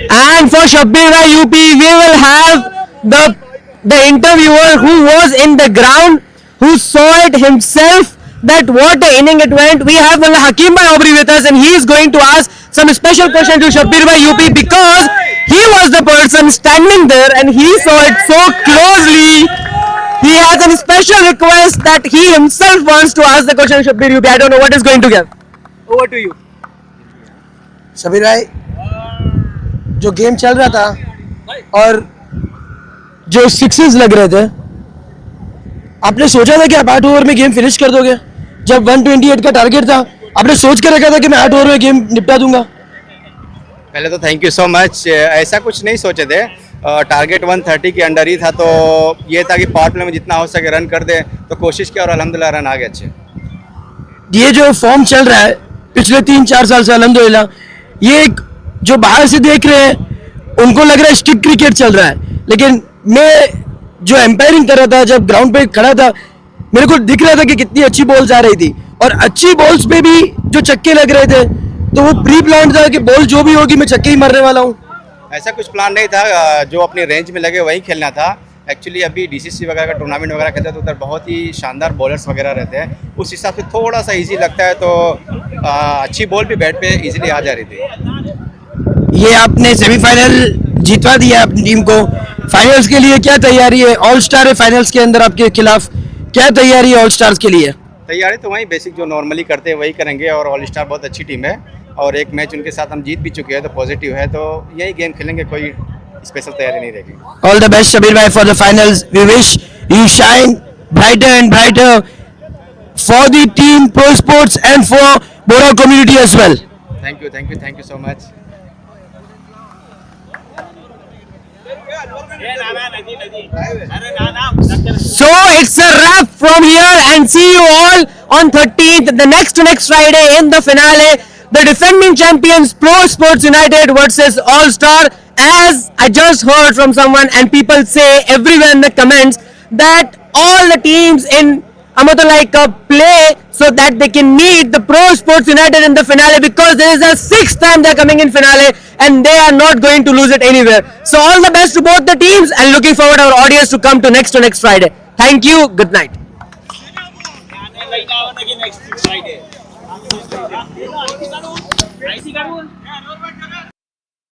And for Shabbir UP, we will have the interviewer who was in the ground, who saw it himself, that what a inning it went. We have Hakim Bhai Obri with us, and he is going to ask some special question to Shabbir UP because he was the person standing there and he saw it so closely. He has a special request that he himself wants to ask the question to Shabbir UP. I don't know what is going to give. Over to you. Shabir भाई, जो game चल रहा था और जो sixes लग रहे थे, आपने सोचा था कि आप 8 ओवर में गेम फिनिश कर दोगे? जब 128 का टारगेट था, आपने सोच के रखा था कि मैं 8 ओवर में गेम निपटा दूंगा? पहले तो थैंक यू सो मच। ऐसा कुछ नहीं सोचे थे, टारगेट 130 के अंडर ही था, तो ये था कि पावर प्ले में जितना हो सके रन कर दे, तो कोशिश किया और अल्हम्दुलिल्लाह रन आ गए अच्छे। ये जो फॉर्म चल रहा है पिछले 3-4 साल से अल्हम्दुलिल्लाह, ये एक जो बाहर से देख रहे हैं उनको लग रहा है स्टिक क्रिकेट चल रहा है, लेकिन मैं जो एम्पायरिंग कर रहा था, जब ग्राउंड पे खड़ा था, मेरे को दिख रहा था कि कितनी अच्छी बॉल्स आ रही थी और अच्छी बॉल्स पे भी जो छक्के लग रहे थे, तो वो प्री प्लान था कि बॉल जो भी होगी मैं छक्के ही मारने वाला हूँ। ऐसा कुछ प्लान नहीं था, जो अपनी रेंज में लगे वही खेलना था। एक्चुअली अभी डीसीसी वगैरह का टूर्नामेंट वगैरह खेलते हैं तो उधर बहुत ही शानदार बॉलर्स वगैरह रहते हैं, उस हिसाब से थोड़ा सा इजी लगता है, तो अच्छी बॉल भी बैट पे इजीली आ जा रही थी। ये आपने सेमीफाइनल जीतवा दिया अपनी टीम को, फाइनल्स के लिए क्या तैयारी है? ऑल स्टार है फाइनल्स के अंदर आपके खिलाफ, क्या तैयारी है ऑल स्टार्स के लिए? तैयारी तो वही बेसिक जो नॉर्मली करते हैं वही करेंगे, और ऑल स्टार बहुत अच्छी टीम है और एक मैच उनके साथ हम जीत भी चुके हैं, तो पॉजिटिव है, तो यही गेम खेलेंगे, कोई स्पेशल तैयारी नहीं रहेगी। ऑल द बेस्ट शबीर भाई for the finals, we wish you shine brighter and brighter for the team ProSports and for Bora community as well. Thank you so much. So it's a wrap from here, and see you all on 13th, the next Friday in the finale, the defending champions ProSports United versus All Star. As I just heard from someone, and people say everywhere in the comments, that all the teams in Amatullah Aai Cup play so that they can meet the ProSports United in the finale, because this is the 6th time they're coming in finale and they are not going to lose it anywhere. So all the best to both the teams, and looking forward our audience to come to next Friday. Thank you. Good night. next Friday.